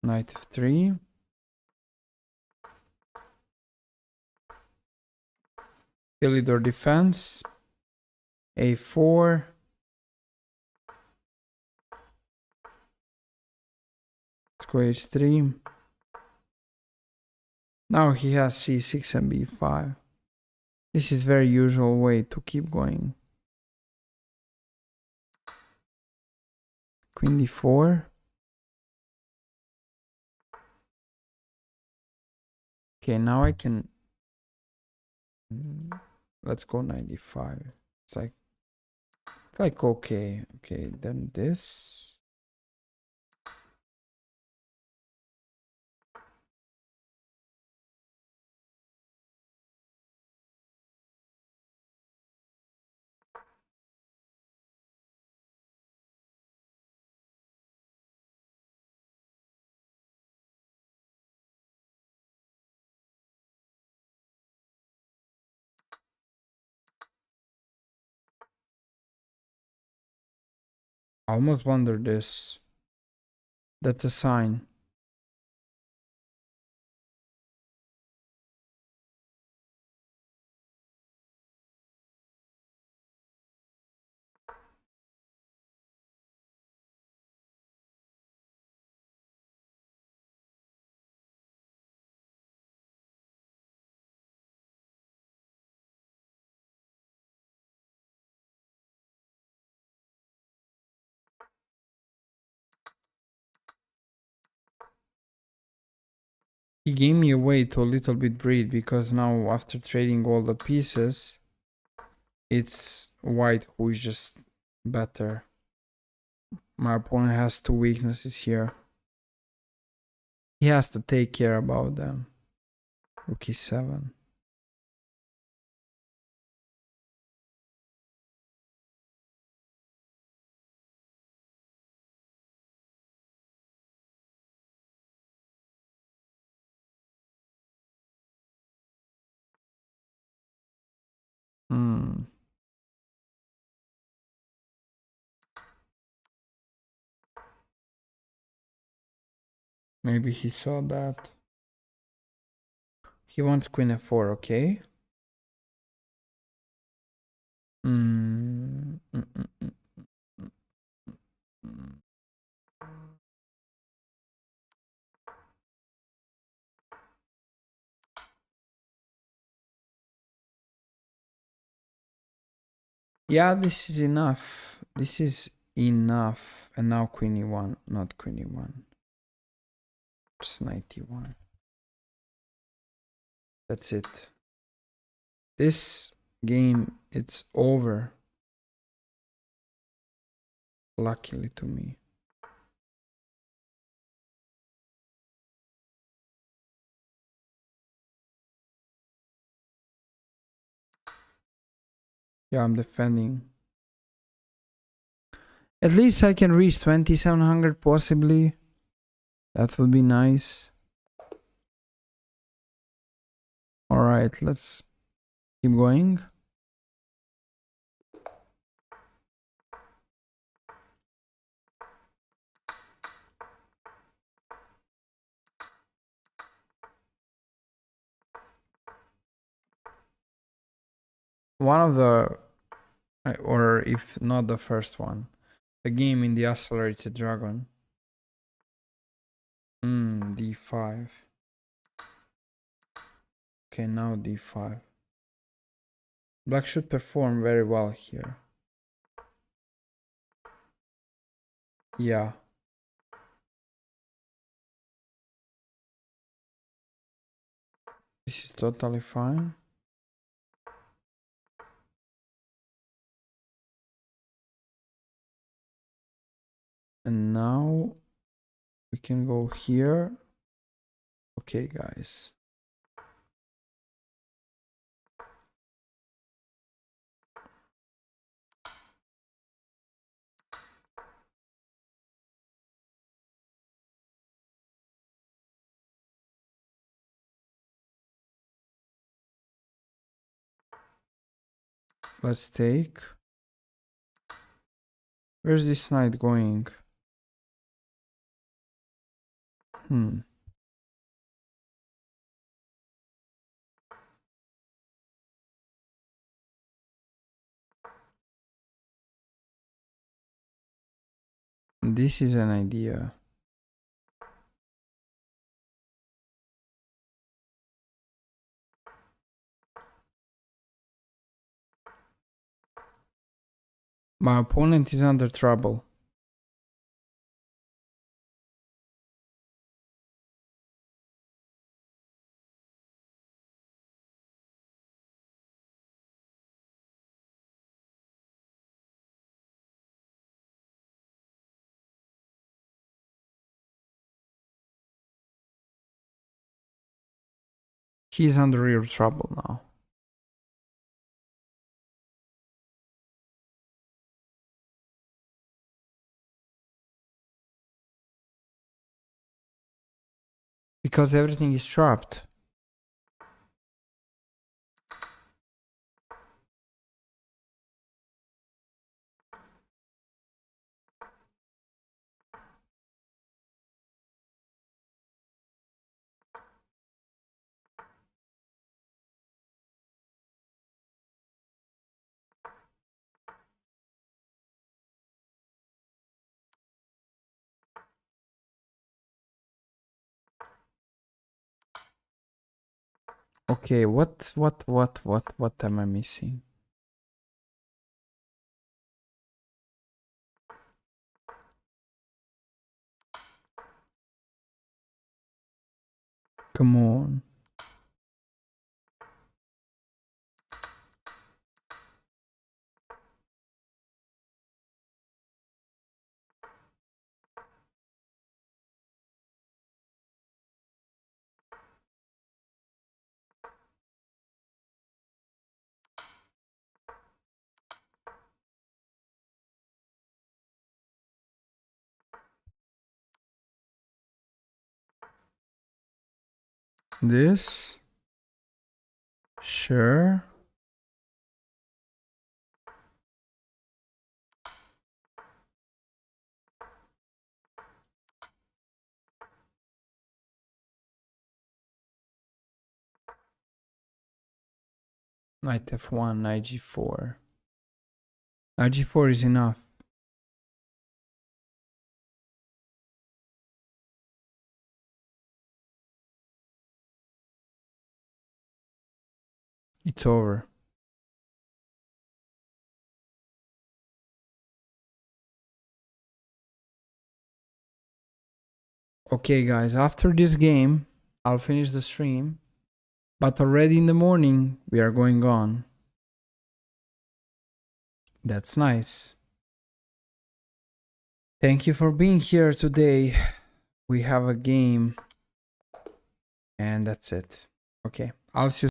knight f3. Philidor defense. a4. Let's go h3. Now he has c6 and b5. This is very usual way to keep going. Queen d4. Okay, now I can... Let's go 95. It's like okay. Okay, then this. I almost wonder this. That's a sign. He gave me away to a little bit breed because now after trading all the pieces, it's white who is just better. My opponent has two weaknesses here. He has to take care about them. Rook e7. Maybe he saw that. He wants queen f4, okay? Yeah, this is enough. This is enough. And now queen e1, not queen e1. Just knight e1. That's it. This game, it's over. Luckily to me. Yeah, I'm defending. At least I can reach 2700 possibly. That would be nice. Alright, let's keep going. One of the, or if not the first one, the game in the Accelerated Dragon. D5. Okay, now d5. Black should perform very well here. Yeah. This is totally fine. And now we can go here. Okay, guys. Let's take. Where's this knight going? This is an idea. My opponent is under trouble. He's under real trouble now. Because everything is trapped. Okay, what am I missing? Come on. This? Sure. Knight f1, knight g4. Knight g4 is enough. It's over. Okay, guys, after this game, I'll finish the stream. But already in the morning, we are going on. That's nice. Thank you for being here today. We have a game. And that's it. Okay, I'll see you